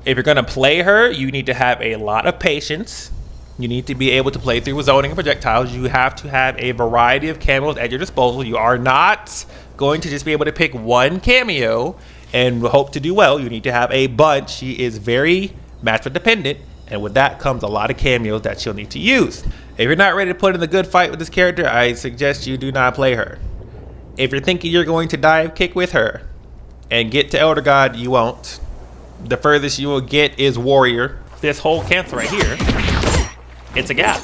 If you're gonna play her, you need to have a lot of patience. You need to be able to play through zoning and projectiles. You have to have a variety of cameos at your disposal. You are not going to just be able to pick one cameo and hope to do well. You need to have a bunch. She is very matchup dependent, and with that comes a lot of cameos that she'll need to use. If you're not ready to put in a good fight with this character, I suggest you do not play her. If you're thinking you're going to dive kick with her and get to Elder God, you won't. The furthest you will get is Warrior. This whole cancel right here, it's a gap.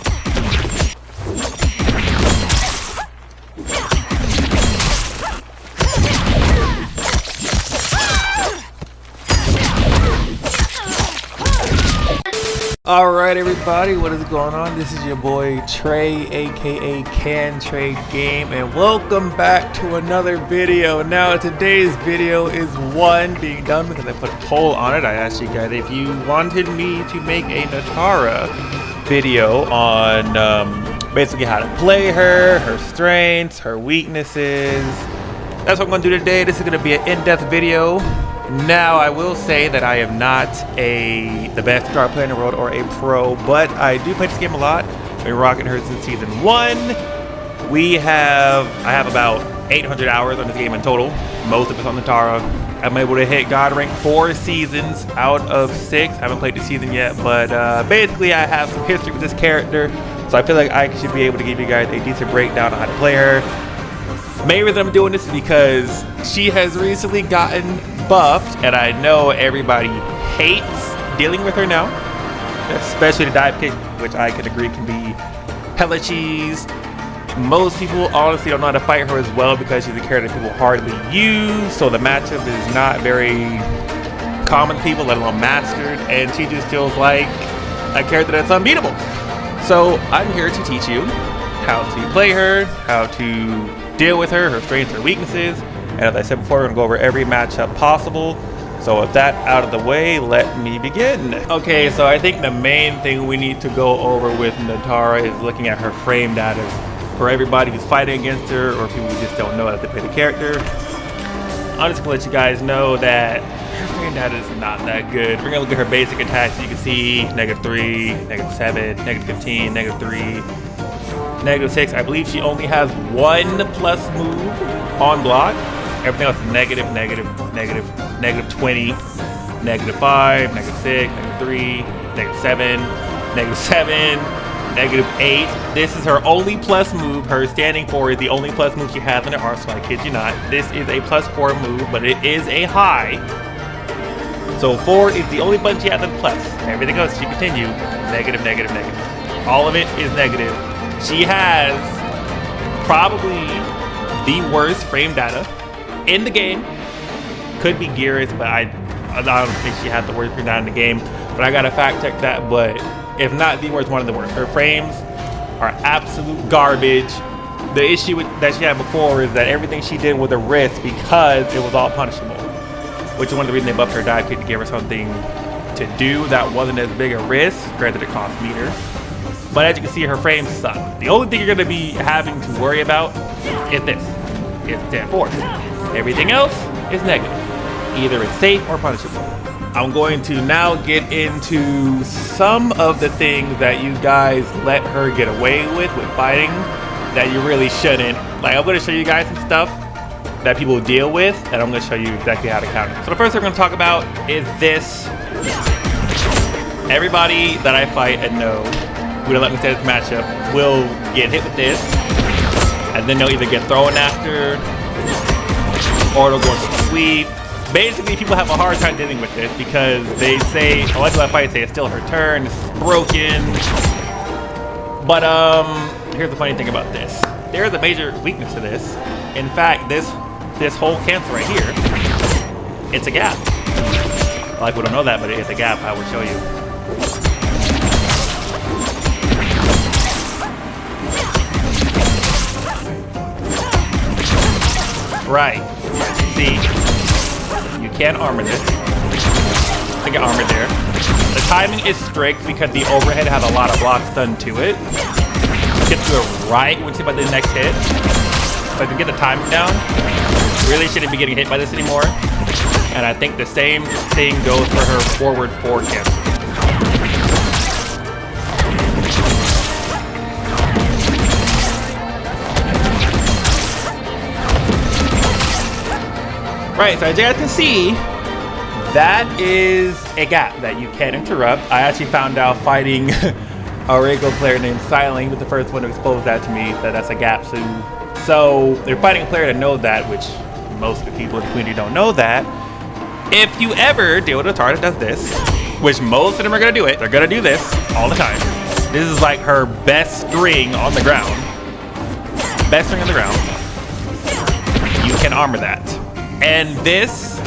Alright everybody, what is going on? This is your boy Trey, aka CanTreGame, and welcome back to another video. Now today's video is one being done because I put a poll on it. I asked you guys if you wanted me to make a Nitara video on basically how to play her, her strengths, her weaknesses. That's what I'm going to do today. This is going to be an in-depth video. Now, I will say that I am not the best guitar player in the world or a pro, but I do play this game a lot. I've been rocking her since season 1. I have about 800 hours on this game in total, most of it's on Nitara. I'm able to hit God rank 4 seasons out of 6. I haven't played the season yet, but basically I have some history with this character, so I feel like I should be able to give you guys a decent breakdown on how to play her. Main reason I'm doing this is because she has recently gotten buffed, and I know everybody hates dealing with her now, especially the dive kick, which I can agree can be hella cheese. Most people honestly don't know how to fight her as well because she's a character people hardly use, so the matchup is not very common to people, let alone mastered, and she just feels like a character that's unbeatable. So I'm here to teach you how to play her, how to deal with her strengths, her weaknesses, and as I said before, we're going to go over every matchup possible. So with that out of the way, let me begin. Okay, so I think the main thing we need to go over with Nitara is looking at her frame data. For everybody who's fighting against her or people who just don't know how to play the character, I'm just going to let you guys know that her frame data is not that good. We're going to look at her basic attacks. You can see -3, -7, -15, -3, -6. I believe she only has 1 plus move on block. Everything else is negative, negative, negative, -20, -5, -6, -3, -7, -7, -8. This is her only plus move. Her standing 4 is the only plus move she has in her arsenal. I kid you not. This is a +4 move, but it is a high. So 4 is the only button she has in plus. Everything else, she continue. Negative, negative, negative. All of it is negative. She has probably the worst frame data in the game. Could be Gear's, but I don't think she has the worst frame data in the game. But I gotta fact check that. But if not the worst, one of the worst. Her frames are absolute garbage. The issue that she had before is that everything she did with the wrist, because it was all punishable, which is one of the reasons they buffed her dive kick to give her something to do that wasn't as big a risk. Granted, it cost meter. But as you can see, her frames suck. The only thing you're going to be having to worry about is this. It's stand 4. Everything else is negative. Either it's safe or punishable. I'm going to now get into some of the things that you guys let her get away with fighting that you really shouldn't. Like, I'm going to show you guys some stuff that people deal with, and I'm going to show you exactly how to counter it. So the first thing we're going to talk about is this. Everybody that I fight and know who don't let me say this matchup will get hit with this, and then they'll either get thrown after or they'll go into a sweep. Basically, people have a hard time dealing with this because they say, oh, I do that fight, say it's still her turn, this is broken. But here's the funny thing about this. There's a major weakness to this. In fact, this whole cancel right here, it's a gap. A lot of people don't know that, but it's a gap. I will show you. Right. See, you can't armor this. I get armored there. The timing is strict because the overhead has a lot of blocks done to it. Get to it right when you hit by the next hit. If I can get the timing down, really shouldn't be getting hit by this anymore. And I think the same thing goes for her forward 4 cancel. Right, so as you guys can see, that is a gap that you can't interrupt. I actually found out fighting a regular player named Silent. He was the first one to expose that to me, that that's a gap. So they're fighting a player to know that, which most of the people in the community don't know that. If you ever deal with a Nitara that does this, which most of them are gonna do it, they're gonna do this all the time. This is like her best string on the ground. Best string on the ground. You can armor that. And this,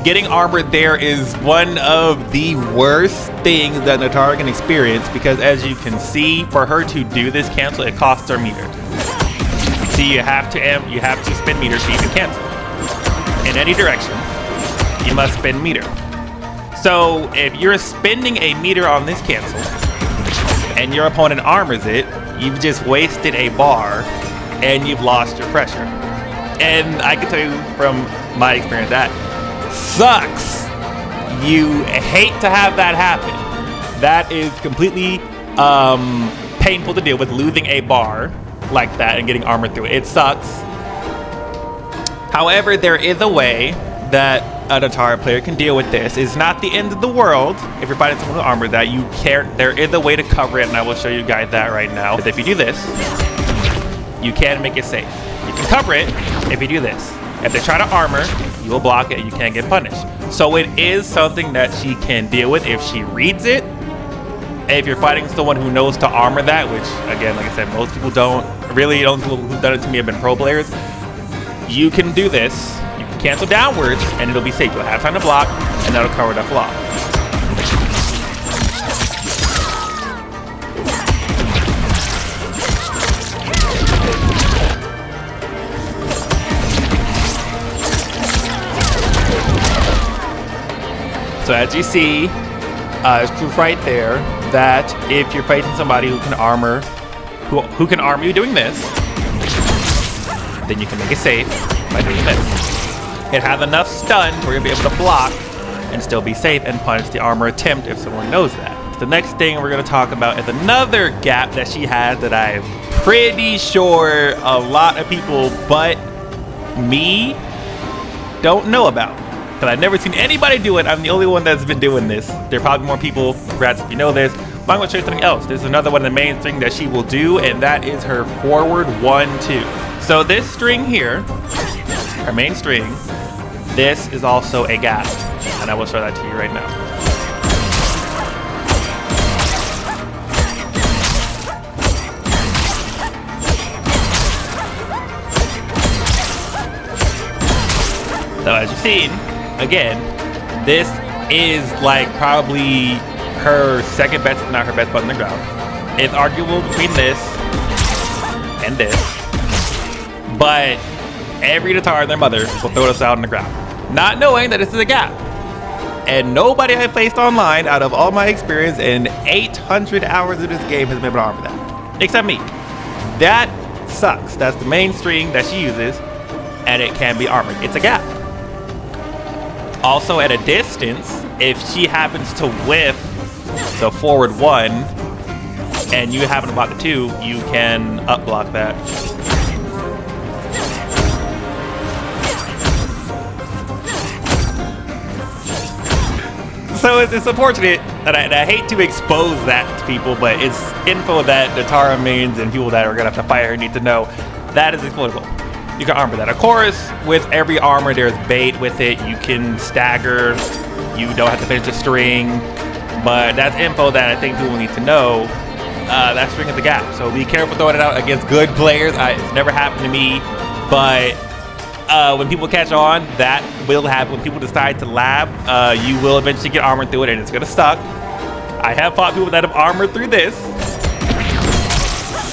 getting armored there is one of the worst things that Nitara can experience, because as you can see, for her to do this cancel, it costs her meter. See, you have to spend meter so you can cancel. In any direction, you must spend meter. So if you're spending a meter on this cancel and your opponent armors it, you've just wasted a bar and you've lost your pressure. And I can tell you from my experience that sucks. You hate to have that happen. That is completely painful to deal with, losing a bar like that and getting armored through it. It sucks. However, there is a way that a Nitara player can deal with this. It's not the end of the world if you're fighting someone with armor that you can't. There is a way to cover it, and I will show you guys that right now. If you do this, you can make it safe. You can cover it if you do this. If they try to armor, you will block it and you can't get punished. So it is something that she can deal with if she reads it. If you're fighting someone who knows to armor that, which again, like I said, most people don't. Really, the only people who've done it to me have been pro players. You can do this. You can cancel downwards and it'll be safe. You'll have time to block and that'll cover that flaw. So as you see, it's proof right there that if you're fighting somebody who can armor, who can armor you doing this, then you can make it safe by doing this. It has enough stun where you'll be able to block and still be safe and punish the armor attempt if someone knows that. The next thing we're going to talk about is another gap that she has that I'm pretty sure a lot of people but me don't know about. Because I've never seen anybody do it. I'm the only one that's been doing this. There are probably more people, congrats if you know this. But I'm going to show you something else. There's another one of the main things that she will do, and that is her forward 1-2. So this string here, her main string, this is also a gap. And I will show that to you right now. So as you've seen, again, this is like probably her second best, if not her best button on the ground. It's arguable between this and this, but every Nitara and their mother will throw this out on the ground, not knowing that this is a gap. And nobody I faced online, out of all my experience in 800 hours of this game, has been able to armor that, except me. That sucks. That's the main string that she uses, and it can be armored. It's a gap. Also, at a distance, if she happens to whiff the forward 1 and you happen to block the 2, you can up block that. So it's unfortunate, and I hate to expose that to people, but it's info that Nitara mains and people that are gonna have to fight her need to know. That is exploitable. You can armor that. Of course, with every armor, there's bait with it. You can stagger. You don't have to finish the string. But that's info that I think people need to know. That string is a gap. So be careful throwing it out against good players. It's never happened to me. But when people catch on, that will happen. When people decide to lab, you will eventually get armored through it, and it's going to suck. I have fought people that have armored through this.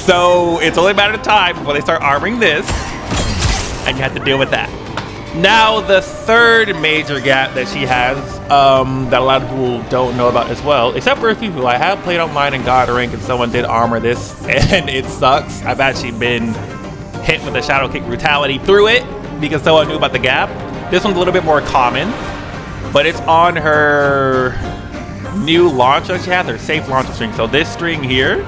So it's only a matter of time before they start armoring this. And you have to deal with that. Now, the third major gap that she has, that a lot of people don't know about as well, except for a few people. I have played online and got a rank and someone did armor this, and it sucks. I've actually been hit with a shadow kick brutality through it because someone knew about the gap. This one's a little bit more common. but it's on her new launch string she has, her safe launch string. So this string here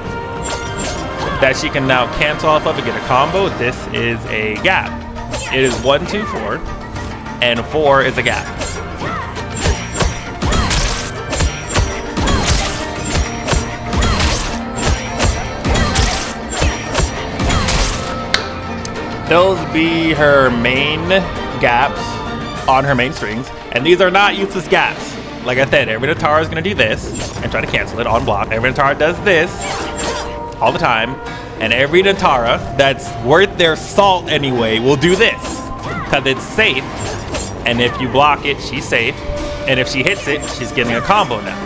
that she can now cancel off of and get a combo, this is a gap. It is 1, 2, 4, and 4 is a gap. Those be her main gaps on her main strings, and these are not useless gaps. Like I said, every nitara is going to do this and try to cancel it on block. Every nitara does this all the time, and every nitara that's worth their salt anyway will do this because it's safe, and if you block it, she's safe, and if she hits it, she's getting a combo now.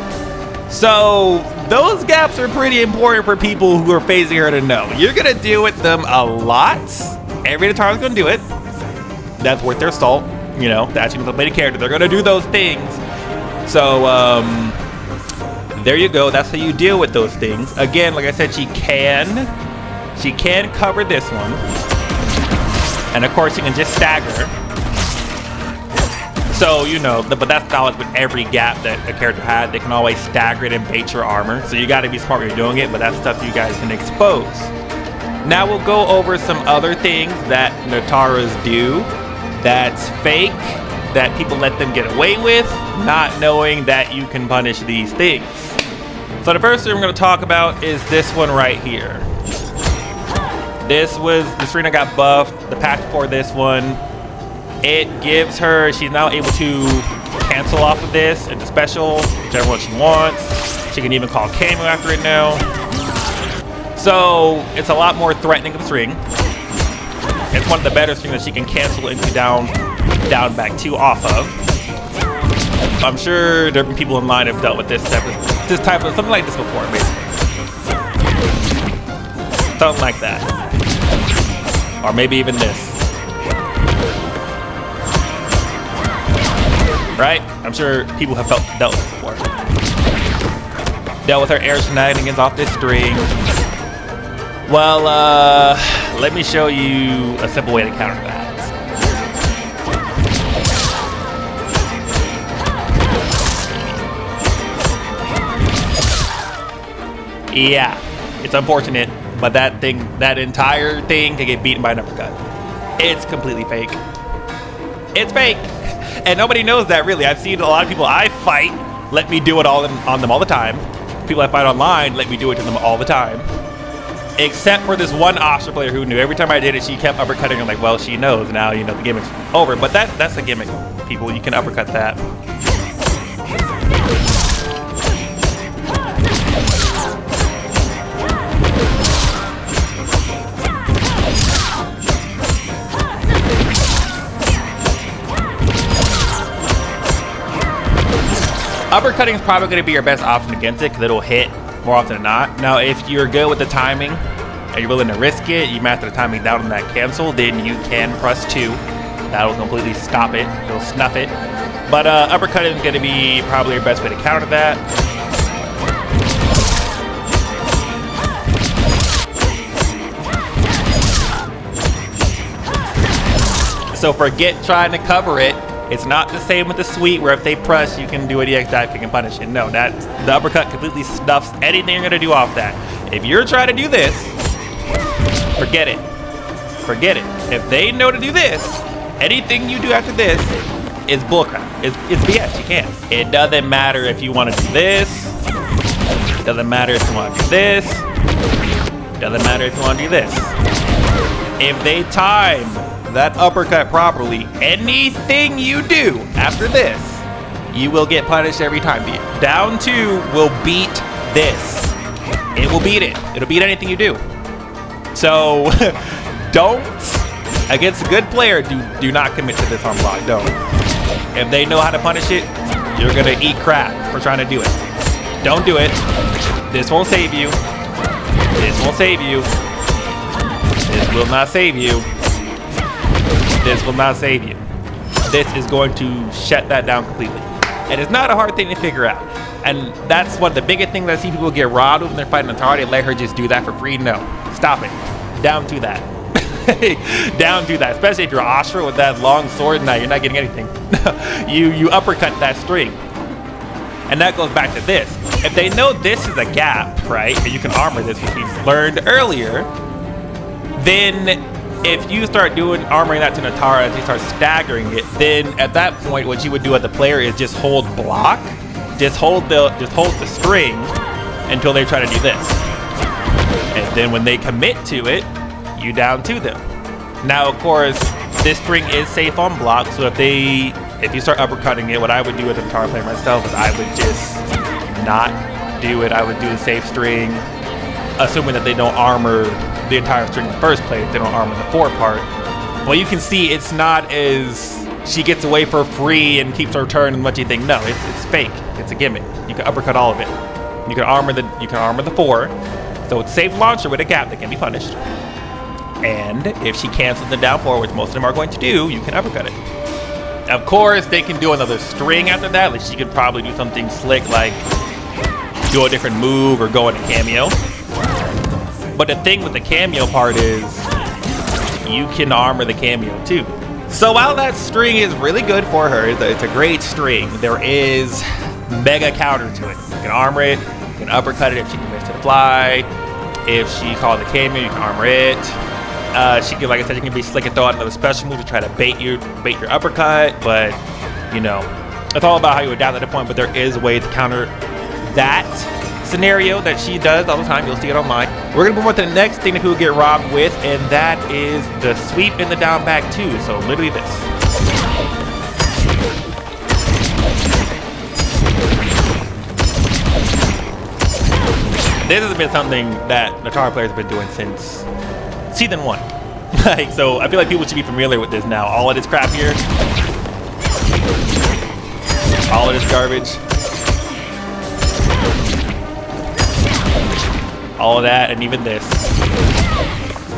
So those gaps are pretty important for people who are phasing her to know. You're going to deal with them a lot. Every nitara is going to do it. That's worth their salt. You know, that's even the play character. They're going to do those things. So, there you go. That's how you deal with those things. Again, like I said, she can cover this one. And of course, you can just stagger. So, you know, but that's knowledge with every gap that a character had. They can always stagger it and bait your armor. So you got to be smart when you're doing it, but that's stuff you guys can expose. Now we'll go over some other things that nitaras do that's fake, that people let them get away with, not knowing that you can punish these things. So the first thing we're going to talk about is this one right here. This was, the Sareena got buffed, the patch for this one. It gives her, she's now able to cancel off of this into special, whichever one she wants. She can even call kameo after it now. So it's a lot more threatening of a string. It's one of the better strings that she can cancel into down back 2 off of. I'm sure there have been people in line have dealt with this type of something like this before, basically. Something like that. Or maybe even this. Right? I'm sure people have dealt with this before. Dealt with her air shenanigans off this string. Well, let me show you a simple way to counter that. Yeah, it's unfortunate, but that entire thing can get beaten by an uppercut. It's completely fake. It's fake. And nobody knows that, really. I've seen a lot of people I fight let me do it on them all the time. People I fight online let me do it to them all the time. Except for this one Astra player who knew. Every time I did it, she kept uppercutting. I'm like, well, she knows now, you know, the gimmick's over. But that's a gimmick, people. You can uppercut that. Uppercutting is probably going to be your best option against it because it'll hit more often than not. Now, if you're good with the timing and you're willing to risk it, you master the timing down on that cancel, then you can press 2. That'll completely stop it. It'll snuff it. But uppercutting is going to be probably your best way to counter that. So forget trying to cover it. It's not the same with the sweep where if they press, you can do a DX dive kick and punish it. No, the uppercut completely stuffs anything you're going to do off that. If you're trying to do this, forget it. Forget it. If they know to do this, anything you do after this is bullcrap. It's BS. You can't. It doesn't matter if you want to do this. It doesn't matter if you want to do this. It doesn't matter if you want to do this. If they time that uppercut properly, anything you do after this, you will get punished every time. Down 2 will beat this. It will beat it. It'll beat anything you do. So don't, against a good player, do not commit to this on block. Don't. If they know how to punish it, you're gonna eat crap for trying to do it. Don't do it. This won't save you. This won't save you. This will not save you. This will not save you. This is going to shut that down completely. And it's not a hard thing to figure out. And that's one of the biggest things I see people get robbed when they're fighting nitara. They let her just do that for free. No, stop it. Down to that. down to that, especially if you're Ashra with that long sword. Now you're not getting anything. you uppercut that string. And that goes back to this. If they know this is a gap, right, and you can armor this, which we learned earlier, then if you start armoring that to Nitara as you start staggering it, then at that point what you would do as a player is just hold block, just hold the string until they try to do this. And then when they commit to it, you down to them. Now of course, this string is safe on block, so if you start uppercutting it, what I would do as a Nitara player myself is I would just not do it. I would do the safe string, assuming that they don't armor the entire string in the first place. They don't armor the 4 part. Well, you can see it's not as she gets away for free and keeps her turn as much as you think. No, it's fake. It's a gimmick. You can uppercut all of it. You can armor the 4. So it's safe launcher with a gap that can be punished. And if she cancels the down 4, which most of them are going to do, you can uppercut it. Of course, they can do another string after that. Like she could probably do something slick like do a different move or go into kameo. But the thing with the kameo part is you can armor the kameo too. So while that string is really good for her, it's a great string, there is mega counter to it. You can armor it, you can uppercut it if she commits to the fly. If she calls the kameo, you can armor it. She can, like I said, she can be slick and throw out another special move to try to bait your uppercut, but you know, it's all about how you adapt at the point, but there is a way to counter that scenario that she does all the time. You'll see it online. We're gonna move on to the next thing that people get robbed with, and that is the sweep in the down back too. So literally this. This has been something that Nitara players have been doing since season 1. Like, so I feel like people should be familiar with this now. All of this crap here, all of this garbage, all of that, and even this,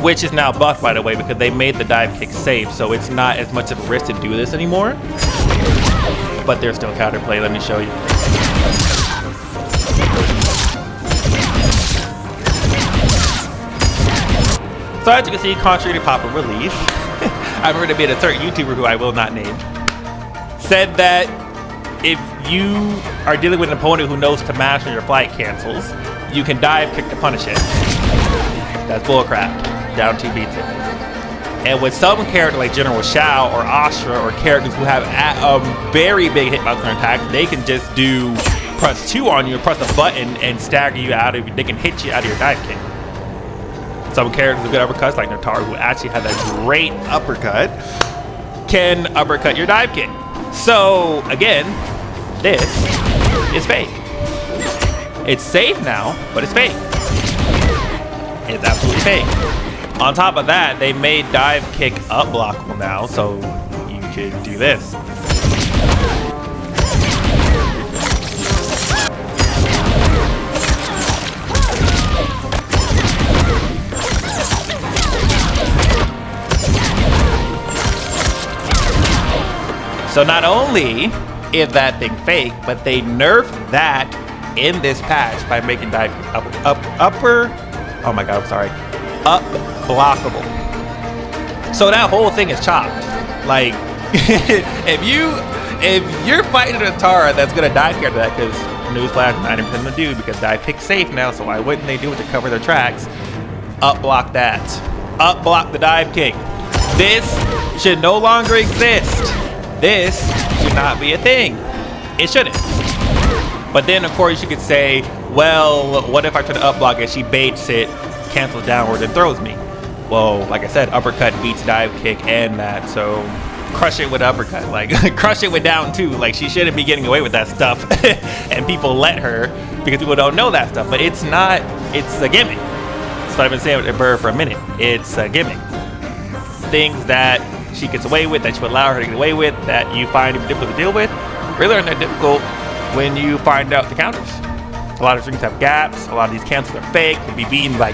which is now buffed, by the way, because they made the dive kick safe, so it's not as much of a risk to do this anymore. But there's still counterplay. Let me show you. So as you can see, contrary to popular belief, I remember to be a certain YouTuber who I will not name, said that if you are dealing with an opponent who knows to mash when your flight cancels, you can dive kick to punish it. That's bullcrap. Down 2 beats it. And with some characters like General Shao or Ashra or characters who have a very big hitbox on their attacks, they can just do press 2 on you, press a button, and stagger you out of. They can hit you out of your dive kick. Some characters with good uppercuts, like Nitara, who actually has a great uppercut, can uppercut your dive kick. So again, this is fake. It's safe now, but it's fake. It's absolutely fake. On top of that, they made dive kick up blockable now, so you can do this. So not only is that thing fake, but they nerfed that in this patch by making dive upper, oh my god, I'm sorry, up blockable. So that whole thing is chopped. Like, if you're fighting a Nitara that's gonna dive kick that, because newsflash, 90% of them do, because dive kick's safe now, so why wouldn't they do it to cover their tracks? Up block that. Up block the dive kick. This should no longer exist. This should not be a thing. It shouldn't. But then, of course, you could say, well, what if I try to up block it? She baits it, cancels downward, and throws me. Well, like I said, uppercut beats dive kick and that, so crush it with uppercut. Like, crush it with down 2. Like, she shouldn't be getting away with that stuff. And people let her because people don't know that stuff. But it's not, it's a gimmick. That's what I've been saying with Bird for a minute. It's a gimmick. Things that she gets away with, that you allow her to get away with, that you find it difficult to deal with, really aren't that difficult when you find out the counters. A lot of strings have gaps, a lot of these cancels are fake, can be beaten by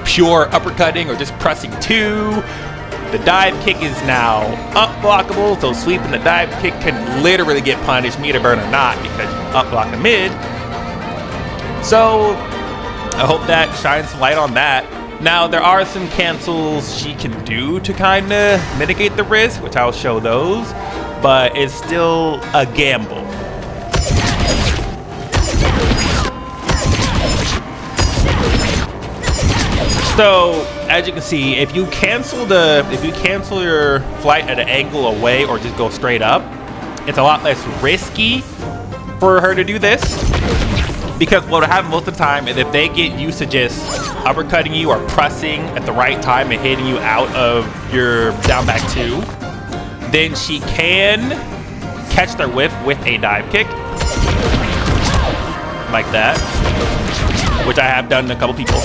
pure uppercutting or just pressing 2. The dive kick is now up blockable, so sweeping the dive kick can literally get punished, meter burn or not, because you up block the mid. So I hope that shines some light on that. Now, there are some cancels she can do to kind of mitigate the risk, which I'll show those, but it's still a gamble. So, as you can see, if you cancel your flight at an angle away or just go straight up, it's a lot less risky for her to do this. Because what will happen most of the time is if they get used to just uppercutting you or pressing at the right time and hitting you out of your down back two, then she can catch their whiff with a dive kick. Like that. Which I have done to a couple people.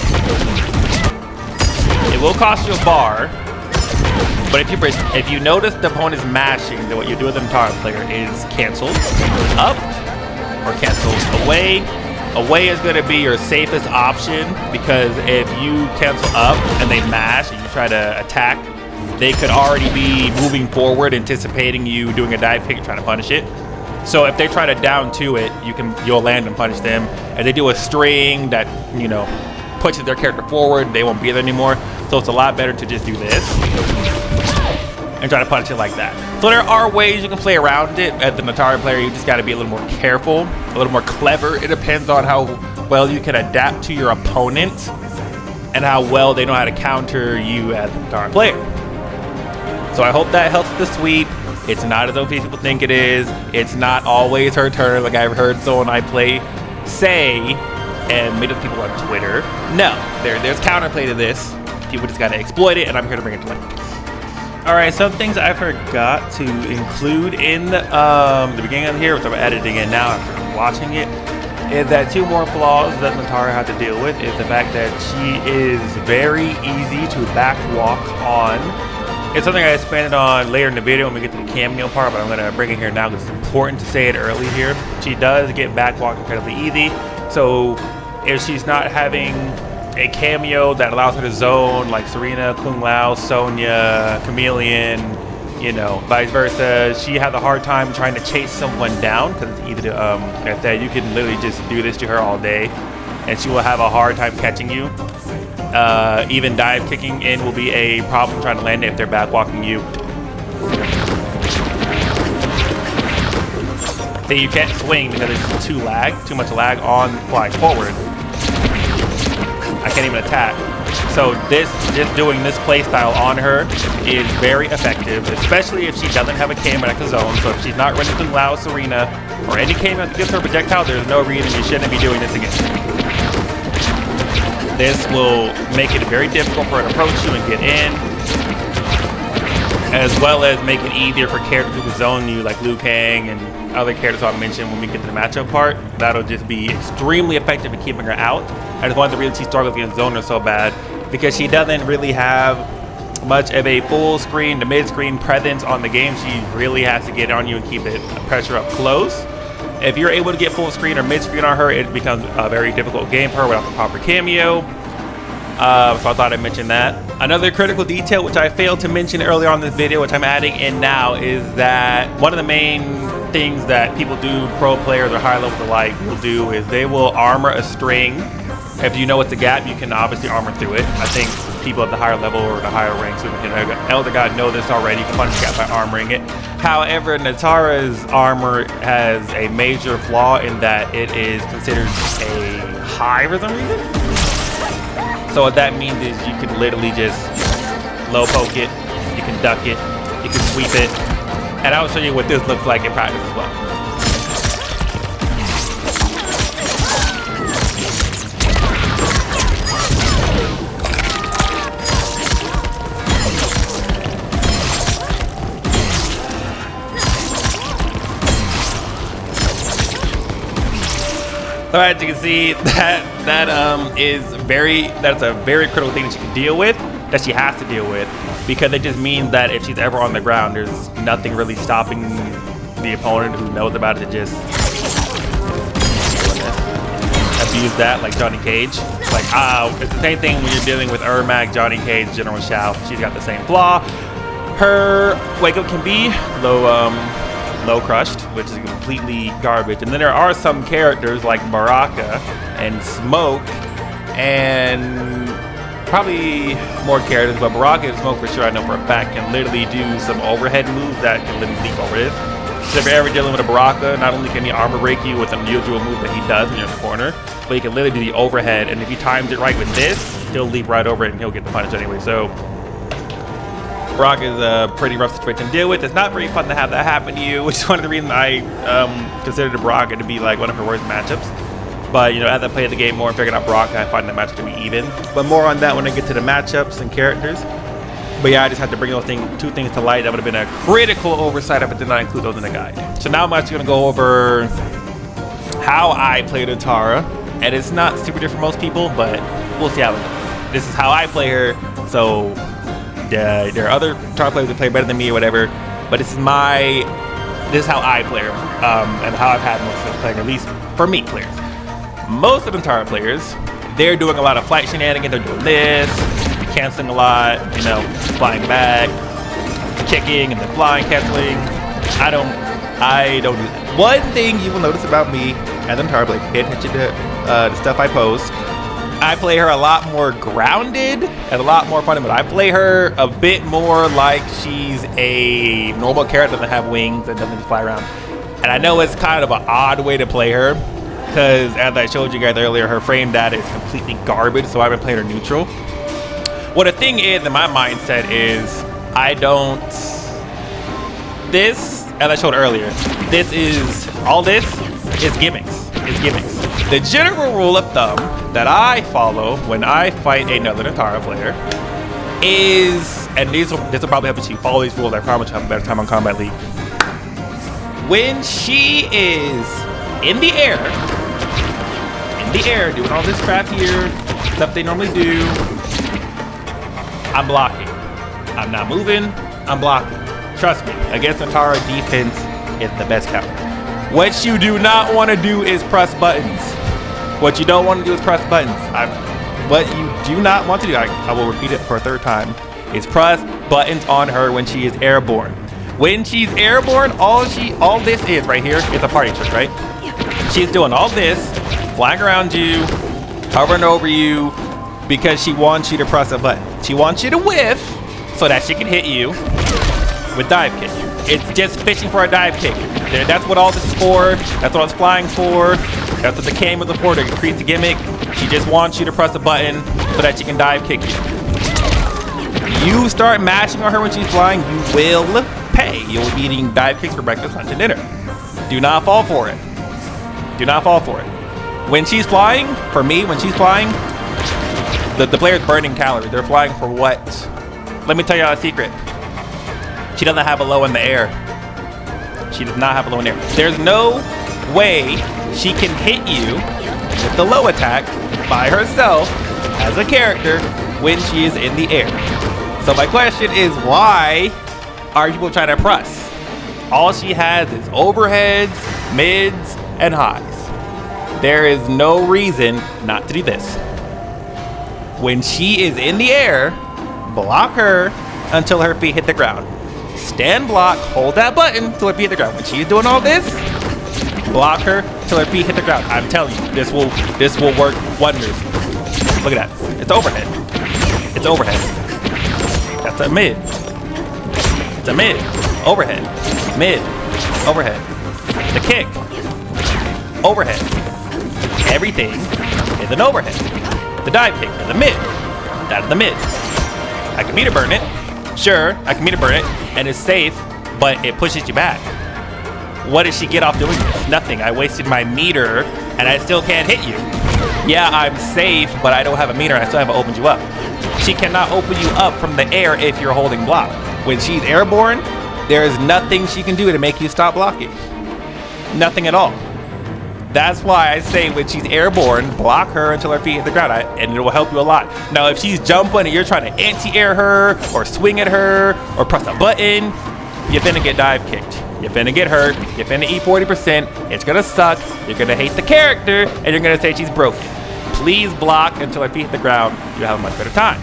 It will cost you a bar, but if you notice the opponent's mashing, then what you do with the nitara player is cancel up or cancel away. Away is going to be your safest option because if you cancel up and they mash and you try to attack, they could already be moving forward, anticipating you doing a dive kick and trying to punish it. So if they try to down to it, you'll land and punish them. If they do a string that, you know, pushes their character forward, they won't be there anymore. So it's a lot better to just do this and try to punish it like that. So there are ways you can play around it. As the nitara player, you just got to be a little more careful, a little more clever. It depends on how well you can adapt to your opponent and how well they know how to counter you as a nitara player. So I hope that helps with the sweep. It's not as though people think it is. It's not always her turn, like I've heard someone I play say, and made of people on Twitter. No, there's counterplay to this. People just gotta exploit it, and I'm here to bring it to light. All right, some things I forgot to include in the beginning of here, which I'm editing in now after I'm watching it, is that two more flaws that nitara had to deal with is the fact that she is very easy to back walk on. It's something I expanded on later in the video when we get to the cameo part, but I'm gonna bring it here now because it's important to say it early here. She does get back walk incredibly easy, so if she's not having a cameo that allows her to zone like Sareena, Kung Lao, Sonya, Khameleon, you know, vice versa, she has a hard time trying to chase someone down because it's easy to, like I said, you can literally just do this to her all day and she will have a hard time catching you. Even dive kicking in will be a problem trying to land it if they're back walking you. So you can't swing because there's too much lag on flying forward. I can't even attack. So just doing this playstyle on her is very effective, especially if she doesn't have a cameo that can zone. So if she's not running Kung Lao, Sareena, or any cameo that gives her a projectile, there's no reason you shouldn't be doing this again. This will make it very difficult for her to approach you and get in, as well as make it easier for characters who can zone you, like Liu Kang and other characters I'll mention when we get to the matchup part. That'll just be extremely effective in keeping her out. I just wanted to really see struggles against zoner so bad because she doesn't really have much of a full screen to mid-screen presence on the game. She really has to get on you and keep it pressure up close. If you're able to get full screen or mid-screen on her, it becomes a very difficult game for her without the proper cameo. So I thought I'd mention that. Another critical detail which I failed to mention earlier on in this video, which I'm adding in now, is that one of the main things that people do, pro players or higher levels alike, will do is they will armor a string. If you know it's a gap, you can obviously armor through it. I think people at the higher level or the higher ranks, Elder God know this already. You can punish the gap by armoring it. However, Nitara's armor has a major flaw in that it is considered a high for some reason. So what that means is you can literally just low poke it, you can duck it, you can sweep it, and I'll show you what this looks like in practice as well. All right, you can see that's a very critical thing that she can deal with, that she has to deal with, because it just means that if she's ever on the ground, there's nothing really stopping the opponent who knows about it to just abuse that, like Johnny Cage. Like, it's the same thing when you're dealing with Ermac, Johnny Cage, General Shao. She's got the same flaw. Her wake up can be low crushed, which is completely garbage. And then there are some characters like Baraka and Smoke and probably more characters, but Baraka and Smoke for sure, I know for a fact, can literally do some overhead moves that can literally leap over it. So if you're ever dealing with a Baraka, not only can he armor break you with an unusual move that he does when you're in the corner, but he can literally do the overhead, and if he times it right with this, he'll leap right over it and he'll get the punish anyway. So Baraka is a pretty rough situation to deal with. It's not very fun to have that happen to you, which is one of the reasons I consider the Baraka to be like one of her worst matchups. But, you know, as I play the game more and figuring out Baraka, I find the matchup to be even. But more on that when I get to the matchups and characters. But yeah, I just had to bring those two things to light. That would have been a critical oversight if I did not include those in the guide. So now I'm actually going to go over how I play Nitara. And it's not super different for most people, but we'll see how it goes. This is how I play her. So yeah, there are other Nitara players that play better than me or whatever. But this is how I play her. And how I've had most of this playing, at least for me players. Most of the Nitara players, they're doing a lot of flight shenanigans. They're doing this, canceling a lot, you know, flying back, kicking, and then flying, canceling. I don't do that. One thing you will notice about me as a Nitara player, pay attention to the stuff I post. I play her a lot more grounded and a lot more fun, but I play her a bit more like she's a normal character that doesn't have wings and doesn't just fly around. And I know it's kind of an odd way to play her, because as I showed you guys earlier, her frame data is completely garbage, so I've been playing her neutral. Well, the thing is, in my mindset is, this, as I showed earlier, all this is gimmicks. It's gimmicks. The general rule of thumb that I follow when I fight another Nitara player is, and this will probably help you follow these rules, I promise you'll have a better time on Combat League. When she is in the air, doing all this crap here, stuff they normally do, I'm blocking. I'm not moving, I'm blocking. Trust me, against Nitara, defense is the best counter. What you do not want to do is press buttons. What you don't want to do is press buttons. What you do not want to do, I will repeat it for a third time, is press buttons on her when she is airborne. When she's airborne, all this is right here is a party trick, right? She's doing all this, flying around you, hovering over you, because she wants you to press a button. She wants you to whiff so that she can hit you with dive kick. It's just fishing for a dive kick. That's what all this is for. That's what it's flying for. That's what the cameos are for, to increase the gimmick. She just wants you to press a button so that she can dive kick you. You start mashing on her when she's flying, you will pay. You'll be eating dive kicks for breakfast, lunch, and dinner. Do not fall for it. Do not fall for it. When she's flying, for me, when she's flying, the player's burning calories. They're flying for what? Let me tell you a secret. She doesn't have a low in the air. She does not have a low in the air. There's no way she can hit you with the low attack by herself as a character when she is in the air. So my question is, why are people trying to press? All she has is overheads, mids, and highs. There is no reason not to do this. When she is in the air, block her until her feet hit the ground. Stand block, hold that button till her feet hit the ground. When she's doing all this, block her till her feet hit the ground. I'm telling you, this will work wonders. Look at that. It's overhead. It's overhead. That's a mid. It's a mid. Overhead. Mid. Overhead. The kick. Overhead. Everything is an overhead. The dive kick is a mid. That's the mid. I can meter burn it. Sure, I can meter burn it, and it's safe, but it pushes you back. What does she get off doing this? Nothing. I wasted my meter, and I still can't hit you. Yeah, I'm safe, but I don't have a meter, and I still haven't opened you up. She cannot open you up from the air if you're holding block. When she's airborne, there is nothing she can do to make you stop blocking. Nothing at all. That's why I say when she's airborne, block her until her feet hit the ground, and it will help you a lot. Now, if she's jumping and you're trying to anti-air her, or swing at her, or press a button, you're finna get dive kicked. You're finna get hurt. You're finna eat 40%. It's gonna suck. You're gonna hate the character, and you're gonna say she's broken. Please block until her feet hit the ground. You'll have a much better time.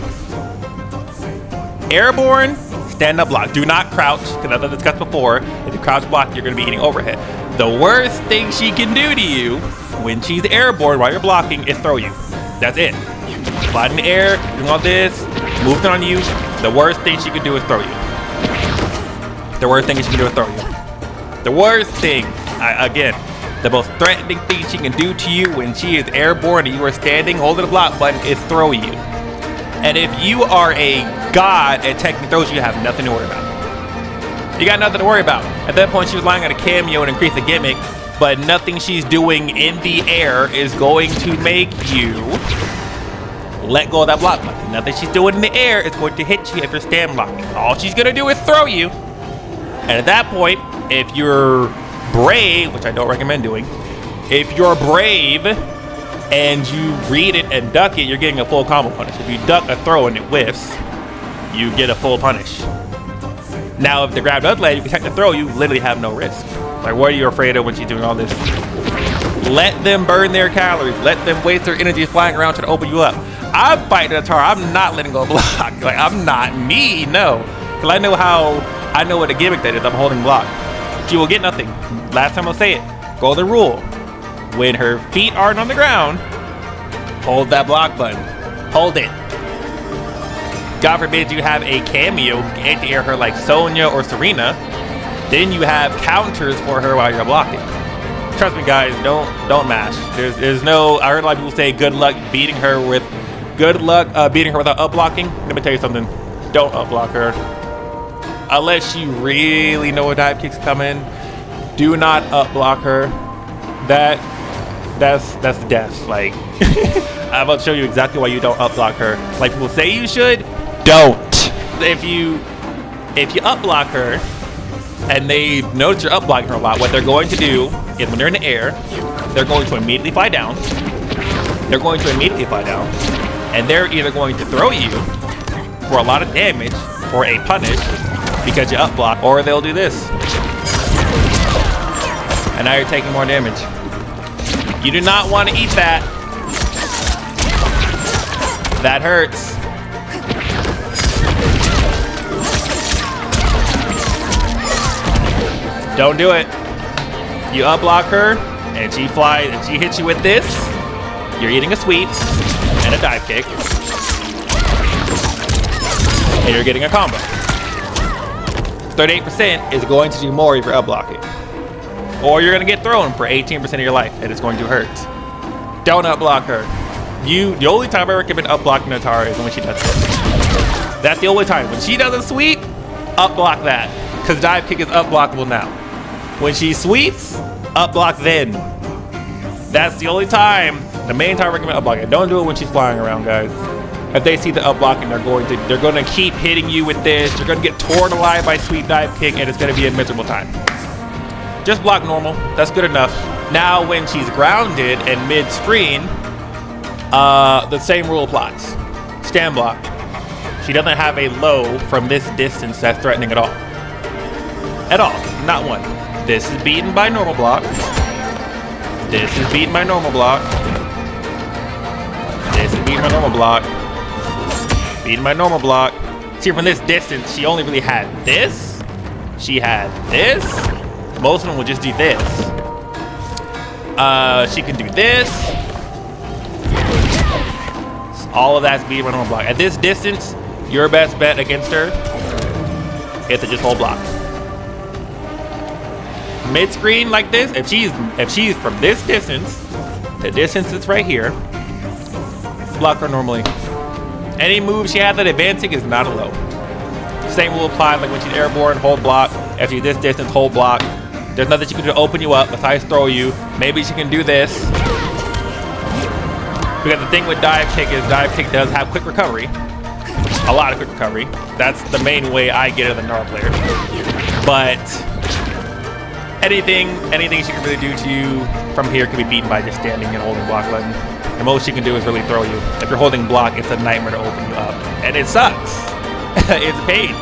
Airborne, stand up block. Do not crouch, because as I discussed before, if you crouch block, you're gonna be eating overhead. The worst thing she can do to you when she's airborne while you're blocking is throw you. That's it. flying in the air, doing all this, moving on you. The worst thing she could do is throw you. The worst thing she can do is throw you. The worst thing, again, the most threatening thing she can do to you when she is airborne and you are standing holding the block button is throw you. And if you are a god at taking throws, you have nothing to worry about. You got nothing to worry about. At that point, she was relying on a cameo and increase the gimmick, but nothing she's doing in the air is going to make you let go of that block button. Nothing she's doing in the air is going to hit you if you're stand blocking. All she's gonna do is throw you. And at that point, if you're brave, which I don't recommend doing, if you're brave and you read it and duck it, you're getting a full combo punish. If you duck a throw and it whiffs, you get a full punish. Now, if the grab does land, you protect the throw, you literally have no risk. Like, what are you afraid of when she's doing all this? Let them burn their calories. Let them waste their energy flying around trying to open you up. I'm fighting a Nitara. I'm not letting go of block. Like, I'm not me, no. Because I know what a gimmick that is. I'm holding block. She will get nothing. Last time I'll say it. Golden rule. When her feet aren't on the ground, hold that block button. Hold it. God forbid you have a cameo anti-air her like Sonya or Sareena. Then you have counters for her while you're blocking. Trust me, guys, don't mash. There's no. I heard a lot of people say good luck beating her without up blocking. Let me tell you something. Don't up block her. Unless you really know a dive kick's coming, do not up block her. That's death. Like, I'm about to show you exactly why you don't up block her. Like people say you should, don't. If you up block her and they notice you're up blocking her a lot, what they're going to do is when they're in the air, they're going to immediately fly down. They're going to immediately fly down, and they're either going to throw you for a lot of damage or a punish because you up block, or they'll do this. And now you're taking more damage. You do not want to eat that. That hurts. Don't do it. You up block her and she flies and she hits you with this. You're eating a sweet and a dive kick. And you're getting a combo. 38% is going to do more if you're up blocking. Or you're gonna get thrown for 18% of your life and it's going to hurt. Don't up block her. The only time I recommend up blocking Nitara is when she does this. That's the only time. When she does a sweep, up block that. Because dive kick is up blockable now. When she sweeps, up block then. That's the only time. The main time I recommend up blocking. Don't do it when she's flying around, guys. If they see the up blocking, they're going to keep hitting you with this. You're going to get torn alive by sweep dive kick, and it's going to be a miserable time. Just block normal. That's good enough. Now, when she's grounded and mid-screen, the same rule applies. Stand block. She doesn't have a low from this distance that's threatening at all. At all. Not one. This is beaten by normal block. This is beaten by normal block. This is beaten by normal block. Beaten by normal block. See, from this distance, she only really had this. She had this. Most of them will just do this. She can do this. All of that's beaten by normal block. At this distance, your best bet against her is to just hold block. Mid-screen like this, if she's from this distance, the distance that's right here, block her normally. Any move she has that advancing is not a low. Same will apply like when she's airborne, hold block. If she's this distance, hold block. There's nothing she can do to open you up besides throw you. Maybe she can do this. Because the thing with dive kick is dive kick does have quick recovery. A lot of quick recovery. That's the main way I get it as a Nitara player. But anything she can really do to you from here can be beaten by just standing and holding block button. The most she can do is really throw you. If you're holding block, it's a nightmare to open you up. And it sucks. It's a pain.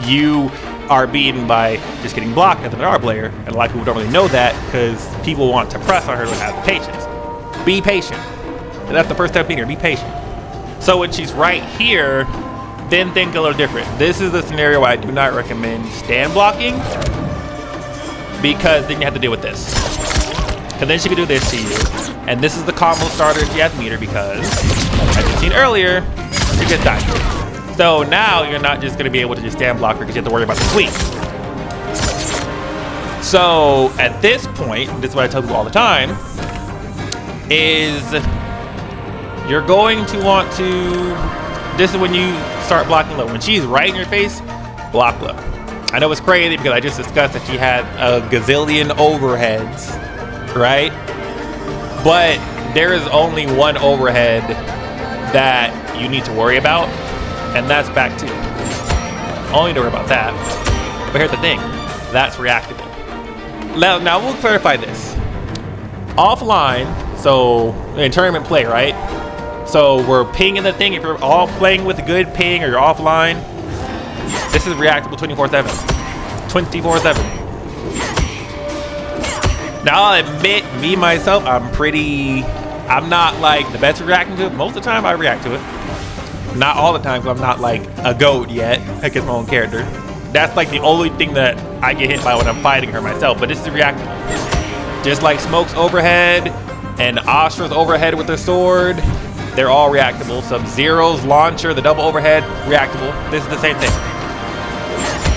You are beaten by just getting blocked as a Nitara player. And a lot of people don't really know that because people want to press on her to have patience. Be patient. And that's the first step being here. Be patient. So when she's right here, then think a little different. This is the scenario where I do not recommend stand blocking, because then you have to deal with this. because then she can do this to you. And this is the combo starter if you have meter because, as you've seen earlier, you get died. So now you're not just going to be able to just stand block her because you have to worry about the sweep. So at this point, this is what I tell people all the time, is you're going to want to, this is when you start blocking low. When she's right in your face, block low. I know it's crazy because I just discussed that she had a gazillion overheads, right? But there is only one overhead that you need to worry about, and that's back two. Only to worry about that. But here's the thing, that's reactable. Now we'll clarify this. Offline, so in tournament play, right? So we're pinging the thing. If you're all playing with a good ping or you're offline, this is reactable 24/7. 24/7. Now I'll admit, me myself, I'm not like the best at reacting to it. Most of the time I react to it. Not all the time, because I'm not like a goat yet against my own character. That's like the only thing that I get hit by when I'm fighting her myself, but this is reactable. Just like Smoke's overhead and Astra's overhead with her sword, they're all reactable. Sub-Zero's launcher, the double overhead, reactable. This is the same thing.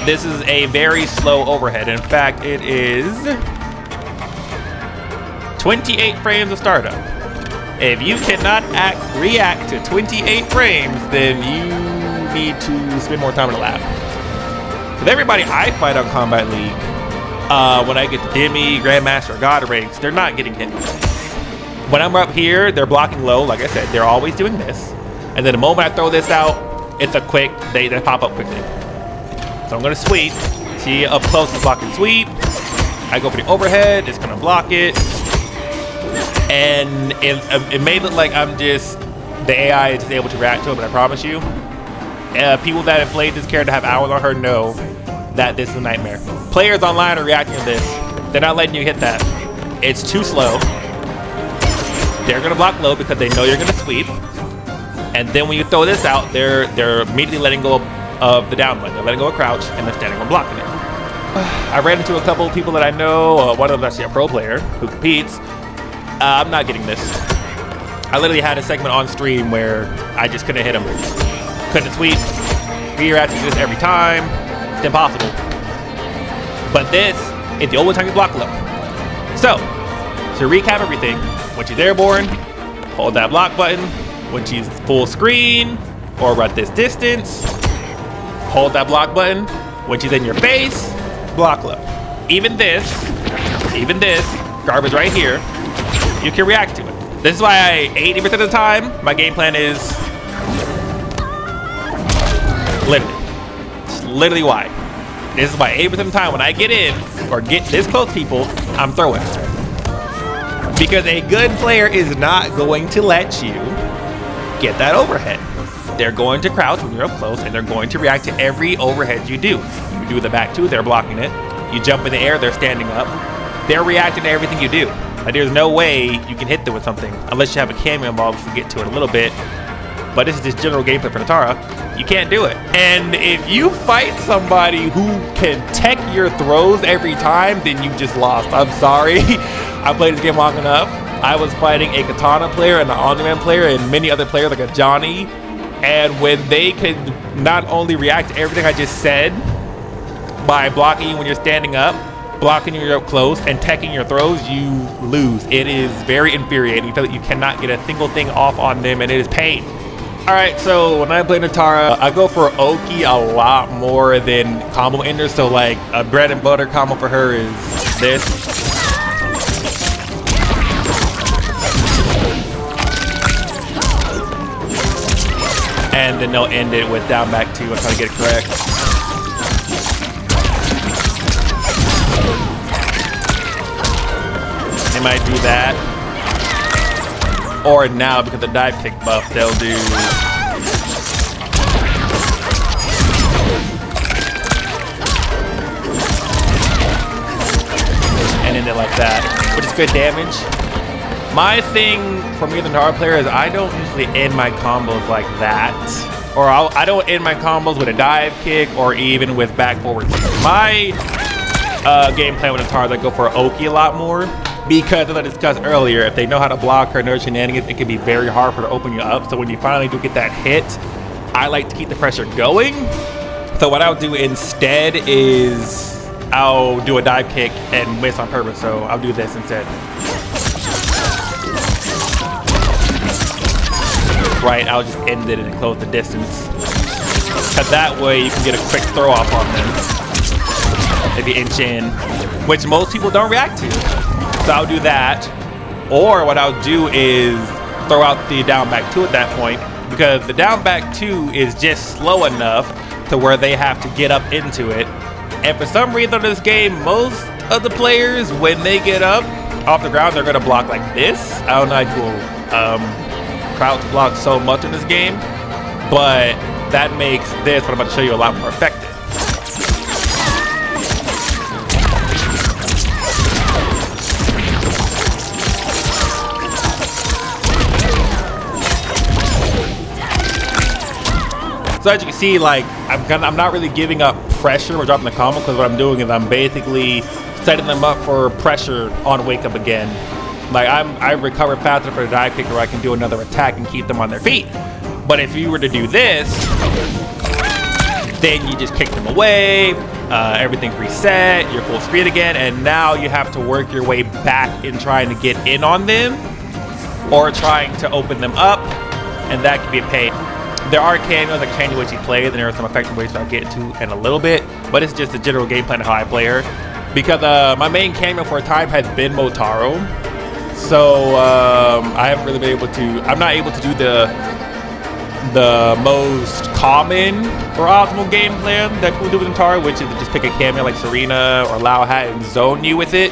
This is a very slow overhead. In fact, it is 28 frames of startup. If you cannot react to 28 frames, then you need to spend more time in the lab. With everybody I fight on Combat League, when I get to Demi, Grandmaster, or God ranks, they're not getting hit. When I'm up here, they're blocking low. Like I said, they're always doing this. And then the moment I throw this out, it's a quick, they pop up quickly. So I'm gonna sweep. See, up close is blocking sweep. I go for the overhead, it's gonna block it. And it may look like I'm just, the AI is able to react to it, but I promise you, people that have played this character have hours on her know that this is a nightmare. Players online are reacting to this. They're not letting you hit that. It's too slow. They're gonna block low because they know you're gonna sweep. And then when you throw this out, they're immediately letting go of the down one. They're letting go of crouch and they're standing on blocking it. I ran into a couple of people that I know. One of them is actually a pro player who competes. I'm not getting this. I literally had a segment on stream where I just couldn't hit him. Couldn't sweep. Reacting to this every time. It's impossible. But this is the only time you block low. So, to recap everything, when she's airborne, hold that block button. When she's full screen or at this distance, hold that block button. When she's in your face, block low. Even this, garbage right here, you can react to it. This is why 80% of the time, my game plan is limited. It's literally why. This is why 80% of the time when I get in or get this close to people, I'm throwing. Because a good player is not going to let you get that overhead. They're going to crouch when you're up close and they're going to react to every overhead you do. You do the back two, they're blocking it. You jump in the air, they're standing up. They're reacting to everything you do. Like, there's no way you can hit them with something unless you have a cameo involved, which we'll get to it a little bit. But this is just general gameplay for Nitara. You can't do it. And if you fight somebody who can tech your throws every time, then you just lost. I'm sorry. I played this game long enough. I was fighting a katana player and an on-demand player and many other players like a Johnny. And when they could not only react to everything I just said by blocking you when you're standing up, blocking you when you're up close, and teching your throws, you lose. It is very infuriating. You feel like you cannot get a single thing off on them, and it is pain. All right, so when I play Nitara, I go for Oki a lot more than combo enders. So like a bread and butter combo for her is this. And then they'll end it with down back two. I'm trying to get it correct. They might do that. Or now, because the dive kick buff, they'll do... and end it like that, which is good damage. My thing for me as a Nitara player is I don't usually end my combos like that. Or I don't end my combos with a dive kick or even with back forward kick. My game plan with Nitara is I go for Oki a lot more because as I discussed earlier, if they know how to block her no shenanigans, it can be very hard for her to open you up. So when you finally do get that hit, I like to keep the pressure going. So what I'll do instead is I'll do a dive kick and miss on purpose. So I'll do this instead. Right, I'll just end it and close the distance. Cause that way you can get a quick throw off on them. If you inch in, which most people don't react to. So I'll do that. Or what I'll do is throw out the down back 2 at that point, because the down back 2 is just slow enough to where they have to get up into it. And for some reason in this game, most of the players, when they get up off the ground, they're gonna block like this. I don't know how people crouch block so much in this game, but that makes this, what I'm about to show you, a lot more effective. So as you can see, like I'm not really giving up pressure or dropping the combo, because what I'm doing is I'm basically setting them up for pressure on wake up again. Like I recover faster for the dive kick, where I can do another attack and keep them on their feet. But if you were to do this, then you just kick them away, everything's reset, you're full speed again, and now you have to work your way back in trying to get in on them or trying to open them up, and that can be a pain. There are cameos that can change the way she plays, and there are some effective ways I'll get to in a little bit, but it's just the general game plan of how I play her. Because my main cameo for a time has been Motaro, so I haven't really been able to, I'm not able to do the most common or optimal game plan that people do with Nitara, which is to just pick a cameo like Sareena or Lao Hat and zone you with it.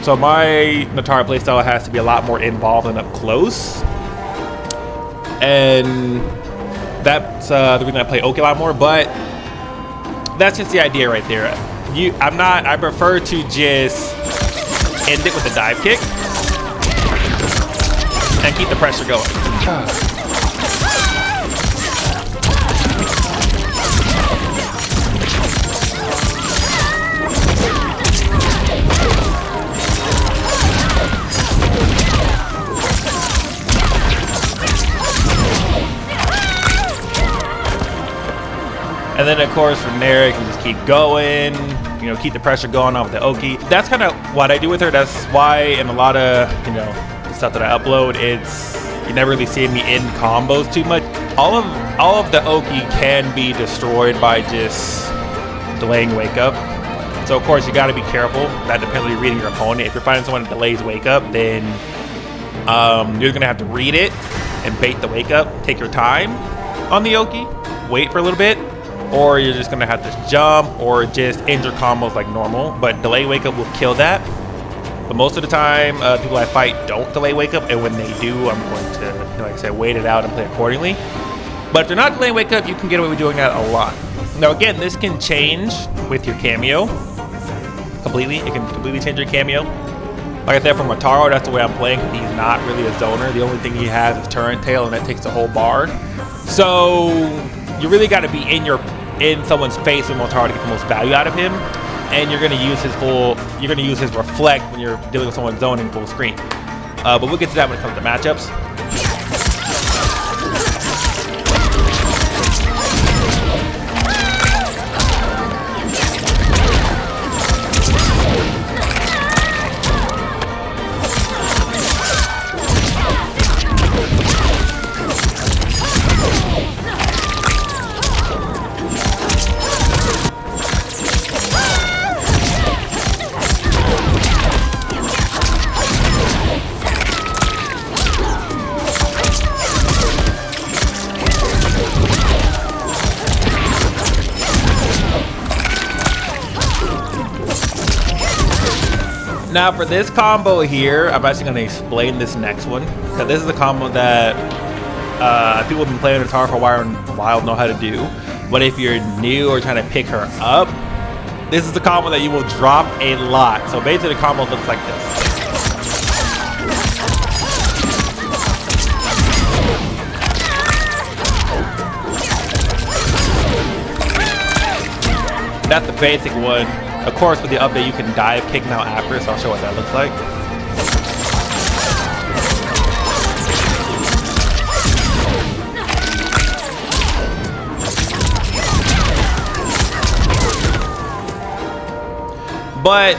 So my Nitara playstyle has to be a lot more involved and up close. And that's the reason I play Oki a lot more, but that's just the idea right there. I prefer to just end it with a dive kick and keep the pressure going. And then of course from there you can just keep going, you know, keep the pressure going on with the Oki. That's kind of what I do with her. That's why in a lot of, you know, the stuff that I upload, you never really see me in combos too much. All of the Oki can be destroyed by just delaying wake up. So of course you got to be careful. That depends on you reading your opponent. If you're finding someone that delays wake up, then you're gonna have to read it and bait the wake up. Take your time on the Oki, wait for a little bit, or you're just gonna have to jump or just end your combos like normal. But delay wake up will kill that. But most of the time, people I fight don't delay wake up, and when they do, I'm going to, like I said, wait it out and play accordingly. But if they're not delaying wake up, you can get away with doing that a lot. Now again, this can change with your cameo completely. It can completely change your cameo. Like I said, for Motaro, that's the way I'm playing. He's not really a zoner. The only thing he has is turret tail, and that takes the whole bar. So you really got to be in someone's face with Motaro to get the most value out of him, and you're gonna use his reflect when you're dealing with someone zoning full screen. But we'll get to that when it comes to matchups. Now for this combo here, I'm actually going to explain this next one. So this is a combo that people have been playing Nitara for a while know how to do. But if you're new or trying to pick her up, this is the combo that you will drop a lot. So basically the combo looks like this. That's the basic one. Of course, with the update, you can dive kick now after, so I'll show what that looks like. But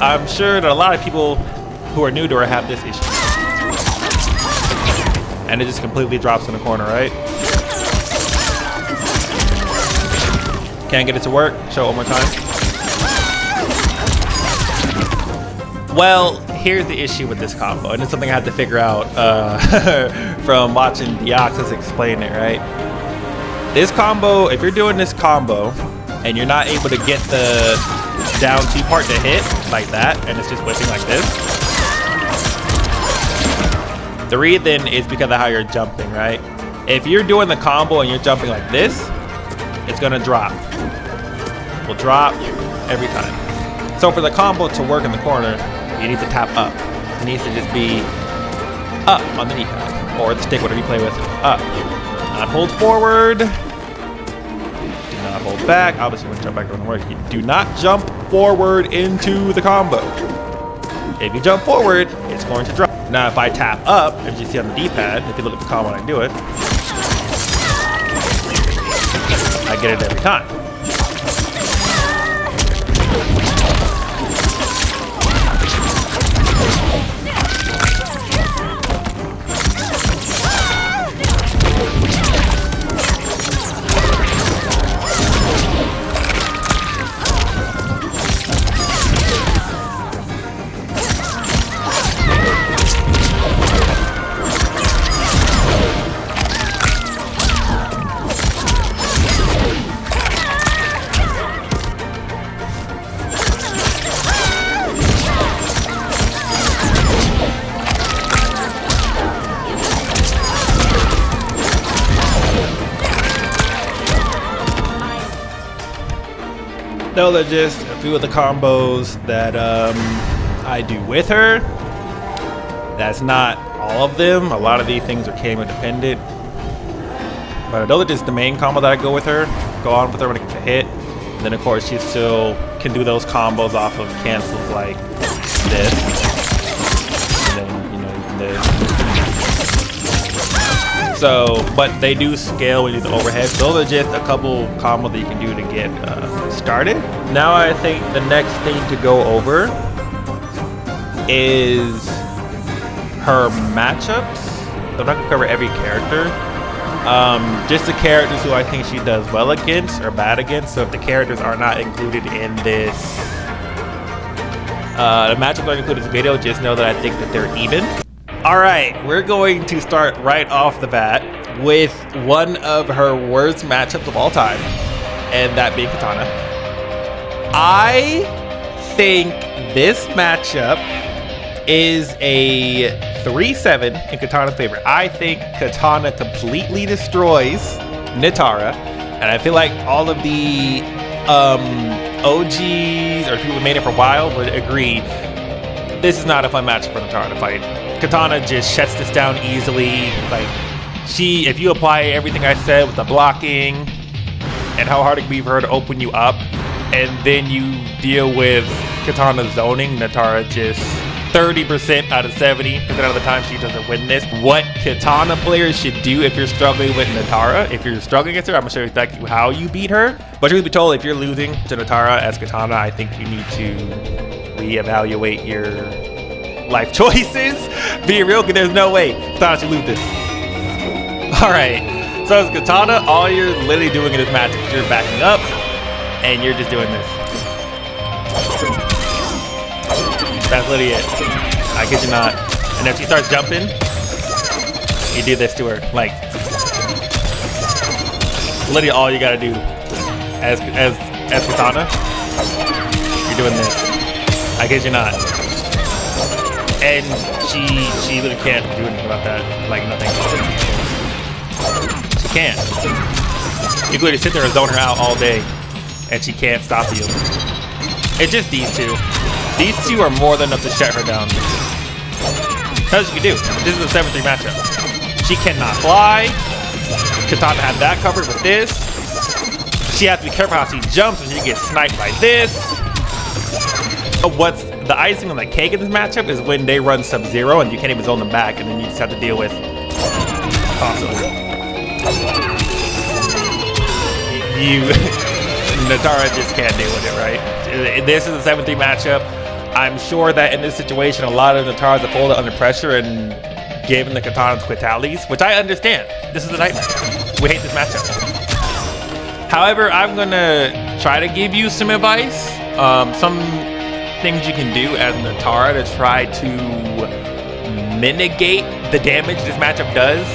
I'm sure that a lot of people who are new to her have this issue. And it just completely drops in the corner, right? Can't get it to work. Show it one more time. Well, here's the issue with this combo, and it's something I had to figure out from watching Deoxys explain it, right? This combo, if you're doing this combo and you're not able to get the down T part to hit like that, and it's just whipping like this, the reason is because of how you're jumping, right? If you're doing the combo and you're jumping like this, it's gonna drop. Will drop every time. So for the combo to work in the corner, you need to tap up. It needs to just be up on the D-pad, or the stick, whatever you play with, up. Not hold forward. Do not hold back. Obviously, when you jump back, it doesn't work. You do not jump forward into the combo. If you jump forward, it's going to drop. Now, if I tap up, as you see on the D-pad, if you look at the combo when I do it, I get it every time. Those are just a few of the combos that I do with her. That's not all of them. A lot of these things are kameo dependent. But those are just the main combo that I go on with her when it gets a hit. And then of course she still can do those combos off of cancels like this. And then, you know, this. So, but they do scale when you do the overhead. Those are just a couple combos that you can do to get started. Now I think the next thing to go over is her matchups. I'm not gonna cover every character. Just the characters who I think she does well against or bad against. So if the characters are not included in this, the matchups are included in this video, just know that I think that they're even. All right, we're going to start right off the bat with one of her worst matchups of all time, and that being Kitana. I think this matchup is a 3-7 in Kitana's favor. I think Kitana completely destroys Nitara, and I feel like all of the OGs or people who made it for a while would agree this is not a fun matchup for Nitara to fight. Kitana just shuts this down easily. Like, if you apply everything I said with the blocking and how hard it can be for her to open you up, and then you deal with Kitana zoning, Nitara just 30% out of 70% of the time she doesn't win this. What Kitana players should do if you're struggling with Nitara, if you're struggling against her, I'm gonna show you exactly how you beat her. But truth be told, if you're losing to Nitara as Kitana, I think you need to reevaluate your life choices. Being real, because there's no way Kitana should lose this. All right, so as Kitana, all you're literally doing in this match is you're backing up and you're just doing this. That's literally it. I kid you not. And if she starts jumping, you do this to her. Like, literally all you gotta do as Kitana, you're doing this. I kid you not. And she literally can't do anything about that. Like, nothing. She can't. You could literally sit there and zone her out all day, and she can't stop you. It's just these two. These two are more than enough to shut her down. Because you can do. This is a 7-3 matchup. She cannot fly. Kitana had that covered with this. She has to be careful how she jumps when she gets sniped like this. What's the icing on the cake in this matchup is when they run Sub-Zero and you can't even zone them back, and then you just have to deal with Nitara just can't deal with it, right? This is a 7-3 matchup. I'm sure that in this situation, a lot of Nitaras have folded under pressure and given the katanas quick tallies, which I understand. This is a nightmare. We hate this matchup. However, I'm gonna try to give you some advice. Some things you can do as Nitara to try to mitigate the damage this matchup does.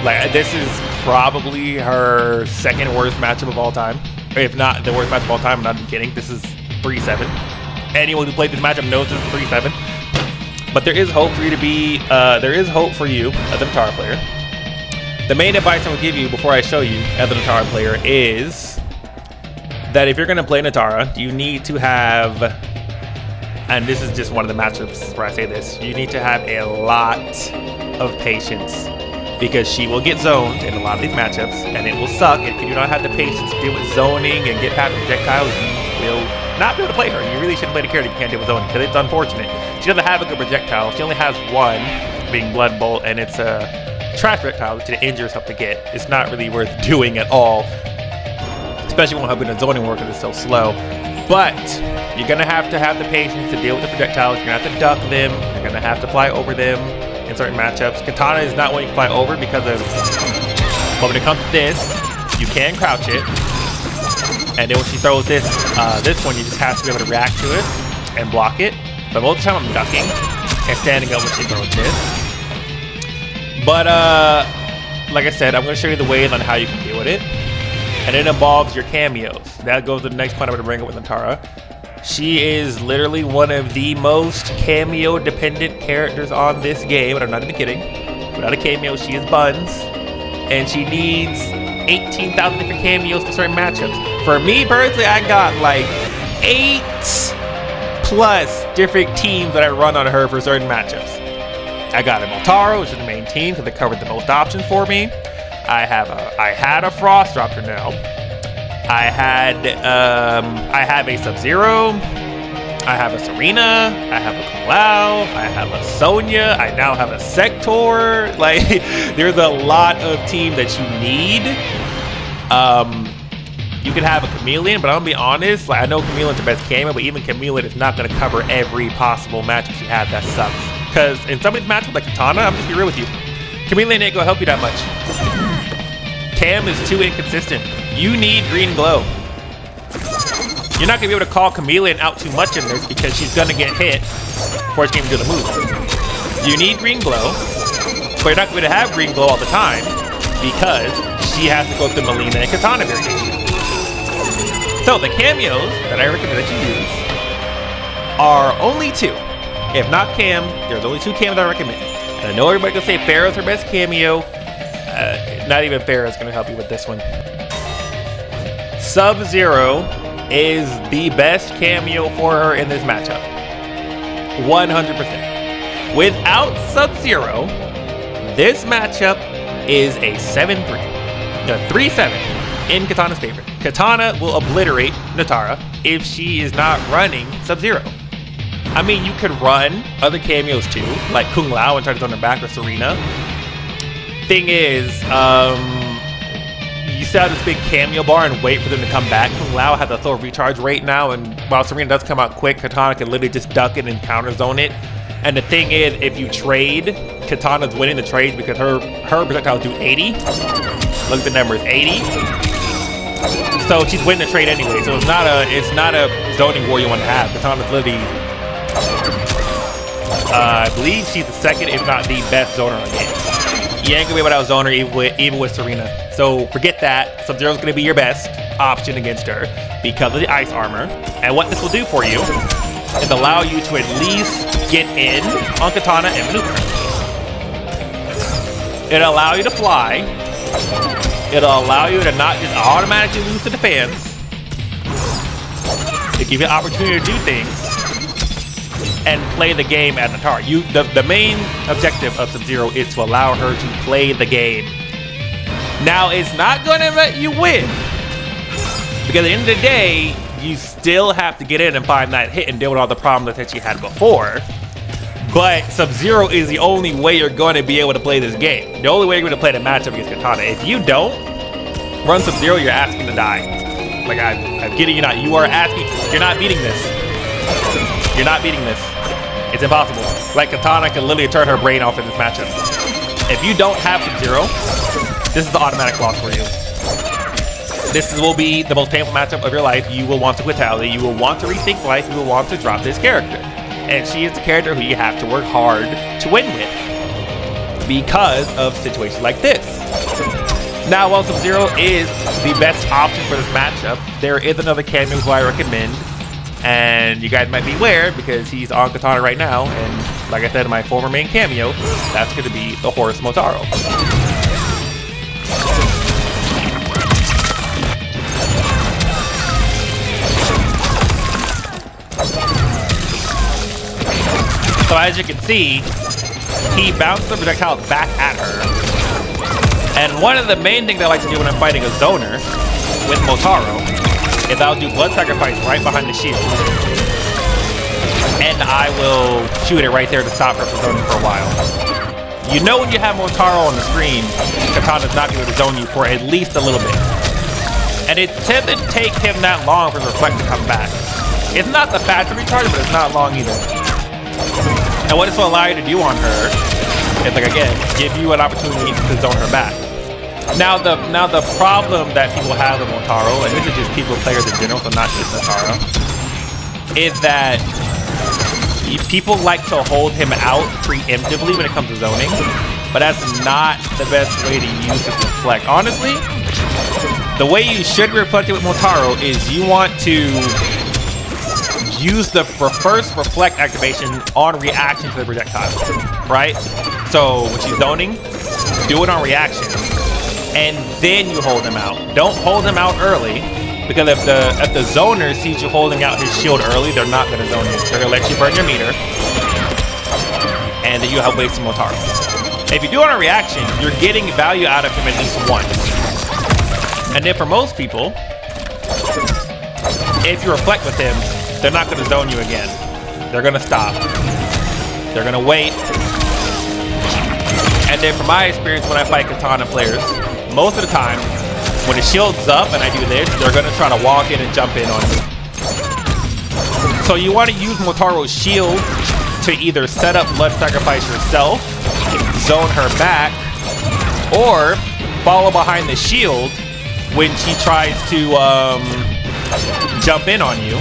Like, this is probably her second worst matchup of all time. If not the worst matchup of all time, I'm not even kidding. This is 3-7. Anyone who played this matchup knows this is 3-7. But there is hope for you to be, there is hope for you as a Nitara player. The main advice I'm gonna give you before I show you as a Nitara player is that if you're gonna play Nitara, you need to have, and this is just one of the matchups where I say this, you need to have a lot of patience, because she will get zoned in a lot of these matchups, and it will suck. If you do not have the patience to deal with zoning and get past projectiles, you will not be able to play her. You really shouldn't play the character if you can't deal with zoning, because it's unfortunate. She doesn't have a good projectile. She only has one, being Blood Bolt, and it's a trash projectile that it injures herself to get. It's not really worth doing at all, especially when helping the zoning work because it's so slow. But you're gonna have to have the patience to deal with the projectiles. You're gonna have to duck them. You're gonna have to fly over them in certain matchups. Katana is not one you can fly over because of, but when it comes to this, you can crouch it. And then when she throws this, this one, you just have to be able to react to it and block it. But most of the time I'm ducking and standing up when she throws this. But like I said, I'm gonna show you the ways on how you can deal with it. And it involves your cameos. That goes to the next point I'm gonna bring up with Nitara. She is literally one of the most cameo dependent characters on this game, and I'm not even kidding. Without a cameo, she is buns. And she needs 18,000 different cameos for certain matchups. For me personally, I got like 8+ different teams that I run on her for certain matchups. I got a Motaro, which is the main team because it covered the most options for me. I had a Frost Dropper now. I have a Sub-Zero. I have a Sareena. I have a kameo. I have a Sonya. I now have a Sektor. Like, there's a lot of team that you need. You could have a Khameleon, but I'm gonna be honest. Like, I know Khameleon's the best cameo, but even Khameleon is not gonna cover every possible matchup she had. That sucks. Because in some of these matchups, like Kitana, I'm just be real with you. Khameleon ain't gonna help you that much. Cam is too inconsistent. You need green glow. You're not gonna be able to call Khameleon out too much in this because she's gonna get hit before she can even do the move. You need green glow, but you're not going to have green glow all the time because she has to go through Melina and Kitana variation. So the cameos that I recommend that you use are only 2. If not Cam, there's only 2 cameos I recommend. And I know everybody can say Ferra's her best cameo. Not even Ferra's gonna help you with this one. Sub-Zero is the best cameo for her in this matchup. 100%. Without Sub-Zero, this matchup is a 7-3. No, 3-7 in Kitana's favor. Kitana will obliterate Nitara if she is not running Sub-Zero. I mean, you could run other cameos too, like Kung Lao and try to throw her back or Sareena. Thing is, you set out this big cameo bar and wait for them to come back. Kung Lao has a low recharge rate now, and while Sareena does come out quick, Kitana can literally just duck it and counter zone it. And the thing is, if you trade, Kitana's winning the trade because her projectiles do 80. Look at the numbers, 80. So she's winning the trade anyway. So it's not a zoning war you want to have. Kitana's literally, I believe she's the second, if not the best zoner on the game. You ain't gonna be able to out zoner even with Sareena. So forget that. Sub-Zero's gonna be your best option against her because of the ice armor. And what this will do for you is allow you to at least get in on Kitana and maneuver. It'll allow you to fly. It'll allow you to not just automatically lose to the fans. It'll give you an opportunity to do things and play the game as Nitara. The main objective of Sub-Zero is to allow her to play the game. Now, it's not gonna let you win because at the end of the day, you still have to get in and find that hit and deal with all the problems that she had before. But Sub-Zero is the only way you're going to be able to play this game. The only way you're going to play the matchup against Kitana. If you don't run Sub-Zero, you're asking to die. Like, I'm kidding you not. You are asking. You're not beating this. You're not beating this. It's impossible. Like, Kitana can literally turn her brain off in this matchup. If you don't have Sub-Zero, this is the automatic loss for you. This will be the most painful matchup of your life. You will want to quit Tally. You will want to rethink life. You will want to drop this character. And she is the character who you have to work hard to win with because of situations like this. Now, while Sub-Zero is the best option for this matchup, there is another cameo who I recommend. And you guys might be aware because he's on Kitana right now. And like I said in my former main cameo, that's going to be the horse Motaro. So as you can see, he bounced the projectile back at her. And one of the main things I like to do when I'm fighting a zoner with Motaro is I'll do blood sacrifice right behind the shield. And I will shoot it right there to stop her from zoning for a while. You know when you have Motaro on the screen, Kitana's not going to zone you for at least a little bit. And it doesn't take him that long for the reflect to come back. It's not the fast retarded, but it's not long either. And what this will allow you to do on her is, like, again, give you an opportunity to zone her back. Now the problem that people have with Motaro, and this is just people, players in general, so not just Motaro, is that people like to hold him out preemptively when it comes to zoning, but that's not the best way to use his reflect. Honestly, the way you should reflect it with Motaro is you want to use the first reflect activation on reaction to the projectile, right? So when she's zoning, do it on reaction, and then you hold him out. Don't hold him out early, because if the zoner sees you holding out his shield early, they're not gonna zone you. They're gonna let you burn your meter, and then you have wasted Motaro. If you do it on reaction, you're getting value out of him at least once. And then for most people, if you reflect with him, they're not going to zone you again. They're going to stop. They're going to wait. And then from my experience when I fight Kitana players, most of the time, when the shield's up and I do this, they're going to try to walk in and jump in on you. So you want to use Motaro's shield to either set up blood sacrifice yourself, zone her back, or follow behind the shield when she tries to jump in on you.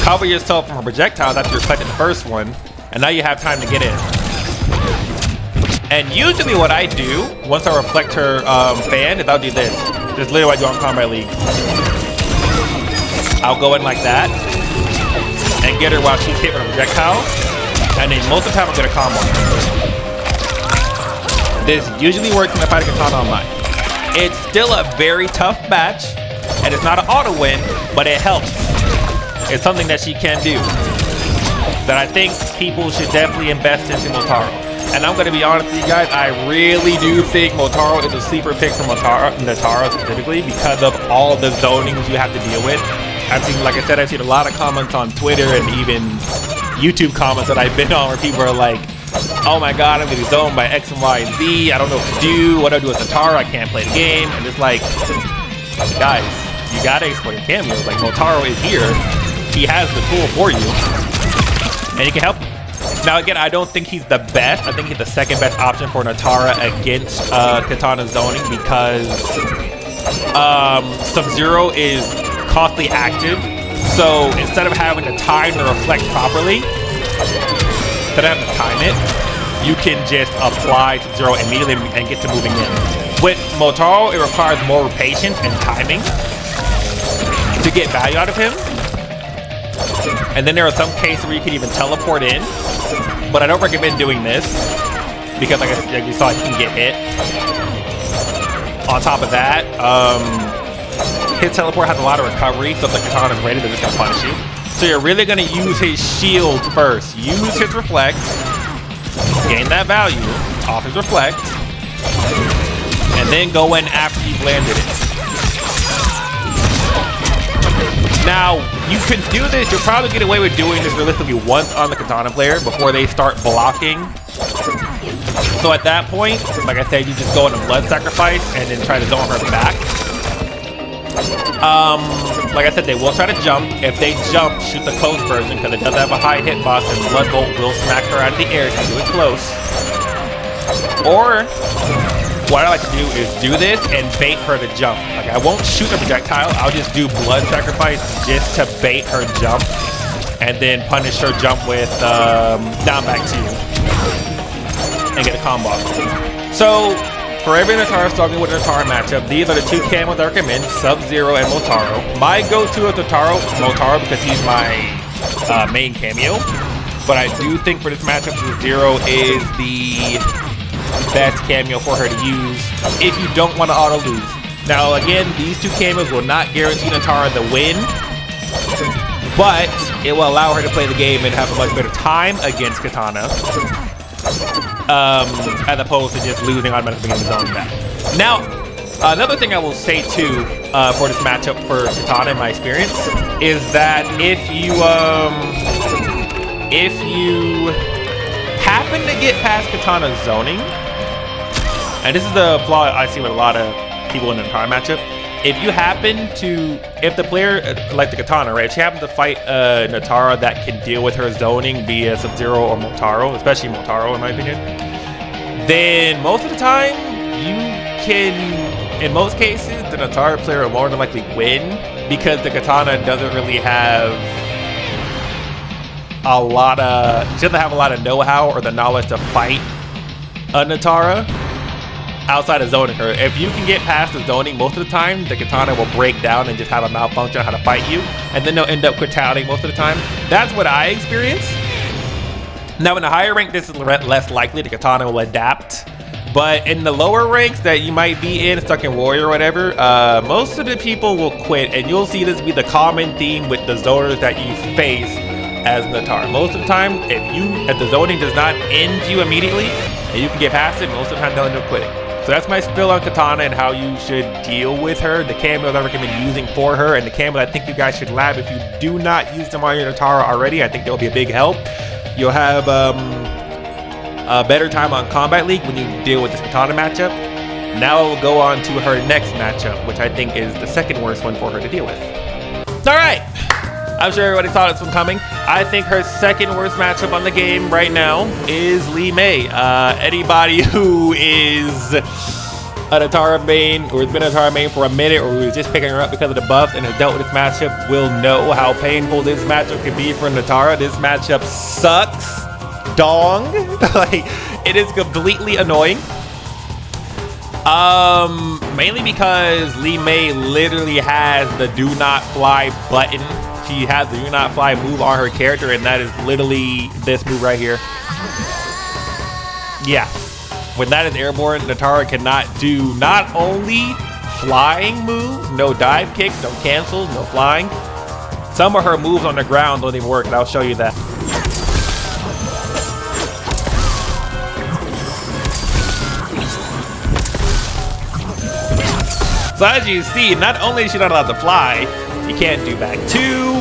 Cover yourself from her projectiles after you're reflecting the first one, and now you have time to get in. And usually what I do, once I reflect her fan, is I'll do this. This is literally what I do on Combat League. I'll go in like that, and get her while she's hit with a projectile, and then most of the time I'm gonna combo her. This usually works when I fight a Kitana online. It's still a very tough match, and it's not an auto win, but it helps. It's something that she can do that I think people should definitely invest into Motaro. And I'm going to be honest with you guys, I really do think Motaro is a sleeper pick for Nitara specifically because of all the zonings you have to deal with. I've seen, like I said, I've seen a lot of comments on Twitter and even YouTube comments that I've been on where people are like, oh my god, I'm getting zoned by X and Y and Z. I don't know what to do. What do I do with Nitara? I can't play the game. And it's like, guys, you gotta exploit your cameos. Like, Motaro is here. He has the tool for you, and he can help you. Now, again, I don't think he's the best. I think he's the second best option for Nitara against Kitana zoning because Sub-Zero is constantly active. So instead of having to time the reflect properly, instead of having to time it, you can just apply Sub-Zero immediately and get to moving in. With Motaro, it requires more patience and timing to get value out of him. And then there are some cases where you can even teleport in, but I don't recommend doing this because, like you saw, you can get hit. On top of that, his teleport has a lot of recovery, so if the Kitana is ready, they're just gonna punish you. So you're really gonna use his shield first. Use his reflect, gain that value off his reflect, and then go in after you've landed it. Now, you can do this, you'll probably get away with doing this realistically once on the Kitana player before they start blocking. So at that point, like I said, you just go into blood sacrifice and then try to zone her back. Like I said, they will try to jump. If they jump, shoot the close version because it does have a high hitbox and Blood Bolt will smack her out of the air if you do it close. Or what I like to do is do this and bait her to jump. Like I won't shoot a projectile, I'll just do Blood Sacrifice just to bait her jump and then punish her jump with down back 2 and get a combo. So for every Nitara starting with a Nitara matchup, these are the 2 camos I recommend, Sub-Zero and Motaro. My go-to is Motaro because he's my main cameo. But I do think for this matchup, Sub-Zero is the best cameo for her to use if you don't want to auto-lose. Now again, these 2 cameos will not guarantee Nitara the win, but it will allow her to play the game and have a much better time against Kitana. As opposed to just losing automatically in the zone back. Now, another thing I will say too for this matchup for Kitana, in my experience, is that if you happen to get past Kitana's zoning, and this is the flaw I see with a lot of people in the Nitara matchup, if the player, like the Kitana, right, if she happens to fight a Nitara that can deal with her zoning via Sub-Zero or Motaro, especially Motaro in my opinion, then most of the time, you can, in most cases, the Nitara player will more than likely win because the Kitana doesn't really have she doesn't have a lot of know-how or the knowledge to fight a Nitara outside of zoning her. If you can get past the zoning, most of the time, the Kitana will break down and just have a malfunction on how to fight you, and then they'll end up quitaling most of the time. That's what I experience. Now, in the higher rank, this is less likely. The Kitana will adapt. But in the lower ranks that you might be in, stuck in Warrior or whatever, most of the people will quit, and you'll see this be the common theme with the zoners that you face as Nitara. Most of the time, if the zoning does not end you immediately, and you can get past it, most of the time they'll end up quitting. So that's my spill on Kitana and how you should deal with her, the cameos I recommend using for her, and the cameos I think you guys should lab if you do not use them on your Nitara already. I think they'll be a big help. You'll have a better time on Combat League when you deal with this Kitana matchup. Now we'll go on to her next matchup, which I think is the second worst one for her to deal with. All right. I'm sure everybody saw this one coming. I think her second worst matchup on the game right now is Li Mei. Anybody who is a Nitara main or has been a Nitara main for a minute or who is just picking her up because of the buffs and has dealt with this matchup will know how painful this matchup can be for Nitara. This matchup sucks. Dong. Like, it is completely annoying. Mainly because Li Mei literally has the do not fly button. She has the do not fly move on her character, and that is literally this move right here. Yeah. When that is airborne, Nitara cannot do not only flying moves, no dive kicks, no cancels, no flying. Some of her moves on the ground don't even work, and I'll show you that. So as you see, not only is she not allowed to fly, you can't do back 2,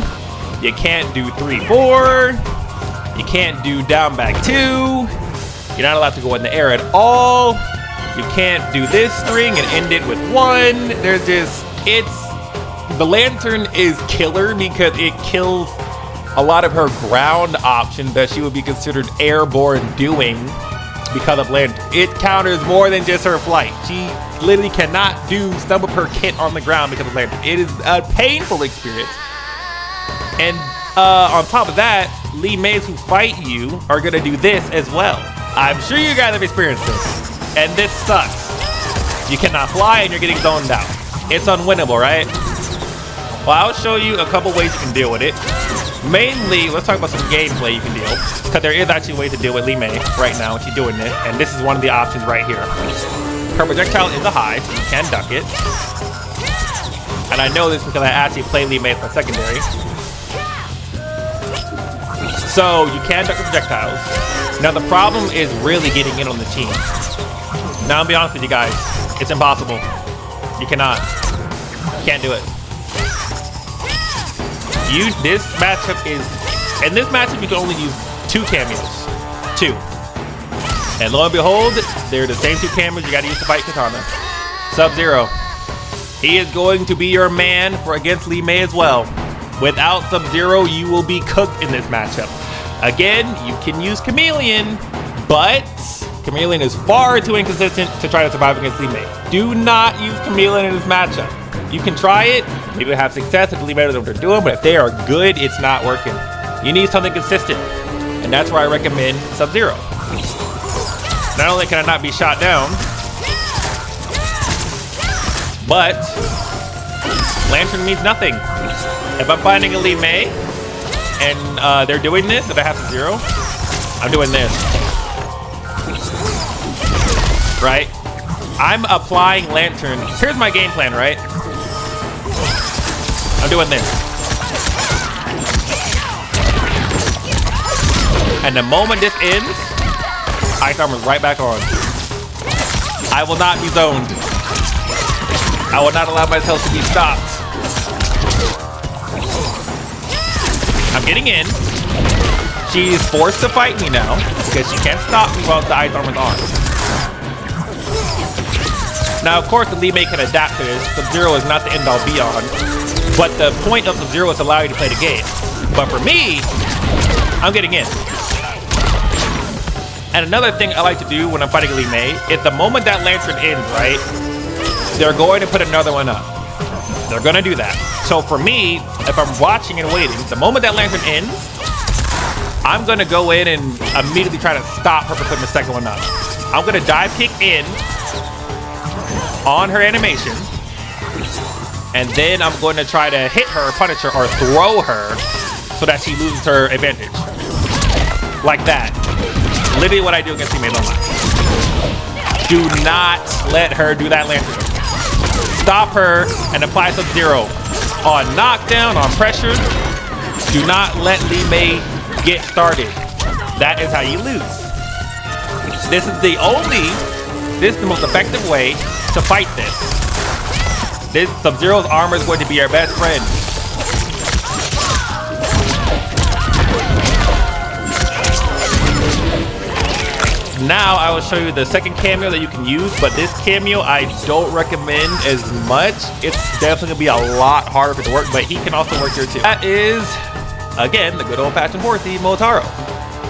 you can't do 3-4, you can't do down back 2, you're not allowed to go in the air at all, you can't do this string and end it with 1. There's just, the lantern is killer because it kills a lot of her ground options that she would be considered airborne doing because of lantern. It counters more than just her flight. She literally cannot do some of her kit on the ground because of lantern. It is a painful experience. And on top of that, Li Meis who fight you are gonna do this as well. I'm sure you guys have experienced this. And this sucks. You cannot fly and you're getting zoned out. It's unwinnable, right? Well, I'll show you a couple ways you can deal with it. Mainly, let's talk about some gameplay you can deal. Because there is actually a way to deal with Li Mei right now when she's doing it. And this is one of the options right here. Her projectile is a high, so you can duck it. And I know this because I actually played Li Mei for secondary. So you can duck the projectiles. Now the problem is really getting in on the team. Now I'll be honest with you guys, it's impossible. You cannot. You can't do it. This matchup is, in this matchup you can only use 2 cameos. 2. And lo and behold, they're the same 2 cameos you gotta use to fight Kitana. Sub-Zero. He is going to be your man for against Li Mei as well. Without Sub-Zero, you will be cooked in this matchup. Again, you can use Khameleon, but Khameleon is far too inconsistent to try to survive against Li Mei. Do not use Khameleon in this matchup. You can try it, maybe have success if Li Mei knows what they're doing, but if they are good, it's not working. You need something consistent, and that's where I recommend Sub-Zero. Not only can I not be shot down, but Lantern means nothing. If I'm finding a Li Mei and they're doing this, if I have Sub-Zero, I'm doing this. Right? I'm applying Lantern. Here's my game plan, right? I'm doing this. And the moment this ends, Ice Armor's right back on. I will not be zoned. I will not allow myself to be stopped. I'm getting in. She's forced to fight me now because she can't stop me while the Ice Armor's on. Now, of course, the Li Mei can adapt to this. Sub-Zero is not the end-all be-all. But the point of Sub-Zero is to allow you to play the game. But for me, I'm getting in. And another thing I like to do when I'm fighting Li Mei is the moment that Lantern ends, right? They're going to put another one up. They're going to do that. So for me, if I'm watching and waiting, the moment that Lantern ends, I'm going to go in and immediately try to stop her from putting the second one up. I'm going to dive kick in on her animation, and then I'm going to try to hit her, punish her, or throw her so that she loses her advantage. Like that. Literally what I do against teammates online. Do not let her do that Lantern. Stop her and apply Sub-Zero on knockdown, on pressure. Do not let Li Mei get started. That is how you lose. This is the most effective way to fight this. This Sub-Zero's armor is going to be your best friend. Now I will show you the second cameo that you can use, but this cameo I don't recommend as much. It's definitely gonna be a lot harder for it to work, but he can also work here too. That is, again, the good old-fashioned horsey, Motaro.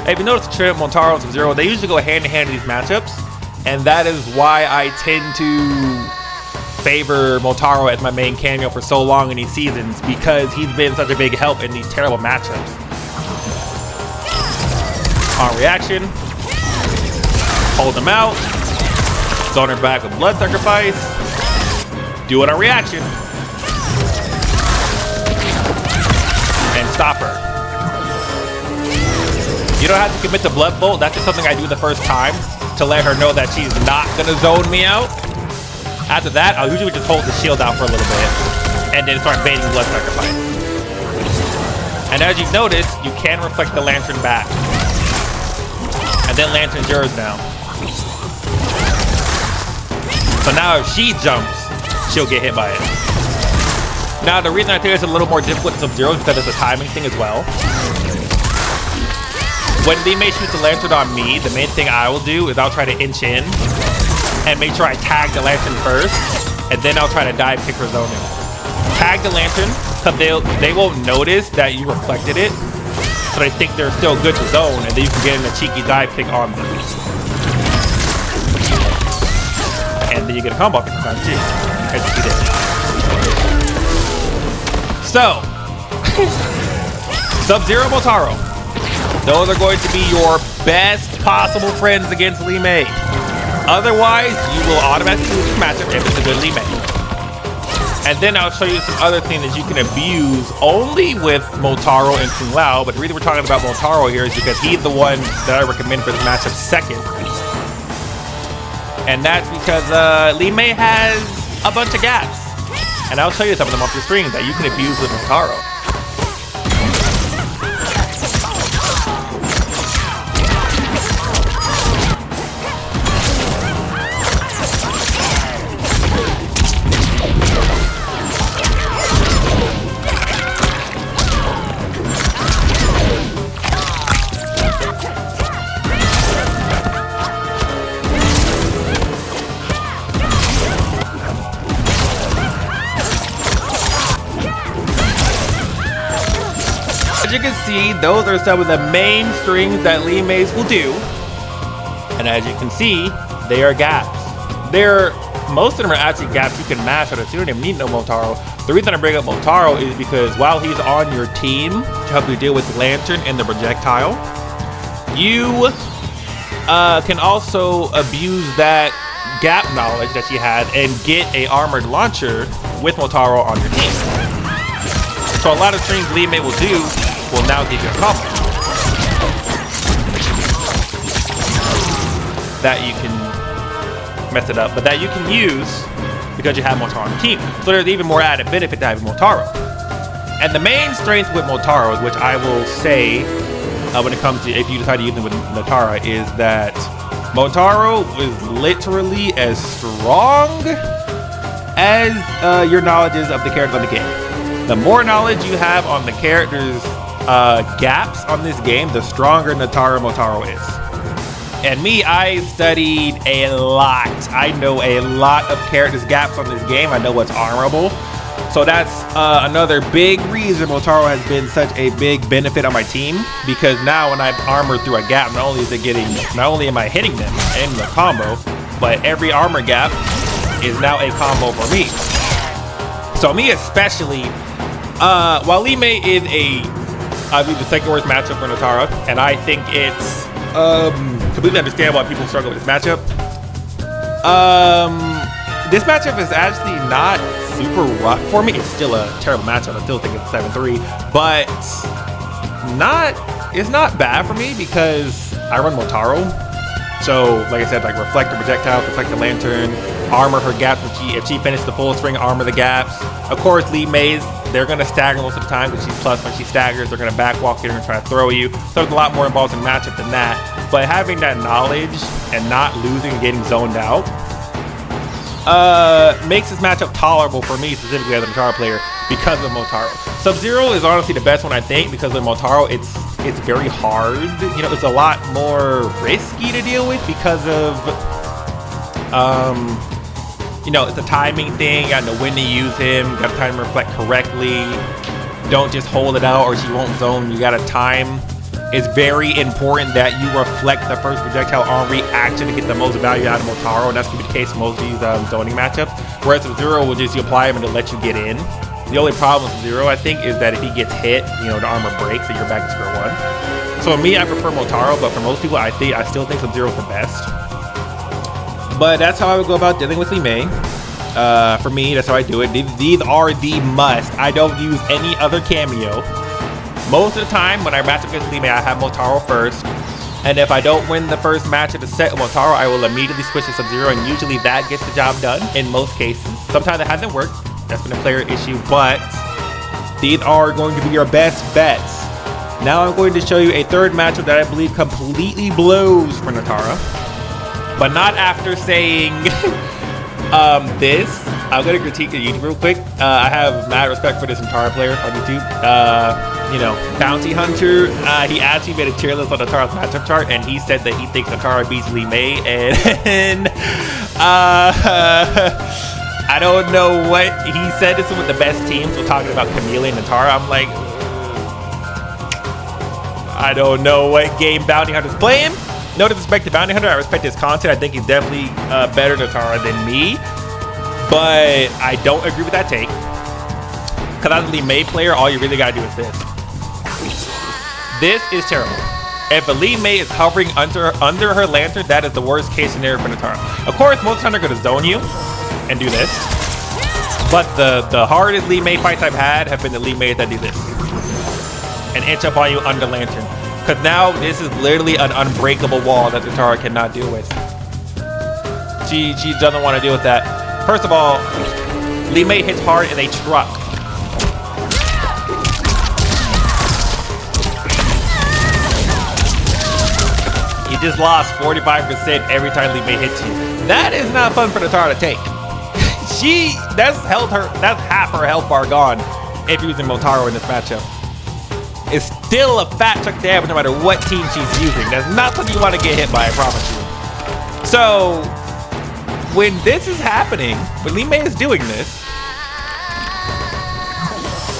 If you notice the trip, Motaro and Sub-Zero, they usually go hand-in-hand in these matchups, and that is why I tend to favor Motaro as my main cameo for so long in these seasons, because he's been such a big help in these terrible matchups. On reaction, hold them out, zone her back with blood sacrifice, do it on reaction, and stop her. You don't have to commit to blood bolt. That's just something I do the first time to let her know that she's not gonna zone me out. After that, I'll usually just hold the shield out for a little bit and then start baiting blood sacrifice. And as you've noticed, you can reflect the Lantern back. And then Lantern's yours now. So now if she jumps, she'll get hit by it. Now the reason I think it's a little more difficult with Sub-Zero is because it's a timing thing as well. When Li Mei shoots the Lantern on me, the main thing I will do is I'll try to inch in and make sure I tag the Lantern first, and then I'll try to dive kick her zoning. Tag the Lantern, because they won't notice that you reflected it, so they think they're still good to zone, and then you can get in a cheeky dive kick on them. And then you get a combo kick sometimes too, as you did. So, Sub-Zero, Motaro. Those are going to be your best possible friends against Li Mei. Otherwise, you will automatically lose this matchup if it's a good Li Mei. And then I'll show you some other things that you can abuse only with Motaro and Kung Lao. But the reason we're talking about Motaro here is because he's the one that I recommend for this matchup second. And that's because Li Mei has a bunch of gaps. And I'll show you some of them off the screen that you can abuse with Motaro. you can see, those are some of the main strings that Lee Mays will do. And as you can see, they are gaps. Most of them are actually gaps you can mash out of. So you don't even need no Motaro. The reason I bring up Motaro is because while he's on your team to help you deal with the lantern and the projectile, you can also abuse that gap knowledge that you had and get a armored launcher with Motaro on your team. So a lot of strings Lee May will do will now give you a combo that you can mess it up, but that you can use because you have Motaro on the team. So there's even more added benefit to having Motaro. And the main strength with Motaro, which I will say when it comes to if you decide to use them with nitara, is that Motaro is literally as strong as your knowledge of the characters on the game. The more knowledge you have on the characters' gaps on this game, the stronger Motaro is. And me, I studied a lot. I know a lot of characters' gaps on this game. I know what's armorable. So that's another big reason Motaro has been such a big benefit on my team, because now when I've armored through a gap, not only am I hitting them in the combo, but every armor gap is now a combo for me. So me especially, while Lee May is I believe the second worst matchup for nitara, and I think it's completely understand why people struggle with this matchup. This matchup is actually not super rough for me. It's still a terrible matchup. I still think it's 7-3, but it's not bad for me because I run Motaro. So like I said, like reflect the projectile, reflect the lantern, armor her gaps if she finishes the full string, armor the gaps. Of course, Lee Mays, they're gonna stagger most of the time because she's plus. When she staggers, they're gonna back walk in and try to throw you. So there's a lot more involved in the matchup than that. But having that knowledge and not losing and getting zoned out makes this matchup tolerable for me, specifically as a Motaro player, because of Motaro. Sub-Zero is honestly the best one, I think, because with Motaro, it's very hard. You know, it's a lot more risky to deal with because of, you know, it's a timing thing. You gotta know when to use him. You gotta time to reflect correctly. Don't just hold it out or she won't zone. You gotta time. It's very important that you reflect the first projectile on reaction to get the most value out of Motaro, and that's gonna be the case in most of these zoning matchups. Whereas Sub-Zero will just, you apply him and to let you get in. The only problem with Sub-Zero, I think, is that if he gets hit, you know, the armor breaks and you're back to square one. So for me, I prefer Motaro, but for most people, I still think Sub-Zero is the best. But that's how I would go about dealing with Lee May. For me, that's how I do it. These are the must. I don't use any other cameo. Most of the time, when I match up against Lee May, I have Motaro first. And if I don't win the first match of the set with Motaro, I will immediately switch to Sub-Zero, and usually that gets the job done in most cases. Sometimes it hasn't worked. That's been a player issue, but these are going to be your best bets. Now I'm going to show you a third matchup that I believe completely blows for nitara, but not after saying this. I'm going to critique the YouTube real quick. I have mad respect for this entire player on YouTube. You know, Bounty Hunter, he actually made a tier list on Natara's matchup chart, and he said that he thinks Nitara beats Lee May, and I don't know what he said. This is with the best teams. We're talking about Khameleon and Nitara. I'm like, I don't know what game Bounty Hunter's playing. No disrespect to Bounty Hunter. I respect his content. I think he's definitely better Nitara than me, but I don't agree with that take. Because as a Lee May player, all you really gotta do is this. This is terrible. If a Lee May is hovering under her lantern, that is the worst case scenario for Nitara. Of course, most times they're gonna zone you and do this. But the hardest Lee May fights I've had have been the Lee Mays that do this. And inch up on you under lantern. Because now this is literally an unbreakable wall that Nitara cannot deal with. She doesn't want to deal with that. First of all, Lee May hits hard in a truck. You just lost 45% every time Lee May hits you. That is not fun for Nitara to take. That's half her health bar gone if you're using Motaro in this matchup. It's still a fat chunk of damage no matter what team she's using. That's not something you want to get hit by, I promise you. So when this is happening, when Lee May is doing this,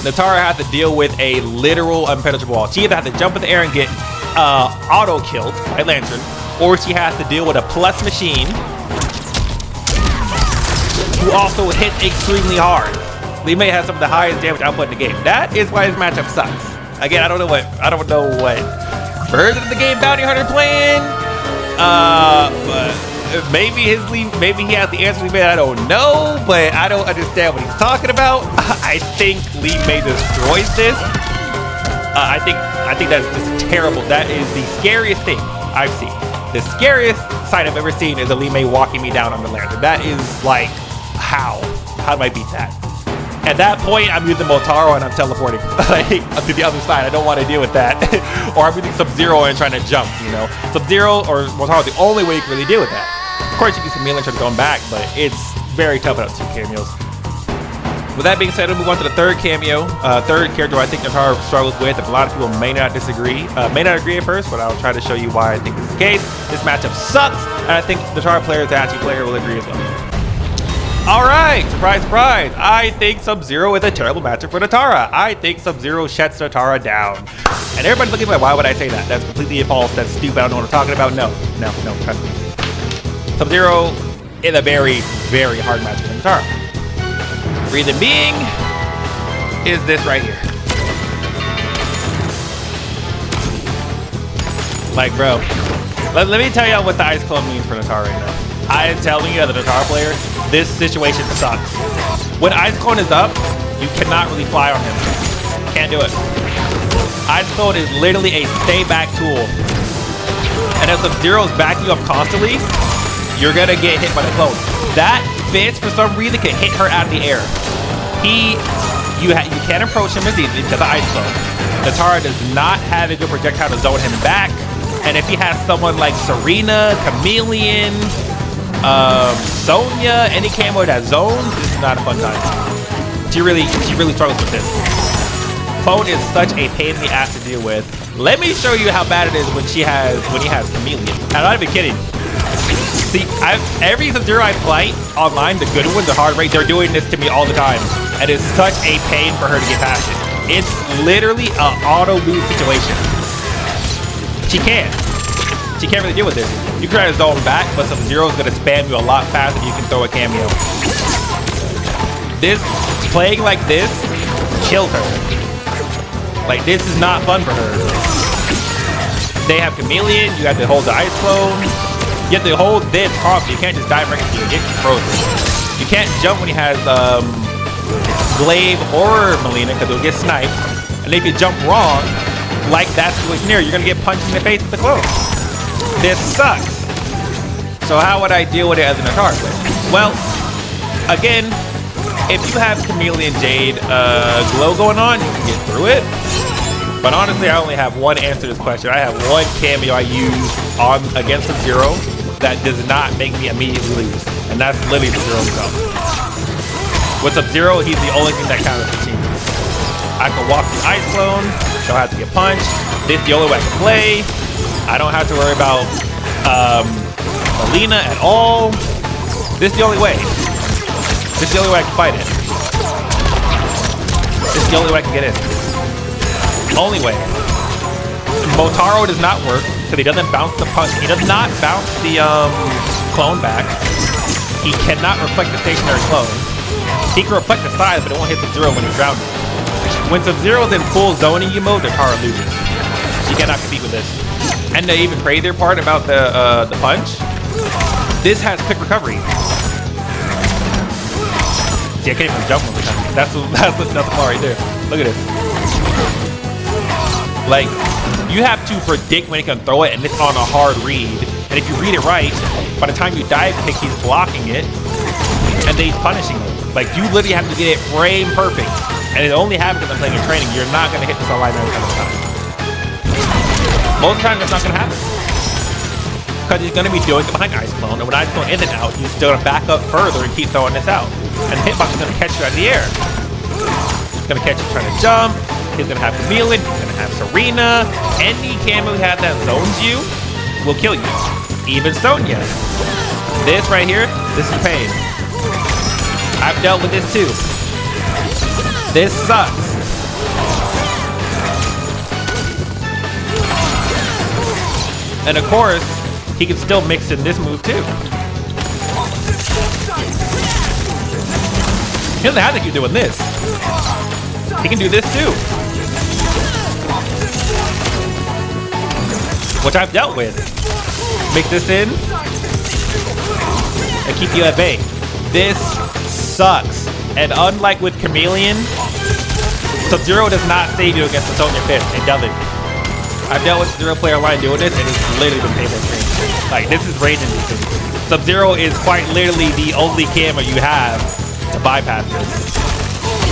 Nitara has to deal with a literal impenetrable wall. She either has to jump in the air and get auto-killed by Lantern, or she has to deal with a plus machine who also hits extremely hard. Li Mei has some of the highest damage output in the game. That is why this matchup sucks. Again, I don't know what version of the game Bounty Hunter playing. But maybe he has the answer to Li Mei. I don't know, but I don't understand what he's talking about. I think Li Mei destroys this. I think that's just terrible. That is the scariest thing I've seen. The scariest sight I've ever seen is a Li Mei walking me down on the lantern. That is like, how do I beat that? At that point, I'm using Motaro and I'm teleporting like up to the other side. I don't want to deal with that. Or I'm using Sub-Zero and trying to jump, you know. Sub-Zero or Motaro is the only way you can really deal with that. Of course, you can use Khameleon and try to go back, but it's very tough without 2 cameos. With that being said, we'll move on to the third cameo. Third character I think Nitara struggles with, and a lot of people may not disagree. May not agree at first, but I'll try to show you why I think this is the case. This matchup sucks, and I think Nitara players, the Hachi player, will agree as well. Alright, surprise, surprise. I think Sub-Zero is a terrible matchup for Nitara. I think Sub-Zero shuts Nitara down. And everybody's looking at me, why would I say that? That's completely false, that's stupid, I don't know what I'm talking about. No, trust me. Sub-Zero is a very, very hard matchup for Nitara. Reason being is this right here. Like, bro, let me tell you what the Ice Clone means for Nitara right now. I am telling you as a Nitara player, this situation sucks. When Ice Clone is up, you cannot really fly on him. Can't do it. Ice Clone is literally a stay back tool. And if Sub-Zero's backing you up constantly, you're gonna get hit by the clone. That fist, for some reason, can hit her out of the air. You can't approach him as easily because of Ice Clone. Nitara does not have a good projectile to zone him back. And if he has someone like Sareena, Khameleon, Sonya, any camo that zones, this is not a fun time. She really struggles with this. Clone is such a pain in the ass to deal with. Let me show you how bad it is when he has Khameleon. I'm not even kidding. See, every Sub-Zero I fight online, the good ones, the hard rate, they're doing this to me all the time. And it's such a pain for her to get past it. It's literally an auto-lose situation. She can't really deal with this. You can try to zone back, but Sub-Zero is going to spam you a lot faster than you can throw a cameo. This, playing like this, kills her. Like, this is not fun for her. They have Khameleon, you have to hold the Ice Clone. You have to hold this properly. You can't just dive right into it. Get frozen. You can't jump when he has Glaive or Melina because it'll get sniped. And if you jump wrong, like that situation here, you're gonna get punched in the face with the clone. This sucks. So how would I deal with it as an Nitara player? Well, again, if you have Khameleon Jade glow going on, you can get through it. But honestly, I only have one answer to this question. I have one cameo I use against Sub-Zero that does not make me immediately lose. And that's literally Sub-Zero himself. With Sub-Zero, he's the only thing that counts as a team. I can walk through Ice Clone, don't have to get punched. This is the only way I can play. I don't have to worry about Melina at all. This is the only way. This is the only way I can fight it. This is the only way I can get in. Only way. Motaro does not work because he doesn't bounce the punch. He does not bounce the clone back. He cannot reflect the stationary clone. He can reflect the size, but it won't hit Sub-Zero when he's grounded. When Sub-Zero is in full zoning you mode, Nitara loses. She cannot compete with this. And the even crazier part about the punch, this has quick recovery. See, I can't even jump over time. That's the part right there. Look at this. Like, you have to predict when he can throw it, and it's on a hard read. And if you read it right, by the time you dive kick, he's blocking it, and then he's punishing it. Like, you literally have to get it frame perfect. And it only happens because I'm playing in training. You're not going to hit this online every time. Most of the time, that's not going to happen. Because he's going to be doing it behind Ice Clone, and when Ice Clone in and out, he's still going to back up further and keep throwing this out. And the hitbox is going to catch you out of the air. It's going to catch you trying to jump. He's gonna have Khameleon, he's gonna have Sareena. Any camo he has that zones you will kill you. Even Sonya. This right here, this is pain. I've dealt with this too. This sucks. And of course, he can still mix in this move too. He doesn't have to keep doing this. He can do this too. Which I've dealt with. Mix this in and keep you at bay. This sucks. And unlike with Khameleon, Sub-Zero does not save you against the Sonya fist. It doesn't. I've dealt with Zero player line doing this, and it's literally been painful screen. Like, this is rage inducing. Sub-Zero is quite literally the only camera you have to bypass this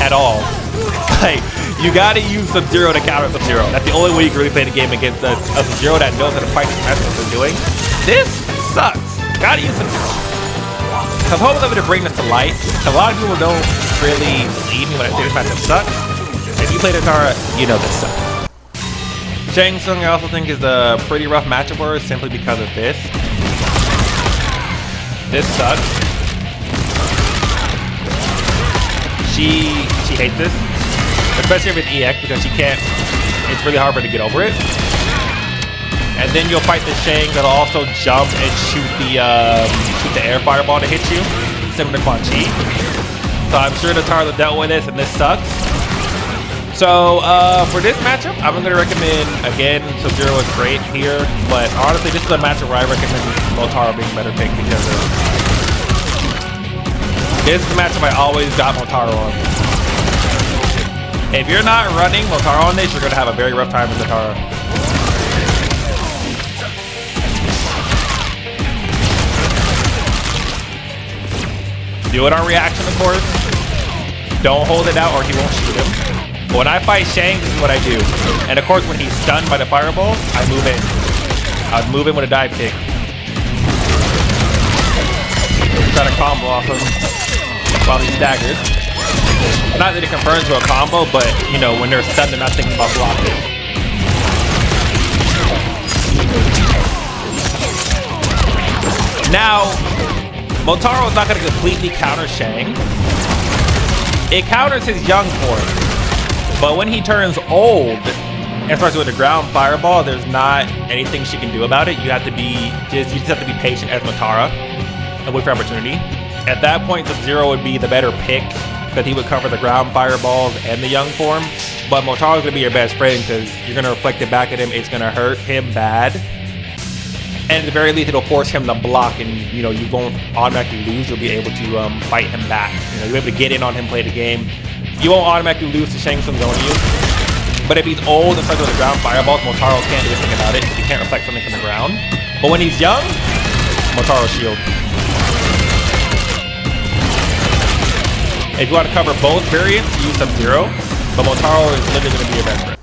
at all. Like, you gotta use Sub-Zero to counter Sub-Zero. That's the only way you can really play the game against a Sub-Zero that knows how to fight what they're doing. This sucks. Gotta use Sub-Zero. I'm hoping I'm gonna bring this to light. A lot of people don't really believe me when I say this matchup sucks. If you play Nitara, you know this sucks. Shang Tsung I also think is a pretty rough matchup for her simply because of this. This sucks. She hates this. Especially with EX because she can't, it's really hard for her to get over it. And then you'll fight the Shang that'll also jump and shoot the air fireball to hit you, similar to Quan. So I'm sure Nitara dealt with this and this sucks. So for this matchup, I'm gonna recommend, again, Sub-Zero is great here, but honestly this is a matchup where I recommend Motaro being a better pick because of this is the matchup I always got Motaro on. If you're not running Motaro on this, you're gonna have a very rough time with Nitara. Do it on reaction, of course. Don't hold it out or he won't shoot him. But when I fight Shang, this is what I do. And of course, when he's stunned by the fireball, I move in. I would move in with a dive kick. Try to combo off him while he's staggered. Not that it confirms to a combo, but you know, when they're stunned, they're not thinking about blocking. Now, Motaro is not going to completely counter Shang. It counters his young form. But when he turns old and starts with a ground fireball, there's not anything she can do about it. You just have to be patient as Nitara and wait for opportunity. At that point, Sub-Zero would be the better pick because he would cover the ground fireballs and the young form. But Motaro is going to be your best friend because you're going to reflect it back at him. It's going to hurt him bad. And at the very least, it'll force him to block, and you know you won't automatically lose. You'll be able to fight him back. You know, you'll be able to get in on him, play the game. You won't automatically lose to Shang Tsung going to you. But if he's old and starts with the ground fireballs, Motaro can't do anything about it. He can't reflect something from the ground. But when he's young, Motaro shield. If you want to cover both variants, use Sub-Zero. But Motaro is literally going to be your best friend.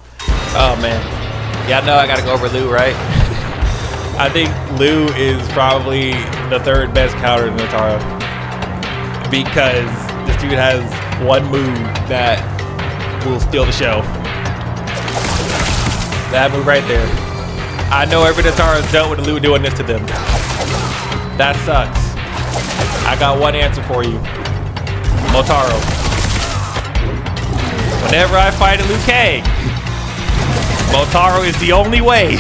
Oh man, yeah, no, I got to go over Lu, right? I think Lu is probably the third best counter in Nitara because this dude has one move that will steal the show. That move right there. I know every Nitara has dealt with Lu doing this to them. That sucks. I got one answer for you. Motaro. Whenever I fight a Liu Kang, Motaro is the only way.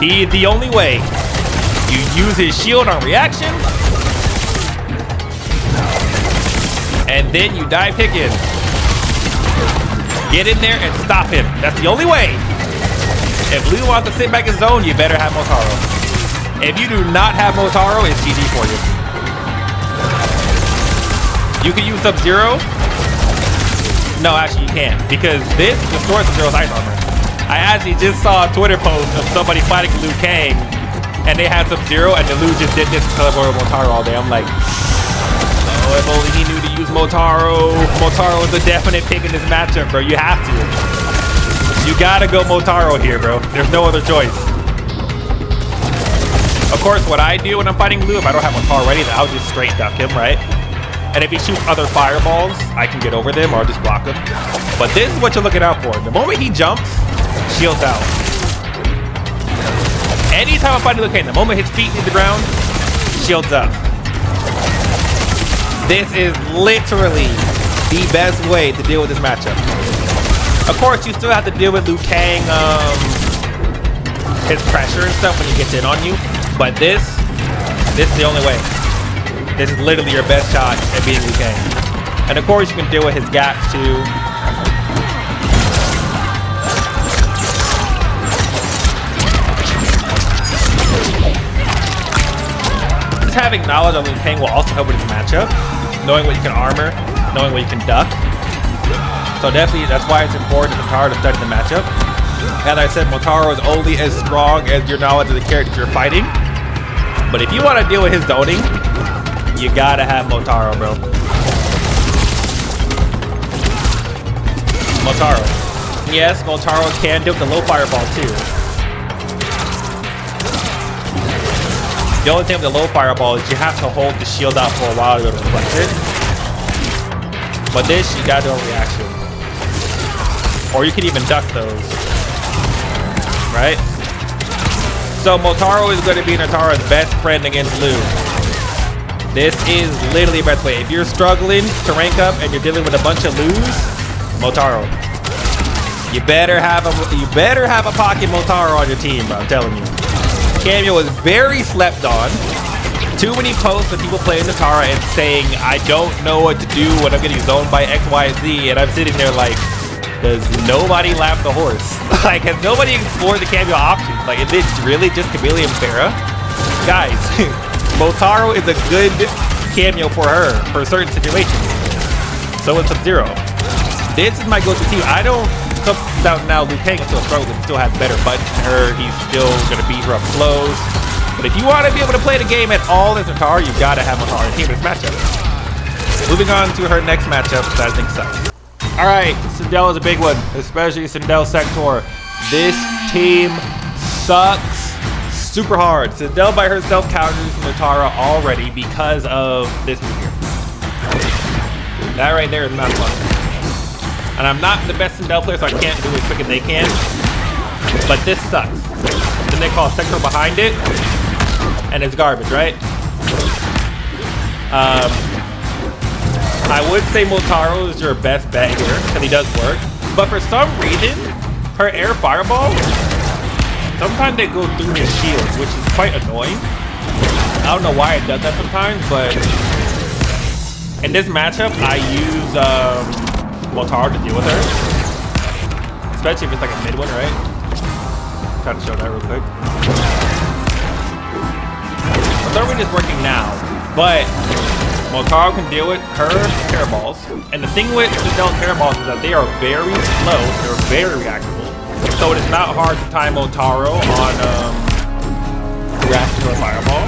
He is the only way. You use his shield on reaction, and then you dive kick in. Get in there and stop him. That's the only way. If Lu wants to sit back in zone, you better have Motaro. If you do not have Motaro, it's GG for you. You can use Sub-Zero. No, actually you can't, because this destroys Sub-Zero's ice armor. I actually just saw a Twitter post of somebody fighting Liu Kang, and they had Sub-Zero, and the Lu just did this because of Motaro all day. I'm like, oh, if only he knew to use Motaro. Motaro is a definite pick in this matchup, bro. You have to. You gotta go Motaro here, bro. There's no other choice. Of course, what I do when I'm fighting Lu, if I don't have Motaro ready, then I'll just straight duck him, right? And if he shoots other fireballs, I can get over them or I'll just block him. But this is what you're looking out for. The moment he jumps, shields out. Anytime I'm fighting Liu Kang, the moment his feet hit the ground, shields up. This is literally the best way to deal with this matchup. Of course, you still have to deal with Liu Kang his pressure and stuff when he gets in on you. But this is the only way. This is literally your best shot at beating Liu Kang. And of course, you can deal with his gaps too. Just having knowledge of Liu Kang will also help with this matchup. Knowing what you can armor, knowing what you can duck. So definitely, that's why it's important for Motaro to study the matchup. As I said, Motaro is only as strong as your knowledge of the characters you're fighting. But if you want to deal with his zoning, you gotta have Motaro, bro. Motaro. Yes, Motaro can do the low fireball too. The only thing with the low fireball is you have to hold the shield out for a while to be able to reflect it. But this, you gotta do a reaction. Or you can even duck those. Right? So Motaro is going to be Nitara's best friend against Liu. This is literally the best way. If you're struggling to rank up and you're dealing with a bunch of Lius, Motaro. You better have a pocket Motaro on your team, bro. I'm telling you. Kameo is very slept on. Too many posts of people playing Nitara and saying, I don't know what to do when I'm getting zoned by X, Y, and Z, and I'm sitting there like, does nobody lap the horse? Like, has nobody explored the Kameo options? Like, is it really just Khameleon Ferra? Guys, Motaro is a good Kameo for her for certain situations. So it's Sub-Zero. This is my go-to team. I don't. Now Liu Kang is still struggling, still has better buttons than her. He's still gonna beat her up close. But if you want to be able to play the game at all as Nitara, you gotta have Motaro in the team in this matchup. Moving on to her next matchup that I think sucks. All right, Sindel is a big one, especially Sindel Sektor. This team sucks super hard. Sindel by herself counters Nitara already because of this move here. That right there is not fun. And I'm not the best Sindel player, so I can't do it as quick as they can. But this sucks. Then they call Sektor behind it, and it's garbage, right? I would say Motaro is your best bet here, because he does work. But for some reason, her air fireball, sometimes they go through his shield, which is quite annoying. I don't know why it does that sometimes, but in this matchup, I use Motaro to deal with her. Especially if it's like a mid one, right? Try to show that real quick. The third one is working now, but Motaro can deal with her terror balls. And the thing with Sindel terror balls is that they are very slow, they're very reactable. So it is not hard to time Motaro on reaction to a fireball.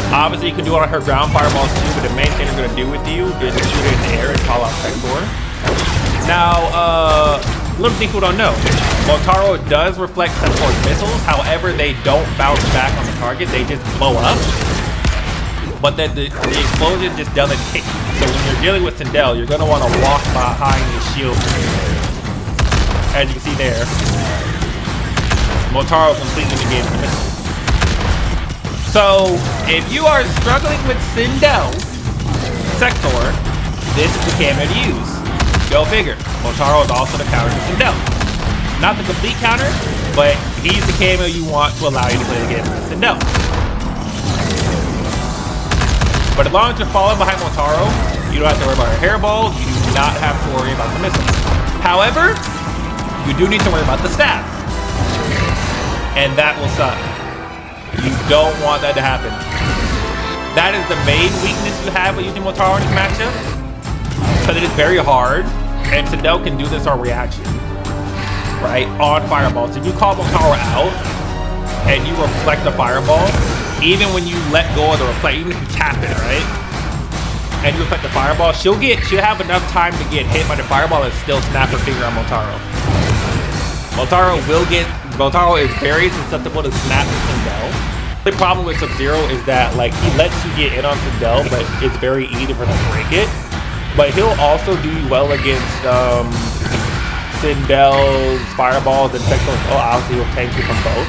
Obviously, you can do it on her ground fireballs too, but the main thing they're going to do with you is to shoot it in the air and call out Sektor. Now, little thing people don't know, Motaro does reflect Sektor's missiles. However, they don't bounce back on the target, they just blow up. But then the explosion just doesn't hit you. So when you're dealing with Sindel, you're going to want to walk behind the shield. As you can see there, Motaro completely negates the missile. So, if you are struggling with Sindel Sektor, this is the Kameo to use. Go figure. Motaro is also the counter to Sindel. Not the complete counter, but he's the Kameo you want to allow you to play the game with Sindel. But as long as you're falling behind Motaro, you don't have to worry about her hairballs, you do not have to worry about the missiles. However, you do need to worry about the staff. And that will suck. You don't want that to happen. That is the main weakness you have with using Motaro in this matchup. Because it is very hard, and Sindel can do this on reaction, right? On fireballs. So if you call Motaro out, and you reflect the fireball, even when you let go of the reflect, even if you tap it, right? And you reflect the fireball, she'll have enough time to get hit by the fireball and still snap her finger on Motaro. Motaro is very susceptible to snap to Sindel. The problem with Sub-Zero is that like he lets you get in on Sindel, but it's very easy for them to break it. But he'll also do well against Sindel's fireballs and Sektor. Oh, obviously he'll tank you from both.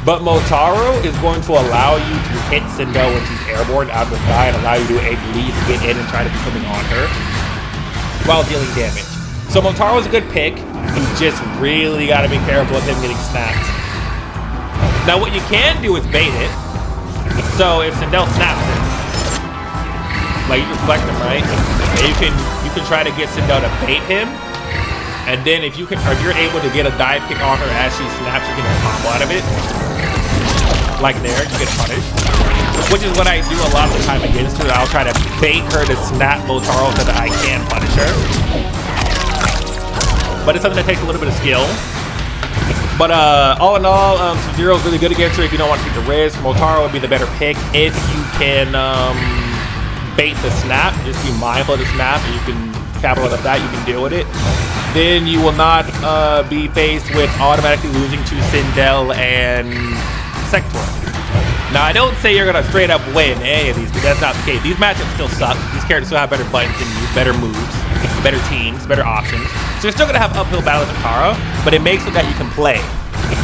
But Motaro is going to allow you to hit Sindel when she's airborne out of the sky and allow you to at least get in and try to do something on her while dealing damage. So Motaro is a good pick. You just really got to be careful of him getting snapped. Now what you can do is bait it. So if Sindel snaps it, like you reflect him, right? And you can try to get Sindel to bait him, and then if you're able to get a dive kick on her as she snaps, you get a combo out of it. Like there, you get punished. Which is what I do a lot of the time against her. I'll try to bait her to snap Motaro so that I can punish her. But it's something that takes a little bit of skill. But all in all, Sub-Zero is really good against her if you don't want to take the risk. Motaro would be the better pick if you can bait the snap. Just be mindful of the snap, and you can capitalize on that. You can deal with it. Then you will not be faced with automatically losing to Sindel and Sektor. Now, I don't say you're gonna straight up win any of these, but that's not the case. These matchups still suck. These characters still have better buttons than you, better moves, better teams, better options. So you're still gonna have uphill battles with Kara, but it makes it that you can play.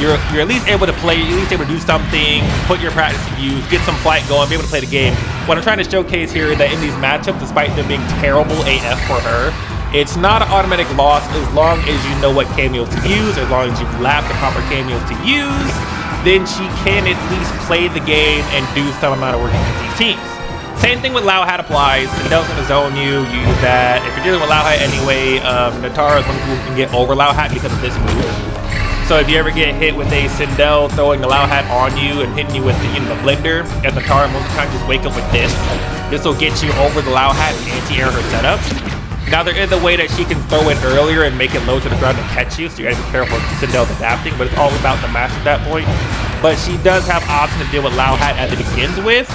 You're at least able to play, you're at least able to do something, put your practice to use, get some fight going, be able to play the game. What I'm trying to showcase here is that in these matchups, despite them being terrible AF for her, it's not an automatic loss as long as you know what cameos to use, as long as you've lapped the proper cameos to use. Then she can at least play the game and do some amount of work against these teams. Same thing with Lao Hat applies. Sindel's gonna zone you, use that. If you're dealing with Lao Hat anyway, Nitara is one who can get over Lao Hat because of this move. So if you ever get hit with a Sindel throwing the Lao Hat on you and hitting you with the, the blender, as Nitara most of the time just wake up with this. This will get you over the Lao Hat and anti-air her setup. Now there is a way that she can throw it earlier and make it low to the ground and catch you, so you gotta be careful if Sindel's adapting, but it's all about the match at that point. But she does have options to deal with Lao Hat as it begins with.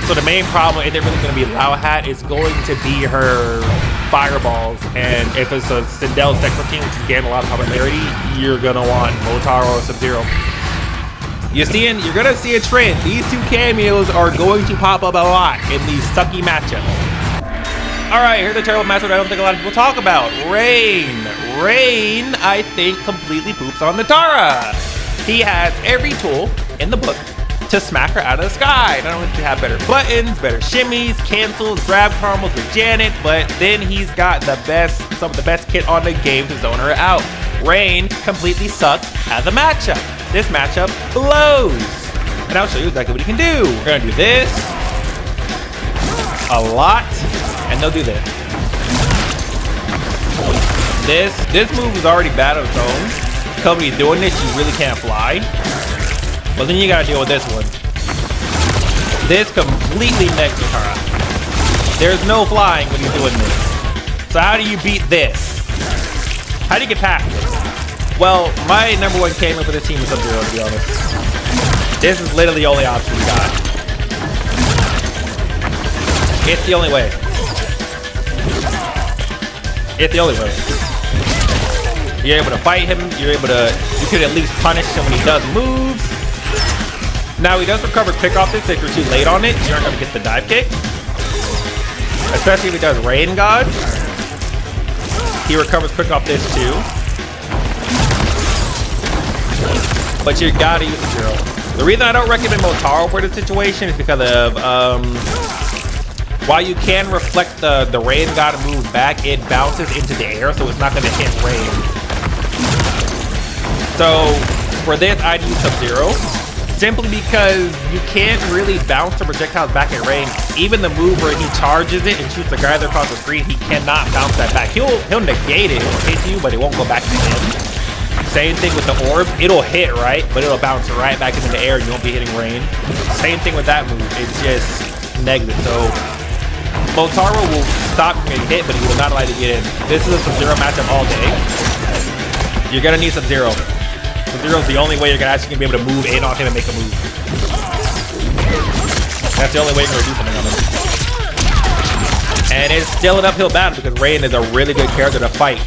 So the main problem isn't really gonna be Lao Hat, it's going to be her fireballs. And if it's a Sindel Sektor team, which is getting a lot of popularity, you're gonna want Motaro or Sub-Zero. You're gonna see a trend. These two cameos are going to pop up a lot in these sucky matchups. All right, here's a terrible matchup I don't think a lot of people talk about. Rain, I think, completely poops on Nitara. He has every tool in the book to smack her out of the sky. Not only does he have better buttons, better shimmies, cancels, grab combos with Janet, but then he's got some of the best kit on the game to zone her out. Rain completely sucks as a matchup. This matchup blows. And I'll show you exactly what he can do. We're gonna do this a lot. And they'll do this. This move is already bad on its own. Come when you're doing this, you really can't fly. But then you gotta deal with this one. This completely negs Nitara. There's no flying when you're doing this. So how do you beat this? How do you get past this? Well, my number one cameo for this team is Sub-Zero, to be honest. This is literally the only option we got. It's the only way. It's the only way. You're able to fight him. You can at least punish him when he does moves. Now he does recover quick off this. If you're too late on it, you aren't gonna get the dive kick. Especially if he does Rain God. He recovers quick off this too. But you gotta use Sub-Zero. The reason I don't recommend Motaro for this situation is because of while you can reflect the Rain God move back, it bounces into the air, so it's not going to hit Rain. So for this, I'd use Sub-Zero, simply because you can't really bounce the projectiles back at Rain. Even the move where he charges it and shoots the guy across the screen, he cannot bounce that back. He'll negate it, it'll hit you, but it won't go back to him. Same thing with the orb, it'll hit, right? But it'll bounce right back into the air and you won't be hitting Rain. Same thing with that move, it's just negative. So Motaro will stop you getting hit, but he will not allow you to get in. This is a Sub-Zero matchup all day. You're gonna need Sub-Zero. Sub-Zero's the only way you're actually gonna be able to move in on him and make a move. That's the only way you're gonna do something on him. And it's still an uphill battle because Rain is a really good character to fight.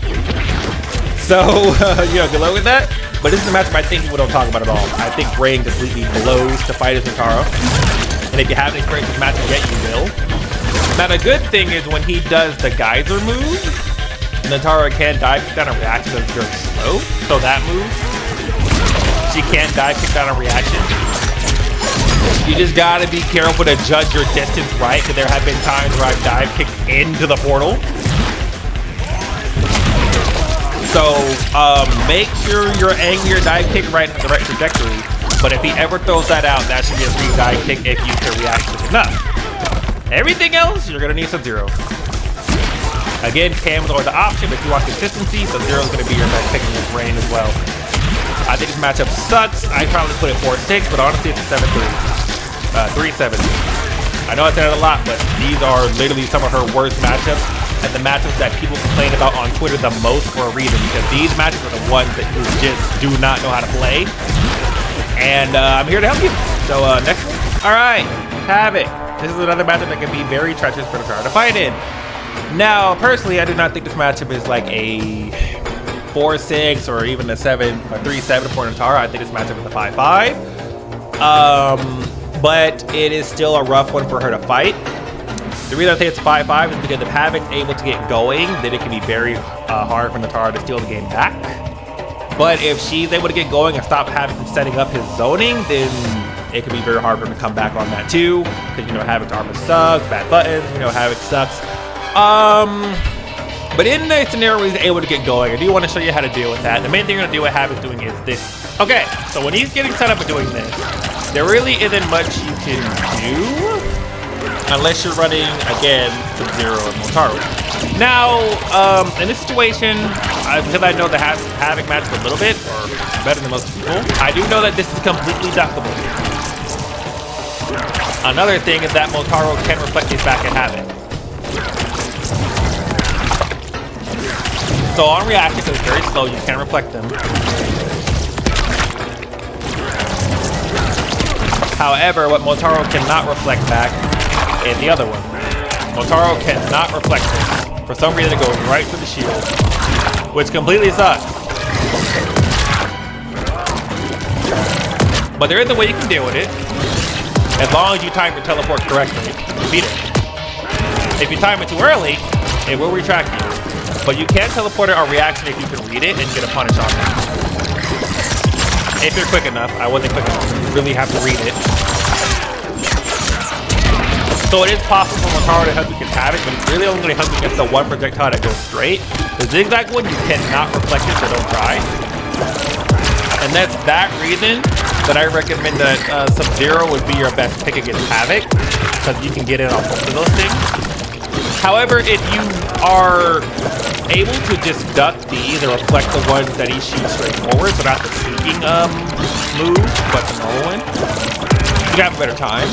So, good luck with that. But this is a matchup I think people don't talk about at all. I think Rain completely blows to fight as Nitara. And if you haven't experienced this matchup yet, you will. Now the good thing is when he does the geyser move, Nitara can dive kick down a reaction that's very slow. So that move, she can dive kick down a reaction. You just gotta be careful to judge your distance right, because there have been times where I've dive kicked into the portal. So make sure you're angling your dive kick right in the right trajectory. But if he ever throws that out, that should be a free guy kick if you can react quick enough. Everything else, you're gonna need Sub-Zero. Again, Cam is always the option, but if you want consistency, Sub-Zero is gonna be your best pick in this range as well. I think this matchup sucks. I'd probably put it 4-6, but honestly, it's a 7-3. 3-7. I know I said it a lot, but these are literally some of her worst matchups, and the matchups that people complain about on Twitter the most for a reason, because these matchups are the ones that you just do not know how to play. And I'm here to help you. So next one. All right, Havik. This is another matchup that can be very treacherous for the Nitara to fight in. Now, personally, I do not think this matchup is like a 4-6 or even a 3-7 for Nitara. I think this matchup is a 5-5. But it is still a rough one for her to fight. The reason I think it's 5-5 is because if Havik's able to get going, then it can be very hard for Nitara to steal the game back. But if she's able to get going and stop Havik from setting up his zoning, then it can be very hard for him to come back on that too. Because, you know, Havik's armor sucks, bad buttons, you know, Havik sucks. But in the scenario where he's able to get going, I do want to show you how to deal with that. The main thing you're going to do what Havik's doing is this. Okay, so when he's getting set up and doing this, there really isn't much you can do unless you're running, again, Sub-Zero and Motaro. Now, in this situation, because I know the Havik matchup a little bit, or better than most people, I do know that this is completely duckable. Another thing is that Motaro can reflect these back at Havik. So on reaction, because it's very slow, you can reflect them. However, what Motaro cannot reflect back is the other one. Motaro cannot reflect this. For some reason, it goes right through the shield, which completely sucks. But there is a way you can deal with it. As long as you time your teleport correctly, you beat it. If you time it too early, it will retract you. But you can teleport it on reaction if you can read it and get a punish on it. If you're quick enough. I wasn't quick enough. You really have to read it. So it is possible for Motaro to help you against Havik, but it's really only going to help you against the one projectile that goes straight. The zigzag one, you cannot reflect it, so don't try. And that's that reason that I recommend that Sub-Zero would be your best pick against Havik, because you can get in on both of those things. However, if you are able to just duck these or reflect the ones that he shoots straight forward, so not the sneaking move, but the normal one, you have a better time.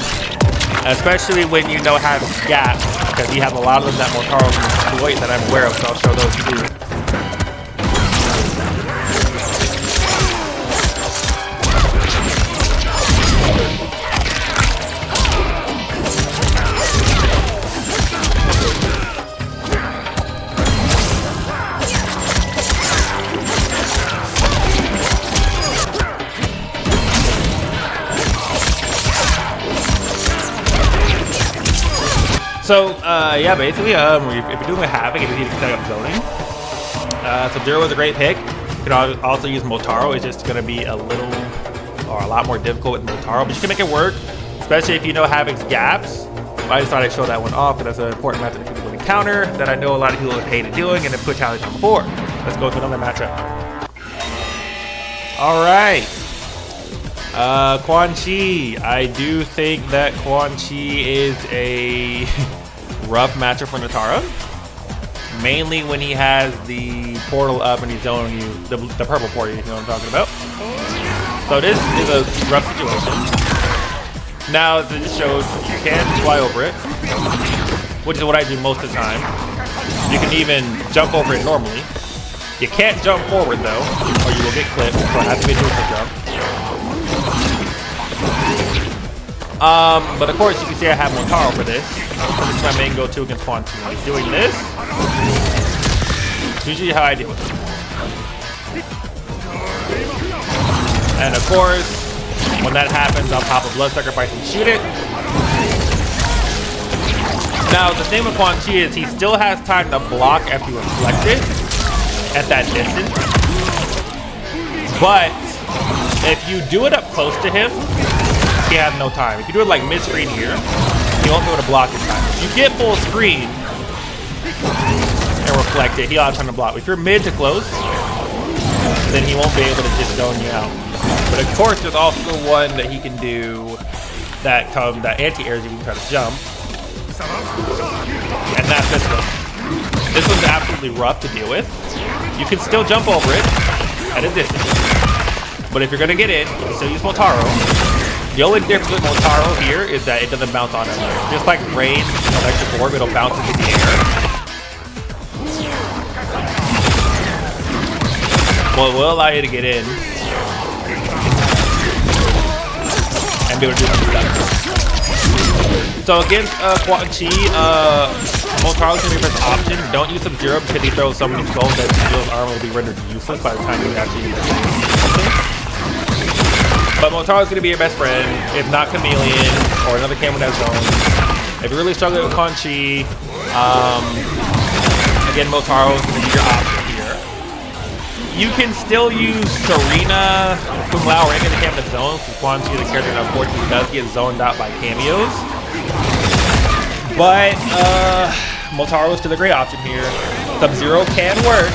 Especially when you know how to gaps, because you have a lot of them that Motaro can exploit that I'm aware of, so I'll show those too. So, yeah, basically, if you're doing a Havik, if you need to set up zoning, Sub-Zero is a great pick. You can also use Motaro. It's just going to be a little, or a lot more difficult with Motaro, but you can make it work, especially if you know Havik's gaps. I just thought I'd show that one off, because that's an important method that people would encounter that I know a lot of people have hated doing and have put challenge on before. Let's go to another matchup. All right. Quan Chi. I do think that Quan Chi is a rough matchup for Nitara. Mainly when he has the portal up and he's zoning you, the purple portal, you know what I'm talking about. So this is a rough situation. Now this shows you can fly over it, which is what I do most of the time. You can even jump over it normally. You can't jump forward though, or you will get clipped, so I have to be doing the jump. But of course you can see I have Motaro for this. This is my main go-to against Quan Chi. He's doing this. It's usually how I deal with it. And of course, when that happens, I'll pop a blood sacrifice and shoot it. Now the thing with Quan Chi is he still has time to block after you reflect it at that distance. But if you do it up close to him, he has no time. If you do it like mid-screen here, he won't be able to block in time. If you get full screen and reflect it, he'll have time to block. If you're mid to close, then he won't be able to just zone you out. But of course, there's also the one that he can do that anti-airs you can try to jump. And that's this one. This one's absolutely rough to deal with. You can still jump over it at a distance. But if you're gonna get in, you can still use Motaro. The only difference with Motaro here is that it doesn't bounce on it. Just like Rain, Electric Orb, it'll bounce into the air. Well, it will allow you to get in and be able to do some stuff. So against Quan, Motaro's gonna be your best option. Don't use Sub-Zero because he throws so many skulls that Sub-Zero's armor will be rendered useless by the time you actually use something. But Motaro's gonna be your best friend, if not Khameleon or another cam with that zone. If you're really struggling with Quan, again, Motaro's gonna be your option here. You can still use Sareena, Kung Lao, or any of the cam with zone, because Quan is the character that unfortunately does get zoned out by cameos. But Motaro is still a great option here. Sub-Zero can work,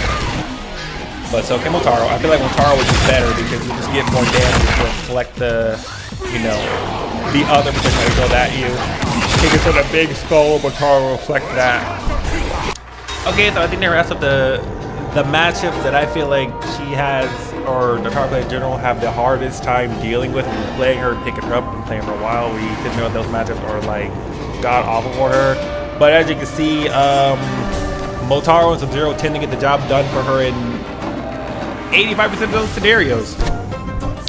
but so can Motaro. I feel like Motaro would be better because you just get more damage to reflect the, the other projectile that goes at you. Take it to the big skull, Motaro will reflect that. Okay, so I think the rest of the matchups that I feel like she has, or the Nitara player in general, have the hardest time dealing with when you're playing her, picking her up, and playing for a while. We didn't know those matchups are like god awful for her. But as you can see, Motaro and Sub-Zero tend to get the job done for her in 85% of those scenarios.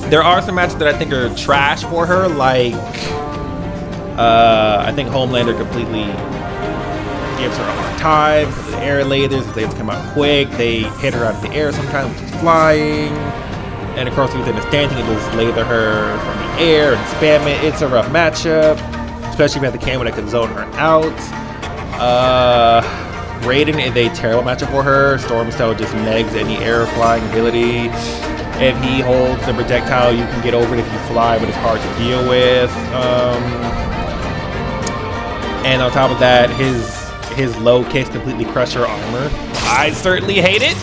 There are some matches that I think are trash for her, like I think Homelander completely gives her a hard time because of the air lasers. The lasers come out quick. They hit her out of the air sometimes when she's flying. And of course, within the standing, it just laser her from the air and spam it. It's a rough matchup, especially if you have the camera that can zone her out. Raiden is a terrible matchup for her. Storm Cell just negs any air flying ability. If he holds the projectile, you can get over it if you fly, but it's hard to deal with. And on top of that, his low kicks completely crush her armor. I certainly hate it,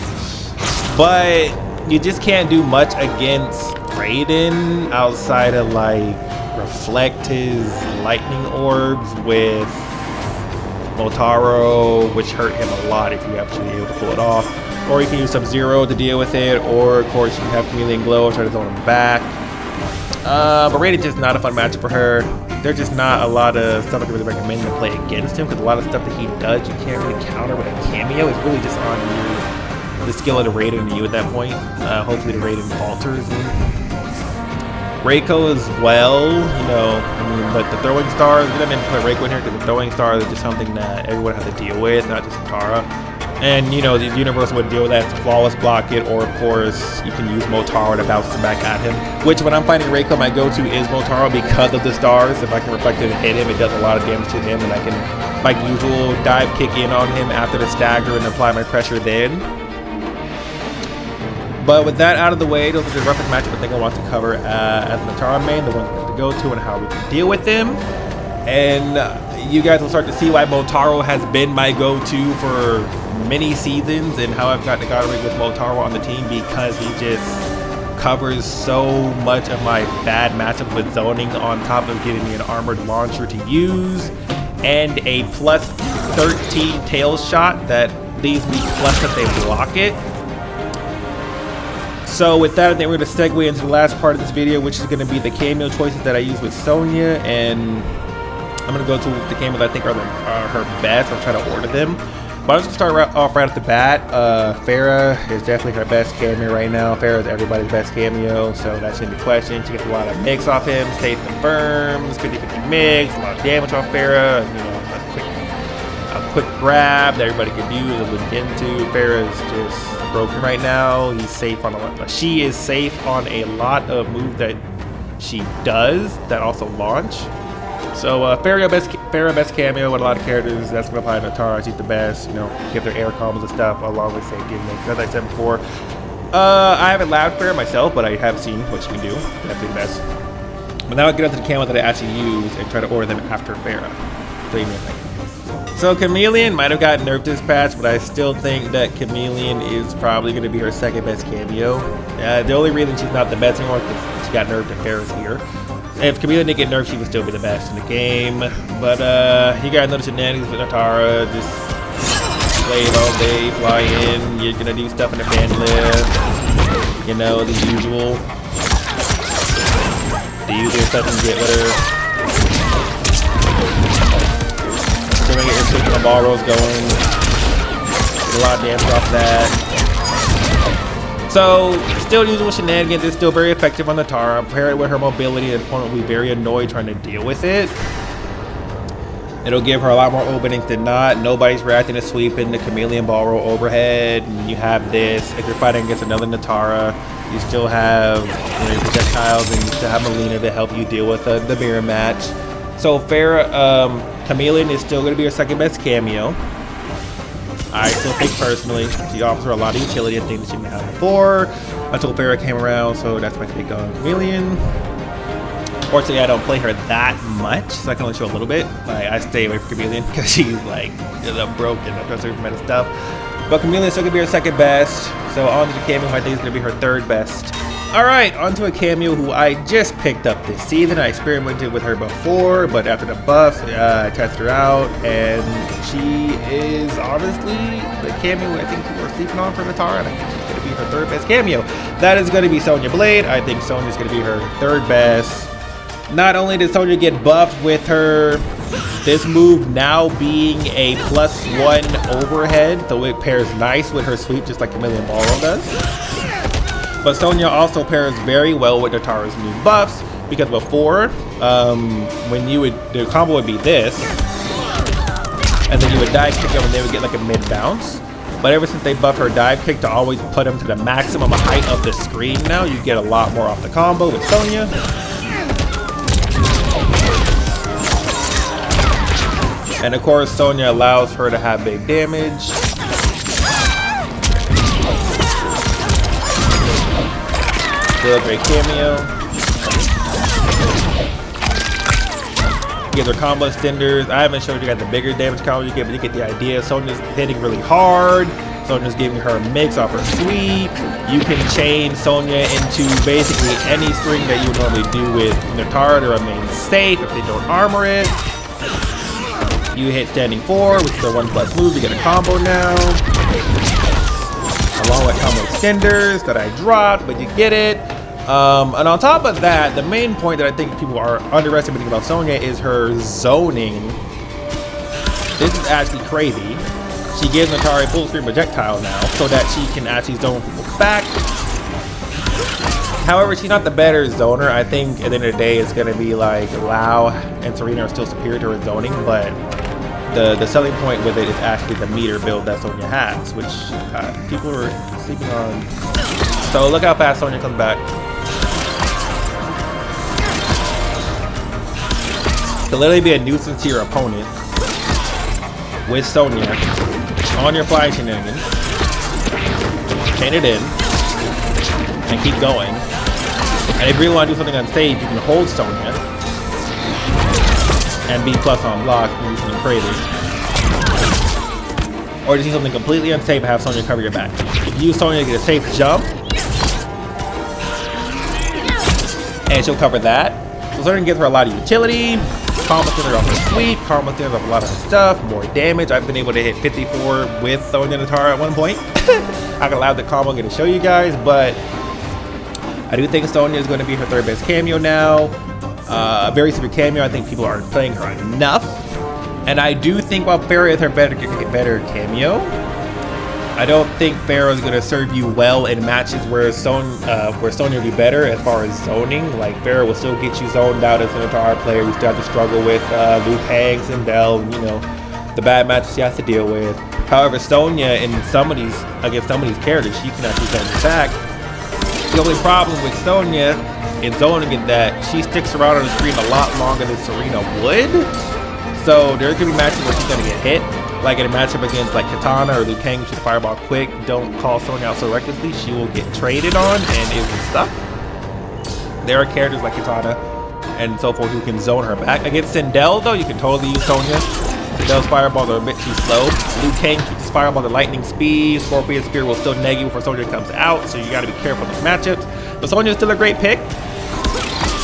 but you just can't do much against Raiden outside of like reflect his lightning orbs with Motaro, which hurt him a lot if you actually able to pull it off. Or you can use Sub-Zero to deal with it, or of course you can have Khameleon Glow try to zone him back. But Raiden's just not a fun matchup for her. There's just not a lot of stuff I can really recommend to play against him, because a lot of stuff that he does you can't really counter with a cameo. It's really just on you, the skill of the Raiden and you at that point. Hopefully the Raiden falters. Reiko as well, but the throwing stars, we didn't put Reiko in here because the throwing stars are just something that everyone has to deal with, not just Nitara. And the universe would deal with that to flawless block it, or of course you can use Motaro to bounce it back at him. Which when I'm fighting Reiko, my go-to is Motaro because of the stars. If I can reflect it and hit him, it does a lot of damage to him, and I can, like usual, dive kick in on him after the stagger and apply my pressure then. But with that out of the way, those are the roughest matchup I think I want to cover as an Nitara main, the ones we have to go to and how we can deal with them. And you guys will start to see why Motaro has been my go-to for many seasons and how I've gotten to with Motaro on the team, because he just covers so much of my bad matchup with zoning, on top of giving me an armored launcher to use and a plus 13 tail shot that leaves me plus if they block it. So with that, I think we're going to segue into the last part of this video, which is going to be the cameo choices that I use with Sonya. And I'm going to go to the cameos I think are her best. I'll try to order them. But I'm just going to start off right off the bat. Ferra is definitely her best cameo right now. Ferra is everybody's best cameo, so that shouldn't be questioned. She gets a lot of mix off him, safe confirms, 50-50 mix, a lot of damage off Ferra. A quick grab that everybody can use and look into. Ferra is just broken right now. He's safe on a lot. She is safe on a lot of moves that she does that also launch. So Ferra best cameo with a lot of characters. That's gonna apply to Nitara. She's the best. Give their air combos and stuff along with safety and mix. As I said before, I haven't labbed Ferra myself, but I have seen what she can do. Definitely the best. But now I'll get onto the camo that I actually use and try to order them after Ferra. So you mean like. So Khameleon might have gotten nerfed this patch, but I still think that Khameleon is probably going to be her second best cameo. The only reason she's not the best anymore is because she got nerfed in Ferra's here. If Khameleon didn't get nerfed, she would still be the best in the game. But you got another shenanigans with Nitara. Just slave all day, fly in. You're going to do stuff in the fan lift. You know, the usual. The usual stuff and get with her. So we get your switch the ball rolls going. Get a lot of damage off that. So, still usual shenanigans. It's still very effective on the Nitara. Pair it with her mobility, the opponent will be very annoyed trying to deal with it. It'll give her a lot more openings than not. Nobody's reacting to sweeping the Khameleon ball roll overhead. And you have this. If you're fighting against another Nitara, you still have your projectiles and you still have Melina to help you deal with the mirror match. So Ferra, Khameleon is still going to be her second best cameo. I still think personally she offers her a lot of utility and things that she didn't have before until Ferra came around, so that's my take on Khameleon. Fortunately, I don't play her that much, so I can only show a little bit. I stay away from Khameleon because she's like broken. I'm trying to do some stuff. But Khameleon is still going to be her second best. So on to the cameo who I think is going to be her third best. Alright, onto a cameo who I just picked up this season. I experimented with her before, but after the buff, I tested her out, and she is honestly the cameo I think people are sleeping on for Nitara, and I think she's going to be her third best cameo. That is going to be Sonya Blade. I think Sonya is going to be her third best. Not only did Sonya get buffed with her this move now being a +1 overhead, so it pairs nice with her sweep just like Khameleon Ballroom does. But Sonya also pairs very well with Nitara's new buffs, because before, when you would, the combo would be this, and then you would dive kick them and they would get like a mid bounce. But ever since they buffed her dive kick to always put them to the maximum height of the screen now, you get a lot more off the combo with Sonya. And of course, Sonya allows her to have big damage. Still a great cameo. Gives her combo extenders. I haven't showed you guys the bigger damage combo you get, but you get the idea. Sonya's hitting really hard. Sonya's giving her a mix off her sweep. You can chain Sonya into basically any string that you would normally do with Nitara to remain safe if they don't armor it. You hit standing 4, which is a 1+ move. You get a combo now. Along with combo extenders that I dropped, but you get it. And on top of that, the main point that I think people are underestimating about Sonya is her zoning. This is actually crazy. She gives Nitara a full screen projectile now, so that she can actually zone people back. However, she's not the better zoner. I think at the end of the day, it's going to be like Lau and Sareena are still superior to her zoning, but the selling point with it is actually the meter build that Sonya has, which people are sleeping on. So look how fast Sonya comes back. To literally be a nuisance to your opponent with Sonya on your flying shenanigans. Chain it in and keep going. And if you really want to do something unsafe, you can hold Sonya and be plus on block and do something crazy. Or just do something completely unsafe and have Sonya cover your back. If you use Sonya to get a safe jump, and she'll cover that. So Sonya gives her a lot of utility, combo extender off her sweep, combo extender off a lot of her stuff, more damage. I've been able to hit 54 with Sonya and Nitara at one point. I can allow the combo I'm going to show you guys, but I do think Sonya is going to be her third best cameo now. A very super cameo. I think people aren't playing her enough. And I do think while Ferra is her better cameo, I don't think Ferra is going to serve you well in matches where Sonya will be better as far as zoning. Like Ferra will still get you zoned out as an Nitara player. You still have to struggle with Kang, sindel, you know, the bad matches you have to deal with. However, Sonya against some of these characters, she can actually zone you back. The only problem with Sonya in zoning is that she sticks around on the screen a lot longer than Sareena would. So there's gonna be matches where she's gonna get hit. Like in a matchup against like Kitana or Kang, who should fireball quick. Don't call Sonya out so recklessly. She will get traded on and it will suck. There are characters like Kitana and so forth who can zone her back. Against Sindel though, you can totally use Sonya Those fireballs are a bit too slow. Liu Kang keeps his fireball at lightning speed. Scorpion Spear will still neg you before Sonya comes out, so you gotta be careful with matchups. But Sonya is still a great pick.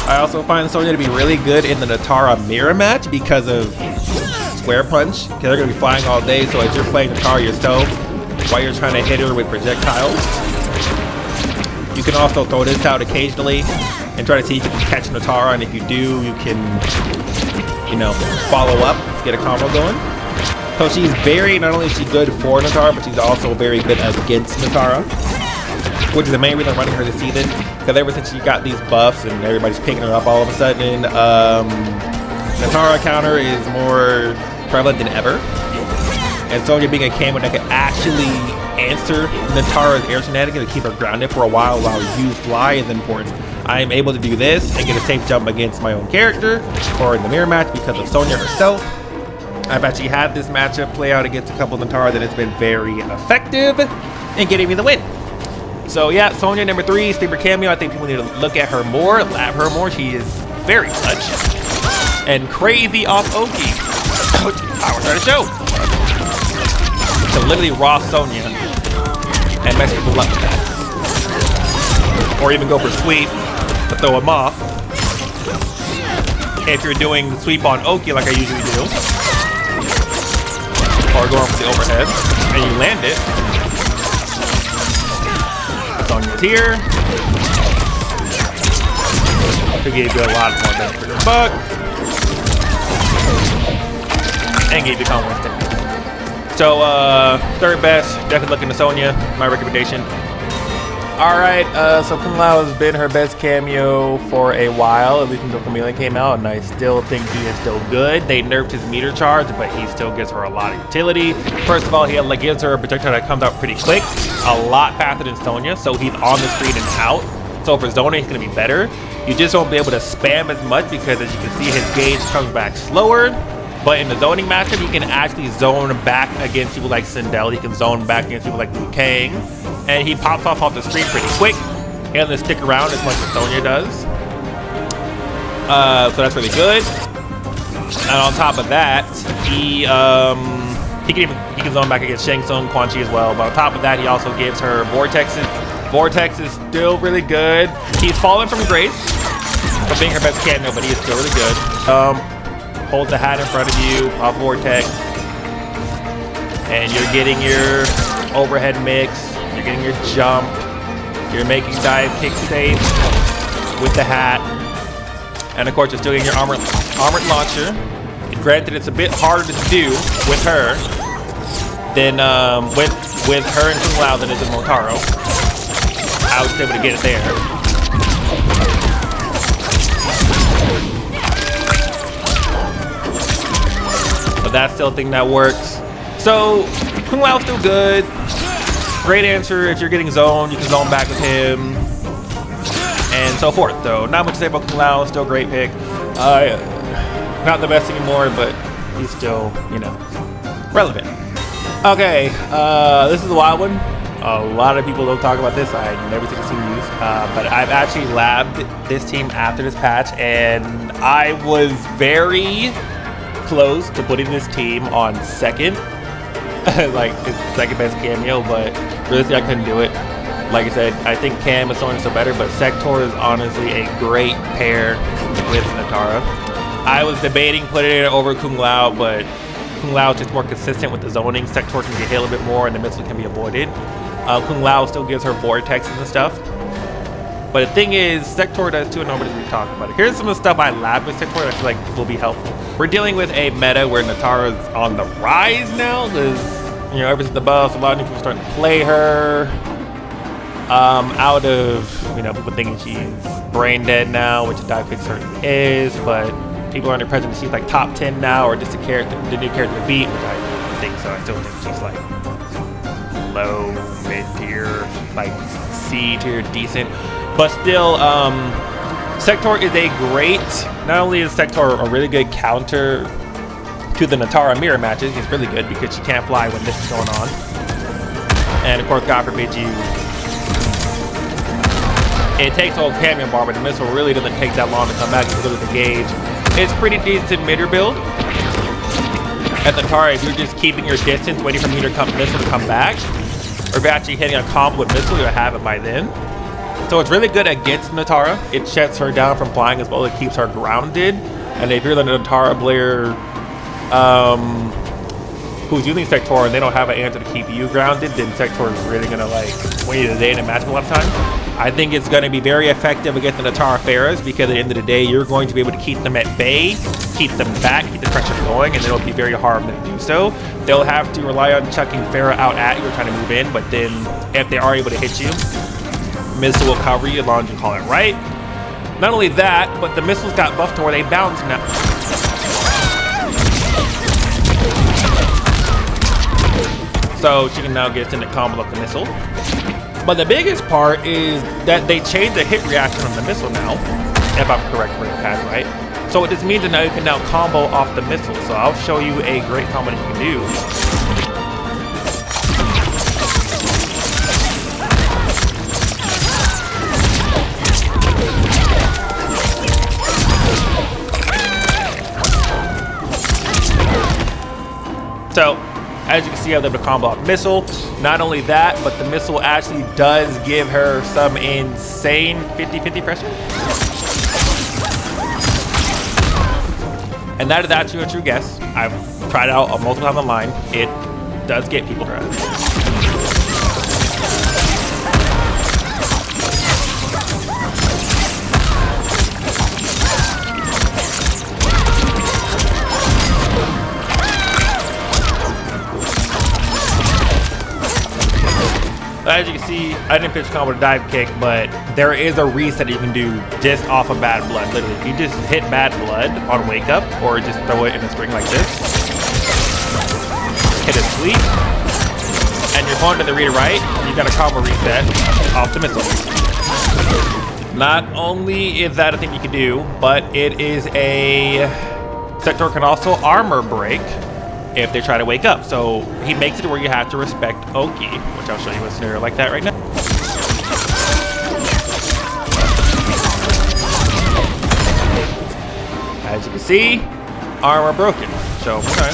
I also find Sonya to be really good in the Nitara mirror match because of Square Punch. Because they're gonna be flying all day, so as you're playing Nitara yourself, while you're trying to hit her with projectiles, you can also throw this out occasionally and try to see if you can catch Nitara, and if you do, you can, you know, follow up, get a combo going. So she's not only is she good for Nitara, but she's also very good against Nitara, which is the main reason I'm running her this season, because ever since she got these buffs and everybody's picking her up all of a sudden, Nitara counter is more prevalent than ever. And Sonya being a Kameo that can actually answer Nitara's air shenanigans and keep her grounded for a while you fly is important. I am able to do this and get a safe jump against my own character or in the mirror match because of Sonya herself. I've actually had this matchup play out against a couple of Nitara that has been very effective in getting me the win. So yeah, Sonya number 3, sleeper Kameo. I think people need to look at her more, lab her more. She is very clutch and crazy off Oki. Power try to show. So literally raw Sonya and mess people up with that. Or even go for sweep to throw him off. If you're doing the sweep on Oki like I usually do. Or going for the overhead and you land it. Sonya's here. To give you a lot more bang for your buck. And gave you combo instead. So, third best, definitely looking to Sonya, my recommendation. Alright, so Kung Lao has been her best Kameo for a while, at least until Khameleon came out, and I still think he is still good. They nerfed his meter charge, but he still gives her a lot of utility. First of all, he gives her a projectile that comes out pretty quick, a lot faster than Sonya, so he's on the screen and out. So for zoning, he's going to be better. You just won't be able to spam as much because, as you can see, his gauge comes back slower. But in the zoning matchup, he can actually zone back against people like Sindel. He can zone back against people like Liu Kang. And he pops off the screen pretty quick. He doesn't stick around as much as Sonya does. So that's really good. And on top of that, he can zone back against Shang, Tsung, Quan as well. But on top of that, he also gives her vortexes. Vortex is still really good. He's fallen from grace for being her best Kameo, but he is still really good. Hold the hat in front of you, off vortex, and you're getting your overhead mix, you're getting your jump, you're making dive kick safe with the hat, and of course you're still getting your armored launcher. And granted, it's a bit harder to do with her than with her and Kung Lao than it is with Motaro. I was able to get it there. But that's still a thing that works. So Kung Lao's still good. Great answer if you're getting zoned, you can zone back with him, and so forth. So not much to say about Kung Lao, still a great pick. Not the best anymore, but he's still, you know, relevant. Okay, this is a wild one. A lot of people don't talk about this. I never think I've seen use, but I've actually labbed this team after this patch, and I was very close to putting this team on second, like his second best Kameo, but realistically I couldn't do it. Like I said, I think Cam is still better, but Sektor is honestly a great pair with Nitara. I was debating putting it over Kung Lao, but Kung Lao is just more consistent with the zoning. Sektor can get hit a little bit more, and the missile can be avoided. Kung Lao still gives her vortexes and stuff. But the thing is, Sektor does too, and nobody's really talking about it. Here's some of the stuff I lab with Sektor that I feel like will be helpful. We're dealing with a meta where Nitara's on the rise now, because, you know, ever since the buffs, a lot of new people are starting to play her. Out of, you know, people thinking she's brain dead now, which dive kick certainly is, but people are under pressure to she's like top 10 now, or just the new character to beat, which I don't think so. I still think she's like low, mid-tier, like C-tier, decent. But still, Sektor is a great, not only is Sektor a really good counter to the Nitara mirror matches, he's really good because she can't fly when this is going on. And of course, God forbid you, it takes a whole Kameo bar, but the missile really doesn't take that long to come back because of the gauge. It's pretty decent mid build. at the Nitara, if you're just keeping your distance, waiting for missile to come back, or if you're actually hitting a combo with missile, you'll have it by then. So it's really good against Nitara. It shuts her down from flying as well. It keeps her grounded. And if you're the Nitara player who's using Sektor and they don't have an answer to keep you grounded, then Sektor is really gonna like win you the day in a match a lot of times. I think it's gonna be very effective against the Nitara Ferras because at the end of the day, you're going to be able to keep them at bay, keep them back, keep the pressure going, and it'll be very hard for them to do so. They'll have to rely on chucking Ferra out at you or trying to move in, but then if they are able to hit you, missile will cover you as long as you call it right. Not only that, but the missiles got buffed to where they bounce now. So she can now get into combo of the missile. But the biggest part is that they changed the hit reaction on the missile now, if I'm correct, right? So what this means is now you can now combo off the missile. So I'll show you a great combo that you can do. So, as you can see, I was able to combo off missile. Not only that, but the missile actually does give her some insane 50-50 pressure. And that is actually a true guess. I've tried it out multiple times online. It does get people grounded. As you can see, I didn't pitch combo to dive kick, but there is a reset you can do just off of bad blood. Literally, if you just hit bad blood on wake up, or just throw it in a string like this, hit a sweep, and you're going to the read right, you got a combo reset off the missile. Not only is that a thing you can do, but it is a Sektor can also armor break if they try to wake up. So he makes it where you have to respect Oki, which I'll show you a scenario like that right now. As you can see, armor broken. So, okay.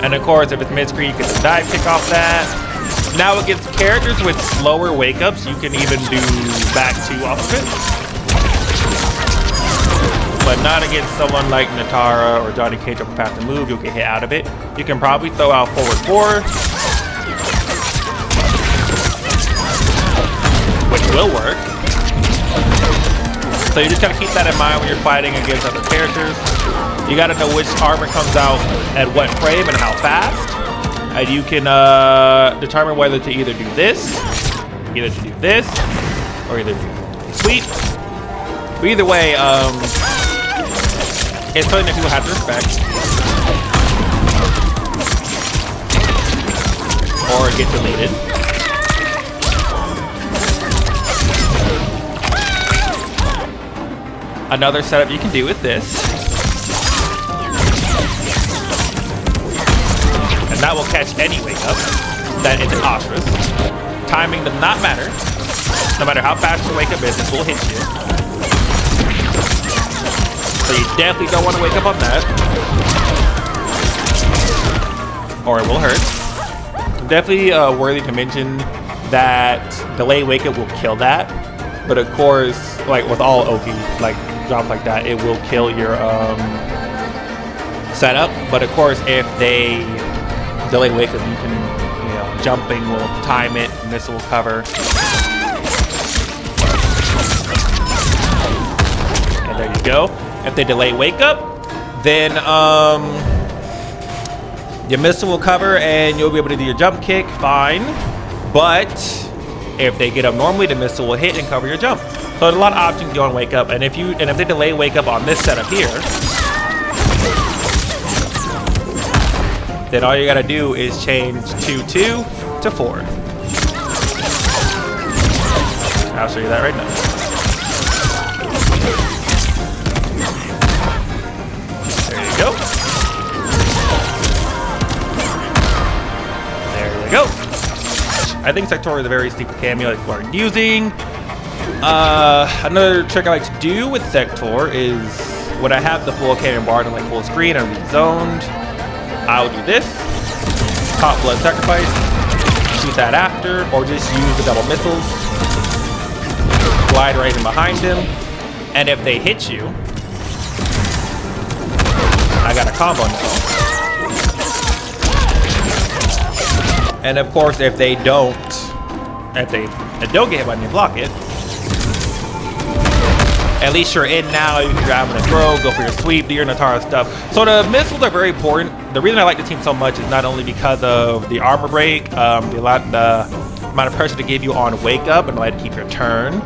And of course, if it's mid-screen, you get the dive kick off that. Now against characters with slower wake-ups, you can even do back two off of it. But not against someone like Nitara or Johnny Cage or fast to move, you'll get hit out of it. You can probably throw out forward 4, which will work. So you just gotta keep that in mind when you're fighting against other characters. You gotta know which armor comes out at what frame and how fast. And you can determine whether to either do this, or either do sweep. But either way, it's something that people have to respect. Or get deleted. Another setup you can do with this. And that will catch any wake up that is an ostrich. Timing does not matter. No matter how fast your wake up is, this will hit you. So you definitely don't want to wake up on that. Or it will hurt. Definitely worthy to mention that delay wake up will kill that. But of course, like with all Oki, like drops like that, it will kill your setup. But of course, if they delay wake up, you can, you know, jumping will time it, and this will cover. And there you go. If they delay wake up, then your missile will cover and you'll be able to do your jump kick, fine. But if they get up normally, the missile will hit and cover your jump. So there's a lot of options on wake up, and if they delay wake up on this setup here, then all you gotta do is change 2-2 to 4. I'll show you that right now. Go. There we go. I think Sektor is a very steep cameo that people are using. Another trick I like to do with Sektor is when I have the full cannon bar and like full screen and I'm zoned, I'll do this. Hot blood sacrifice. Shoot that after, or just use the double missiles. Glide right in behind him. And if they hit you, I got a combo now. And of course, if they don't get hit by me, block it. At least you're in now. You can grab and throw, go for your sweep, do your nitara stuff. So the missiles are very important. The reason I like the team so much is not only because of the armor break, the amount of pressure to give you on wake up and like to keep your turn.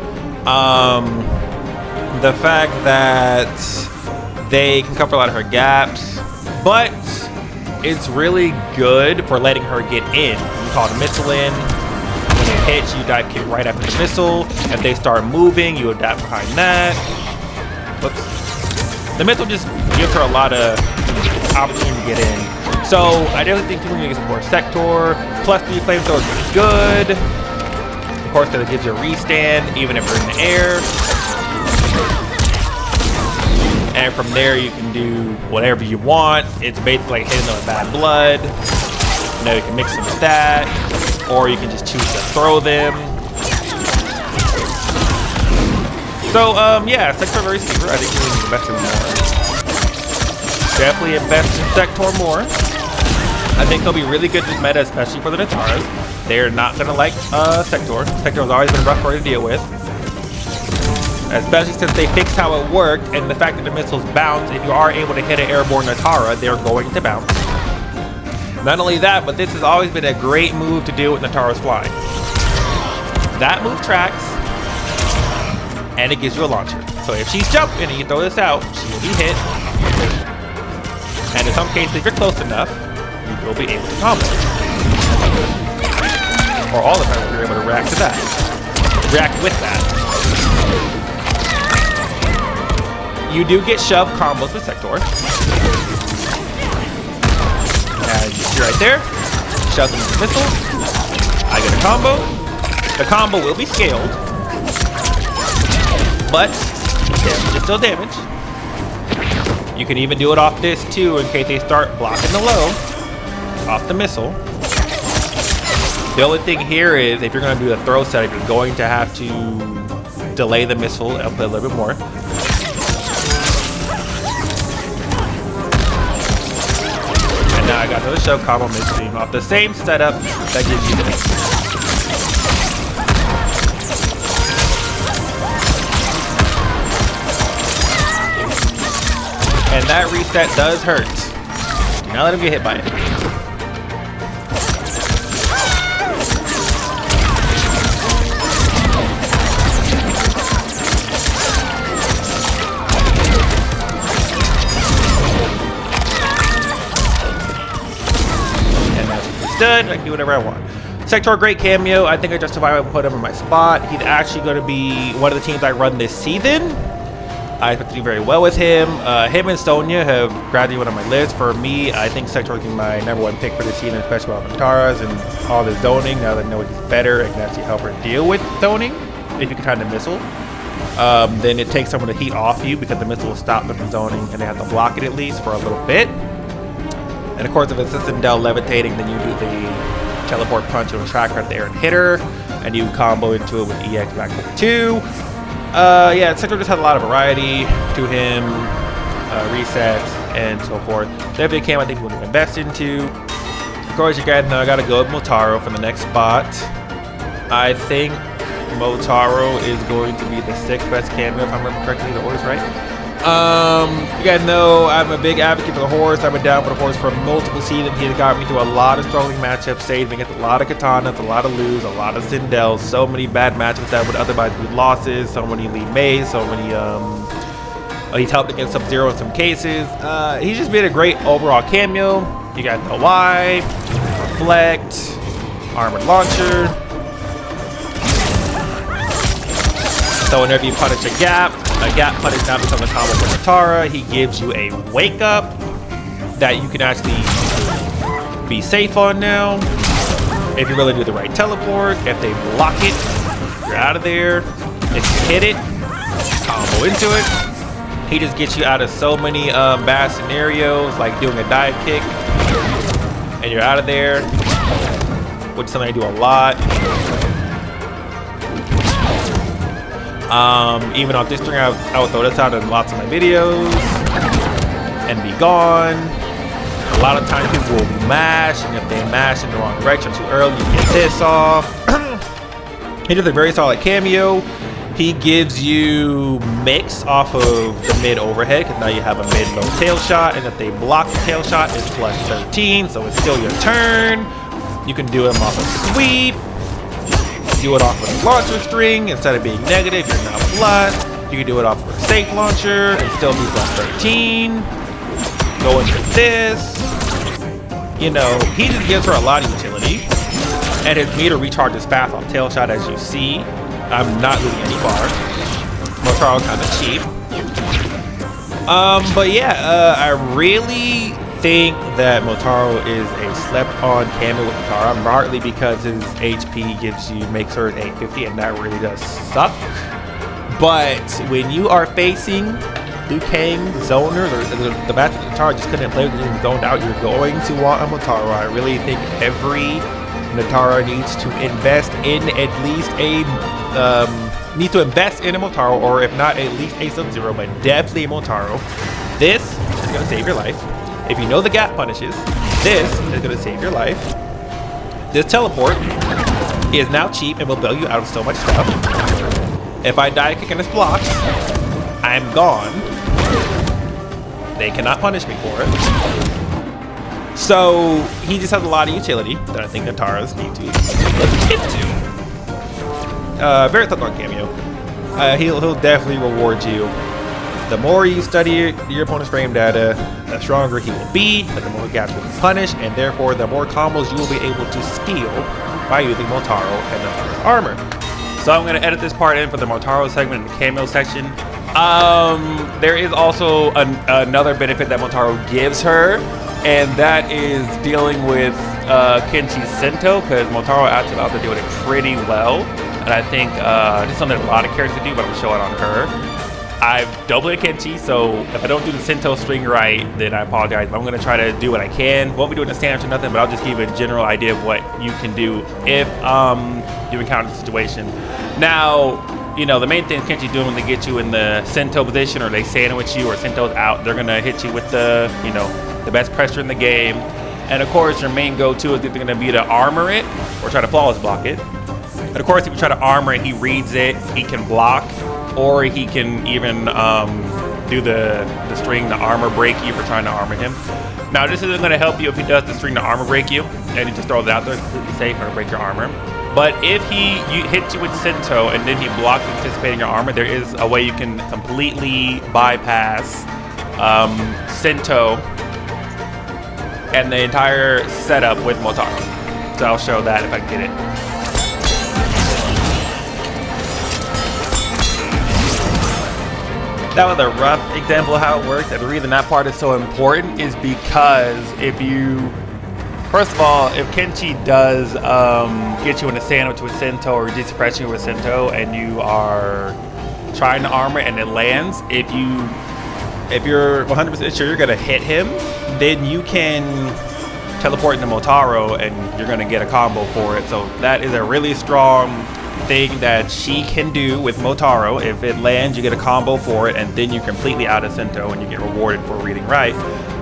The fact that they can cover a lot of her gaps, but it's really good for letting her get in. You call the missile in. When it hits, you dive kick right after the missile. If they start moving, you adapt behind that. Whoops. The missile just gives her a lot of opportunity to get in. So I definitely think people need to get some more Sektor. Plus the flamethrower is really good. Of course, because it gives you a restand, even if you're in the air. And from there, you can do whatever you want. It's basically like hitting them with bad blood. You know, you can mix them with that. Or you can just choose to throw them. So, yeah, Sektor very super. I think you need to invest in more. Definitely invest in Sektor more. I think they'll be really good this meta, especially for the Nitaras. They're not gonna like Sektor. Sektor's always been rough for her to deal with. Especially since they fixed how it worked, and the fact that the missiles bounce. If you are able to hit an airborne Nitara, they're going to bounce. Not only that, but this has always been a great move to deal with Nitara's flying. That move tracks, and it gives you a launcher. So if she's jumping and you throw this out, she will be hit. And in some cases, if you're close enough, you will be able to combo. Or all the time you're able to react to that. React with that. You do get shove combos with Sektor. As you see right there, shove them with the missile. I get a combo. The combo will be scaled, but damage is still damage. You can even do it off this too, in case they start blocking the low off the missile. The only thing here is if you're going to do the throw setup, you're going to have to delay the missile a little bit more. Now I got another shove combo midstream off the same setup that gives you this. And that reset does hurt. Do not let him get hit by it. Done. I can do whatever I want. Sektor, great cameo. I think I justify put him in my spot. He's actually going to be one of the teams I run this season. I expect to do very well with him. Him and Sonya have graduated on my list. For me, I think Sektor will be my #1 pick for this season, especially with Nitaras and all the zoning. Now that I know he's better, I can actually help her deal with zoning. If you can time the missile, then it takes some of the heat off you because the missile will stop them from zoning and they have to block it at least for a little bit. And of course, if it's a sindel levitating, then you do the teleport punch on a tracker at the air and hit her, and you combo into it with EX back to 2. Yeah, Sektor just had a lot of variety to him, resets, and so forth. Definitely a cam I think we're going to invest into. Of course, you guys know I got to go with Motaro for the next spot. I think Motaro is going to be the 6th best cameo, if I remember correctly, the order's right. You guys know I'm a big advocate for the horse. I've been down for the horse for multiple seasons. He's got me through a lot of struggling matchups, saved me against a lot of katanas, a lot of lose, a lot of sindels, so many bad matchups that would otherwise be losses, so many lead maze, so many he's helped against Sub-Zero in some cases. He's just been a great overall cameo. You guys know why. Reflect, armored launcher. So whenever you punish a gap punish now becomes a combo for Nitara. He gives you a wake up that you can actually be safe on now. If you really do the right teleport, if they block it, you're out of there. If you hit it, combo into it. He just gets you out of so many bad scenarios, like doing a dive kick, and you're out of there, which is something I do a lot. Even on this string, I would throw this out in lots of my videos and be gone. A lot of times people will mash, and if they mash in the wrong direction too early, you get this off. He does a very solid cameo. He gives you mix off of the mid overhead, because now you have a mid low tail shot, and if they block the tail shot, it's plus 13, so it's still your turn. You can do him off a sweep. Do it off of a launcher string. Instead of being negative, you're now plus. You can do it off of a safe launcher and still be plus 13. Go into this. You know, he just gives her a lot of utility. And his meter recharges fast off tail shot, as you see. I'm not losing any bar. Motaro's kind of cheap. But yeah, I really think that Motaro is a slept-on cameo with Nitara, partly because his HP makes her at 850, and that really does suck. But when you are facing Liu Kang zoners, or the match that Nitara just couldn't play with getting zoned out, you're going to want a Motaro. I really think every Nitara needs to invest in at least a Motaro, or if not at least a Sub-Zero, but definitely a Motaro. This is going to save your life. If you know the gap punishes, this is going to save your life. This teleport is now cheap and will bail you out of so much stuff. If I die kicking his blocks, I'm gone. They cannot punish me for it. So he just has a lot of utility that I think Nitaras need to look into. Very thought on cameo. He'll definitely reward you. The more you study your opponent's frame data, the stronger he will be, but the more gaps will be punished, and therefore the more combos you will be able to steal by using Motaro and Nitara's armor. So I'm going to edit this part in for the Motaro segment and the cameo section. There is also another benefit that Motaro gives her, and that is dealing with Kenchi's Sento, because Motaro actually out there doing it pretty well. And I think this is something that a lot of characters do, but I'm going to show it on her. I've doubled a Kenchi, so if I don't do the Sento string right, then I apologize. But I'm going to try to do what I can. Won't be doing the standards or nothing, but I'll just give you a general idea of what you can do if you encounter the situation. Now, you know, the main thing Kenchi's doing when they get you in the Sento position, or they sandwich you, or Sento's out, they're going to hit you with the, you know, the best pressure in the game. And of course, your main go-to is either going to be to armor it or try to flawless block it. And of course, if you try to armor it, he reads it, he can block. Or he can even do the string to armor break you for trying to armor him. Now, this isn't going to help you if he does the string to armor break you, and he just throws it out there completely safe or break your armor. But if he hits you with Sento and then he blocks anticipating your armor, there is a way you can completely bypass Sento and the entire setup with Motaro. So I'll show that if I can get it. That was a rough example of how it works, and the reason that part is so important is because if you, first of all, if Kenchi does get you in a sandwich with Sento or desuppress you with Sento, and you are trying to armor and it lands, if you're 100% sure you're gonna hit him, then you can teleport into Motaro and you're gonna get a combo for it. So that is a really strong thing that she can do with Motaro. If it lands, you get a combo for it, and then you're completely out of Sento and you get rewarded for reading right.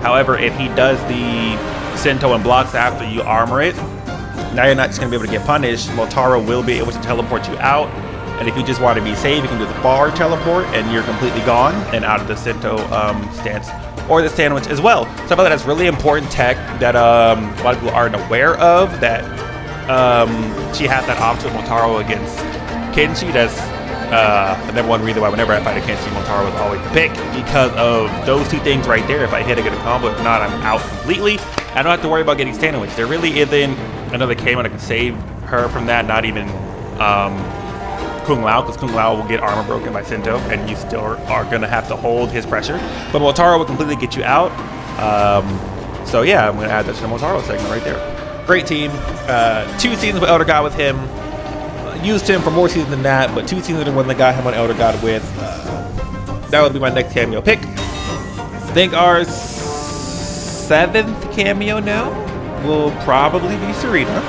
However, if he does the Sento and blocks after you armor it, now you're not just going to be able to get punished. Motaro will be able to teleport you out, and if you just want to be safe, you can do the bar teleport and you're completely gone and out of the Sento stance or the sandwich as well. So I feel like that's really important tech that a lot of people aren't aware of, that she has that option with Motaro against Kenchi. That's the number one reason why whenever I fight a Kenchi, Motaro is always the pick, because of those two things right there. If I hit, I get a combo. If not, I'm out completely. I don't have to worry about getting sandwiched. There really isn't another Kameo that can save her from that, not even Kung Lao, because Kung Lao will get armor broken by Sento, and you still are going to have to hold his pressure. But Motaro will completely get you out. So yeah, I'm going to add that to the Motaro segment right there. Great team. 2 seasons with Elder God with him. used him for more seasons than that, but 2 seasons are the one that got him on Elder God with. That would be my next cameo pick. I think our 7th cameo now will probably be Sareena.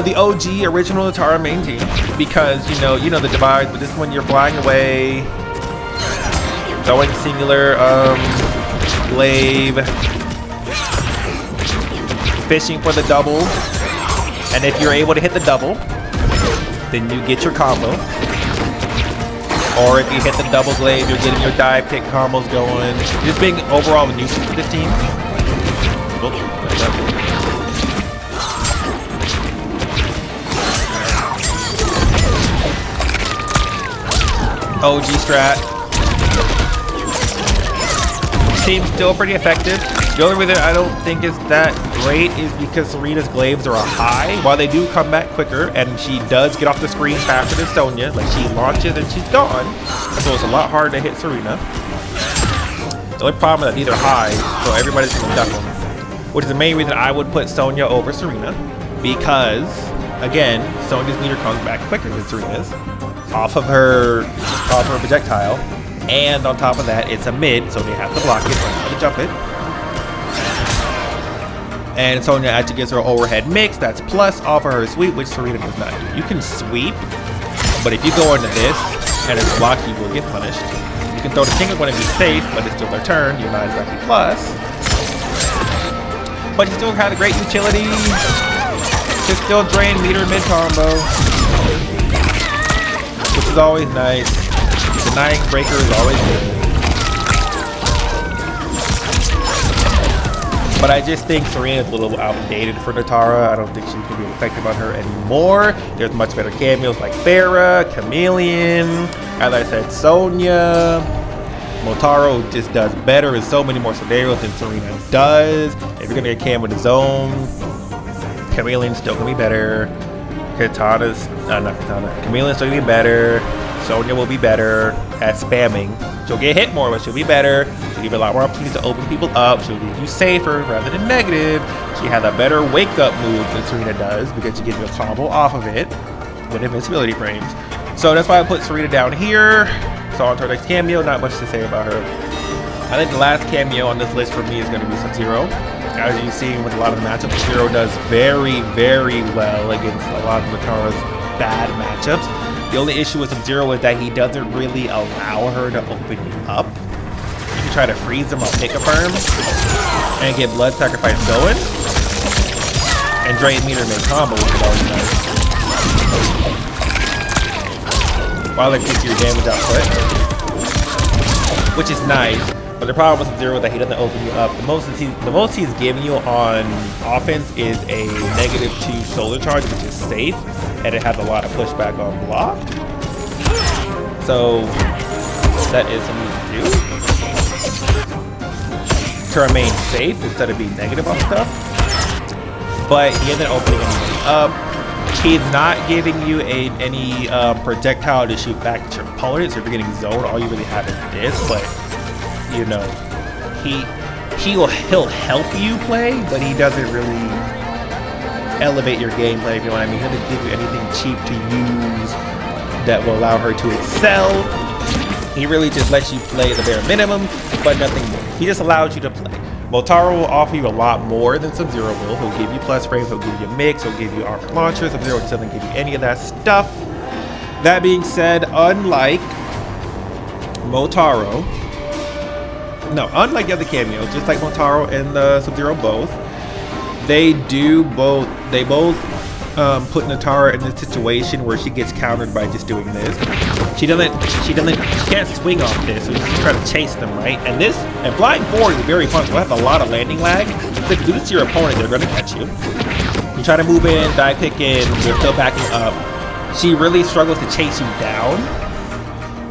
The OG original Nitara main team, because you know the divide, but this one you're flying away, going singular glaive, fishing for the double, and if you're able to hit the double, then you get your combo. Or if you hit the double glaive, you're getting your dive kick combos going. Just being overall a nuisance for this team. OG strat. Seems still pretty effective. The only reason I don't think it's that great is because Sareena's glaives are high. While they do come back quicker, and she does get off the screen faster than Sonya, like she launches and she's gone. So it's a lot harder to hit Sareena. The only problem is that these are high, so everybody's gonna duck them. Which is the main reason I would put Sonya over Sareena, because again, Sonya's meter comes back quicker than Sareena's off of her projectile, and on top of that, it's a mid, so they have to block it or have to jump it. And Sonya actually gets her overhead mix. That's plus off of her sweep, which Sareena does not do. You can sweep, but if you go into this and it's blocked, you will get punished. You can throw the single one and be safe, but it's still their turn. You're not exactly plus. But you still have a great utility to still drain meter mid combo, which is always nice. Denying breaker is always good. But I just think Sareena is a little outdated for Nitara. I don't think she can be effective on her anymore. There's much better cameos like Ferra, Khameleon, as I said, Sonya. Motaro just does better in so many more scenarios than Sareena does. If you're gonna get cam with his own, Khameleon's still gonna be better. Khameleon's still gonna be better. Sonya will be better at spamming. She'll get hit more, but she'll be better. She'll give you a lot more opportunities to open people up. She'll leave you safer rather than negative. She has a better wake-up move than Sareena does, because she gives you a combo off of it with invincibility frames. So that's why I put Sareena down here. So on to our next cameo, not much to say about her. I think the last cameo on this list for me is going to be Sub-Zero. As you've seen with a lot of matchups, Sub-Zero does very, very well against a lot of Nitara's bad matchups. The only issue with Sub-Zero is that he doesn't really allow her to open you up. You can try to freeze him on pick a firm and get blood sacrifice going and drain meter mid combo, which is always nice. While they keep your damage output, which is nice. But the problem with Sub-Zero is that he doesn't open you up. The most he's giving you on offense is a -2 solar charge, which is safe, and it has a lot of pushback on block. So that is something to do to remain safe instead of being negative on stuff. But he isn't opening anything up. He's not giving you any projectile to shoot back at your opponent. So if you're getting zoned, all you really have is this. But you know, he'll help you play, but he doesn't really elevate your gameplay, if you know what I mean. He doesn't give you anything cheap to use that will allow her to excel. He really just lets you play the bare minimum, but nothing more. He just allows you to play. Motaro will offer you a lot more than Sub-Zero will. He'll give you plus frames, he'll give you a mix, he'll give you armor launchers. Sub-Zero just doesn't give you any of that stuff. That being said, unlike Motaro, no, unlike the other cameos, just like Motaro and Sub-Zero both, they both put Nitara in this situation where she gets countered by just doing this. She can't swing off this, so she's trying to chase them, right? And flying forward is very fun, so we'll have a lot of landing lag. So if you do this to your opponent, they're gonna catch you. You try to move in, dive kick in, they're still backing up. She really struggles to chase you down,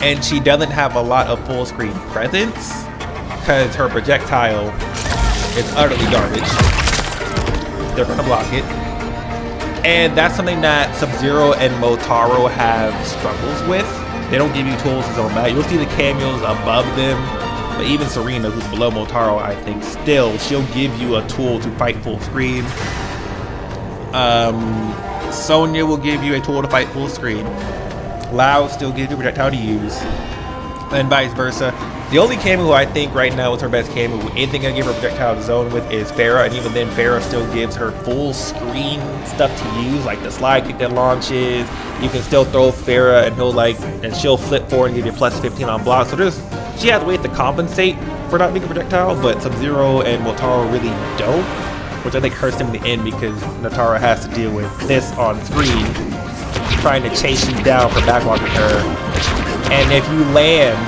and she doesn't have a lot of full screen presence because her projectile is utterly garbage. They're gonna block it. And that's something that Sub-Zero and Motaro have struggles with. They don't give you tools to zone back. You'll see the cameos above them, but even Sareena, who's below Motaro, I think still, she'll give you a tool to fight full screen. Sonya will give you a tool to fight full screen. Lao still gives you a projectile to use, and vice versa. The only kameo I think right now is her best kameo, anything I give her projectile to zone with, is Ferra, and even then Ferra still gives her full screen stuff to use, like the slide kick that launches. You can still throw Ferra and she'll flip forward and give you plus 15 on block. So she has ways to compensate for not being a projectile, but Sub-Zero and Motaro really don't, which I think hurts them in the end because Nitara has to deal with this on screen, trying to chase you down for backwalking her. And if you land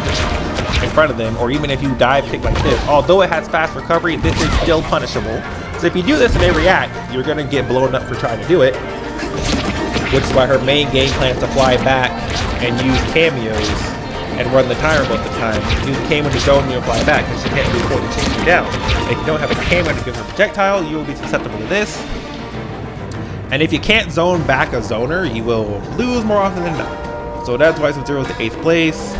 in front of them, or even if you dive kick like this, although it has fast recovery, this is still punishable. So if you do this and they react, you're gonna get blown up for trying to do it, which is why her main game plan is to fly back and use cameos and run the timer most of the time. Use the cameo to zone you and fly back, because she can't do forward to chase you down. If you don't have a cameo to give her projectile, you will be susceptible to this. And if you can't zone back a zoner, you will lose more often than not. So that's why Sub-Zero is the 8th place.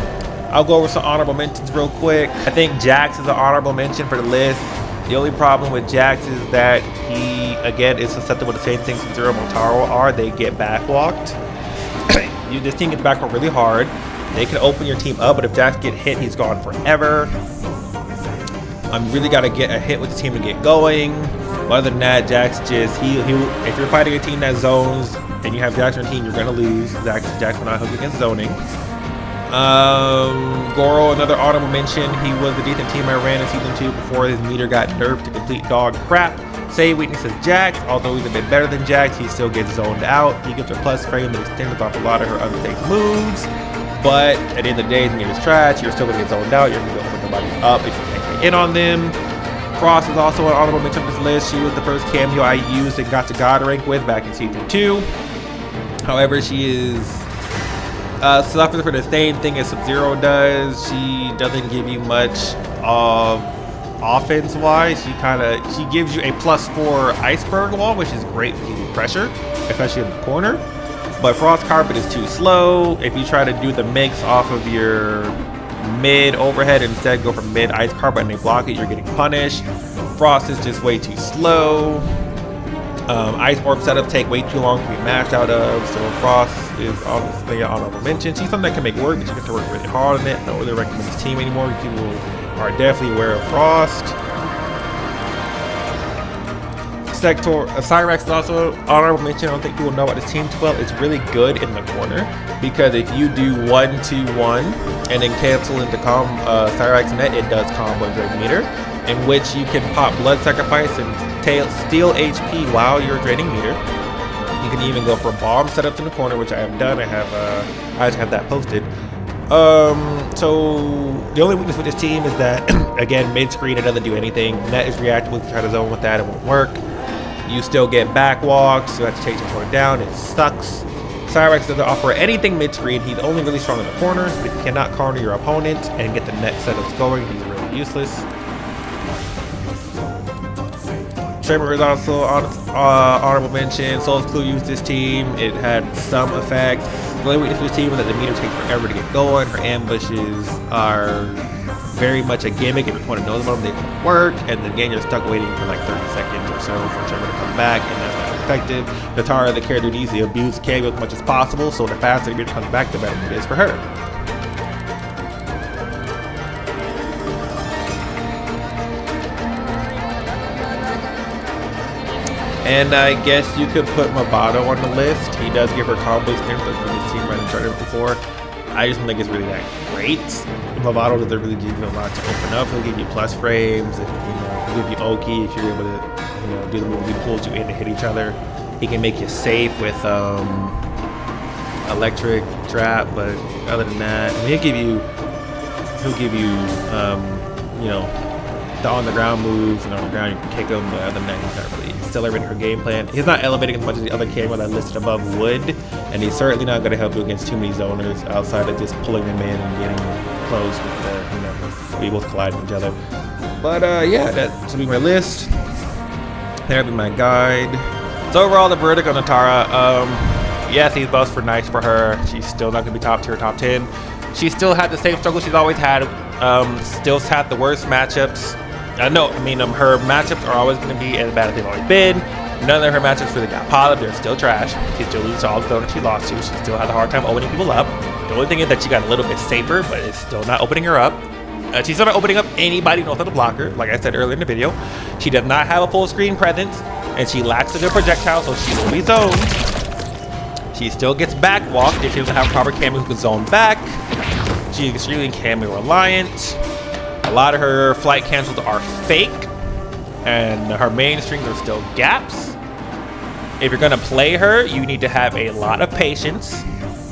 I'll go over some honorable mentions real quick. I think Jax is an honorable mention for the list. The only problem with Jax is that he, again, is susceptible to the same things Sub-Zero and Motaro are. They get backwalked. This team gets backwalked really hard. They can open your team up, but if Jax get hit, he's gone forever. I'm really got to get a hit with the team to get going. Other than that, Jax just, if you're fighting a team that zones and you have Jax on your team, you're going to lose. Jax will not hook against zoning. Goro, another honorable mention. He was the decent team I ran in season 2 before his meter got nerfed to complete dog crap. Same weakness as Jax. Although he's a bit better than Jax, he still gets zoned out. He gets her plus frame that extends off a lot of her unsafe moves. But at the end of the day, the game is trash. You're still going to get zoned out. You're going to go open nobody's up if you can't get in on them. Cross is also an honorable mention on this list. She was the first cameo I used and got to God rank with back in season 2. However, she is suffers for the same thing as Sub-Zero does. She doesn't give you much offense wise. She gives you a +4 iceberg wall, which is great for giving pressure, especially in the corner. But Frost Carpet is too slow. If you try to do the mix off of your mid overhead and instead go for mid ice carpet and they block it, you're getting punished. Frost is just way too slow. Ice orb setups take way too long to be mashed out of, so Frost is obviously an honorable mention. She's something that can make work, but you have to work really hard on it. I don't really recommend this team anymore. People are definitely aware of Frost. Sektor, Cyrex is also honorable mention. I don't think people know about this team too well. It's really good in the corner because if you do 1-2-1 and then cancel into Cyrex net, it does combo and drain meter, in which you can pop blood sacrifice and steal HP while you're draining meter. You can even go for bomb setups in the corner, which I have done. I just have that posted. So the only weakness with this team is that again, mid screen it doesn't do anything. Net is reactable. If you try to zone with that, it won't work. You still get backwalks, so you have to chase him down. It sucks. Cyrex doesn't offer anything mid-screen. He's only really strong in the corners, but if you cannot corner your opponent and get the net setups going, he's really useless. Tremor is also honorable mention. Soul's Clue used this team. It had some effect. The only weakness with this team is that the meter takes forever to get going. Her ambushes are very much a gimmick. If your opponent knows about them, they won't work, and then again you're stuck waiting for like 30 seconds or so for Tremor to come back, and that's not effective. Nitara, the character, needs to abuse the cameo as much as possible, so the faster the meter comes back, the better it is for her. And I guess you could put Motaro on the list. He does give her combo strength, like this team right in charge of before. I just don't think it's really that great. Motaro doesn't really give you a lot to open up. He'll give you plus frames, and he'll give you Oki if you're able to, do the move. He pulls you in to hit each other. He can make you safe with electric trap, but other than that, I mean, he'll give you, the on the ground moves, and on the ground you can kick him, but other than that, he's not really accelerating her game plan. He's not elevating as much as the other cameo that I listed above would, and he's certainly not going to help you against too many zoners outside of just pulling them in and getting close with the, we both colliding each other. But yeah, that should be my list. That'll be my guide. So overall, the verdict on Nitara, yes, these buffs were nice for her. She's still not going to be top tier, top 10. She still had the same struggle she's always had. Still had the worst matchups. Her matchups are always going to be as bad as they've always been. None of her matches really got polished. They're still trash. She still loses all the opponents she lost to. She still has a hard time opening people up. The only thing is that she got a little bit safer, but it's still not opening her up. She's still not opening up anybody who knows how to block her. Like I said earlier in the video, she does not have a full screen presence, and she lacks a good projectile, so she will be zoned. She still gets backwalked if she doesn't have proper cameo who can zone back. She's extremely cameo reliant. A lot of her flight cancels are fake, and her main strings are still gaps. If you're gonna play her, you need to have a lot of patience.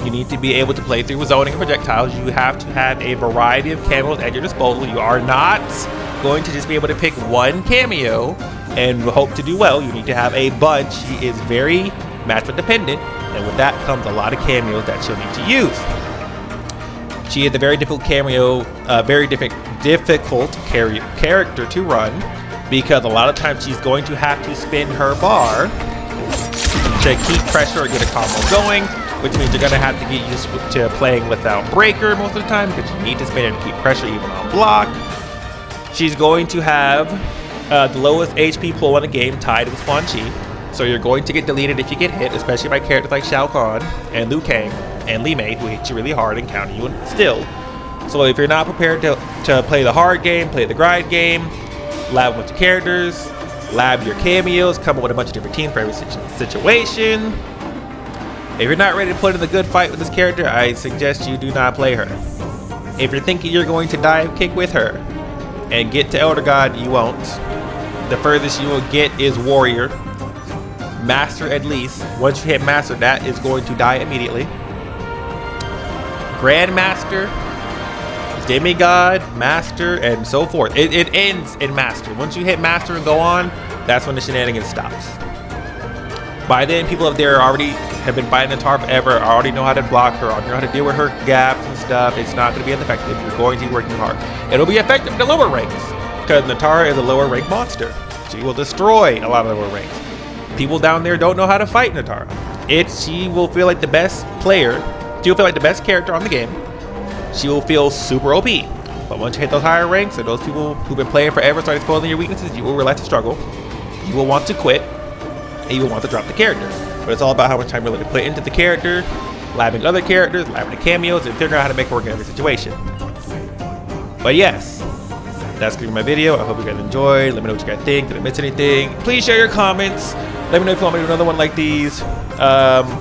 You need to be able to play through with zoning and projectiles. You have to have a variety of cameos at your disposal. You are not going to just be able to pick one cameo and hope to do well. You need to have a bunch. She is very matchup dependent, and with that comes a lot of cameos that she'll need to use. She is a very difficult cameo, difficult character to run, because a lot of times she's going to have to spin her bar to keep pressure or get a combo going, which means you're going to have to get used to playing without breaker most of the time, because you need to spin and keep pressure even on block. She's going to have the lowest HP pull in the game, tied with Quan Chi, so you're going to get deleted if you get hit, especially by characters like Shao Kahn and Liu Kang and Li Mei, who hit you really hard and counter you still. So if you're not prepared to play the hard game, play the grind game, lab a bunch of characters, lab your cameos, come up with a bunch of different teams for every situation. If you're not ready to put in the good fight with this character, I suggest you do not play her. If you're thinking you're going to dive kick with her and get to Elder God, you won't. The furthest you will get is Warrior. Master at least. Once you hit Master, that is going to die immediately. Grandmaster, Demigod, Master, and so forth. It ends in Master. Once you hit Master and go on, that's when the shenanigans stops. By then, people up there already have been fighting Nitara forever, already know how to block her, already know how to deal with her gaps and stuff. It's not going to be as effective. You're going to be working hard. It'll be effective in the lower ranks, because Nitara is a lower rank monster. She will destroy a lot of lower ranks. People down there don't know how to fight Nitara. She will feel like the best player. She will feel like the best character on the game. She will feel super OP. But once you hit those higher ranks, or those people who've been playing forever start exposing your weaknesses, you will realize the struggle. You will want to quit, and you will want to drop the character. But it's all about how much time you're willing to put into the character, labbing other characters, labbing the cameos, and figuring out how to make it work in every situation. But yes, that's gonna be my video. I hope you guys enjoyed. Let me know what you guys think. Did I miss anything? Please share your comments. Let me know if you want me to do another one like these.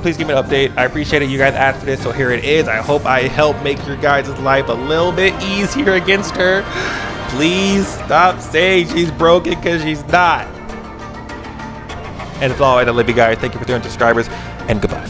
Please give me an update. I appreciate it. You guys asked for this, so here it is. I hope I help make your guys' life a little bit easier against her. Please stop saying she's broken, because she's not. And as always, I love you guys. Thank you for 300 subscribers, and goodbye.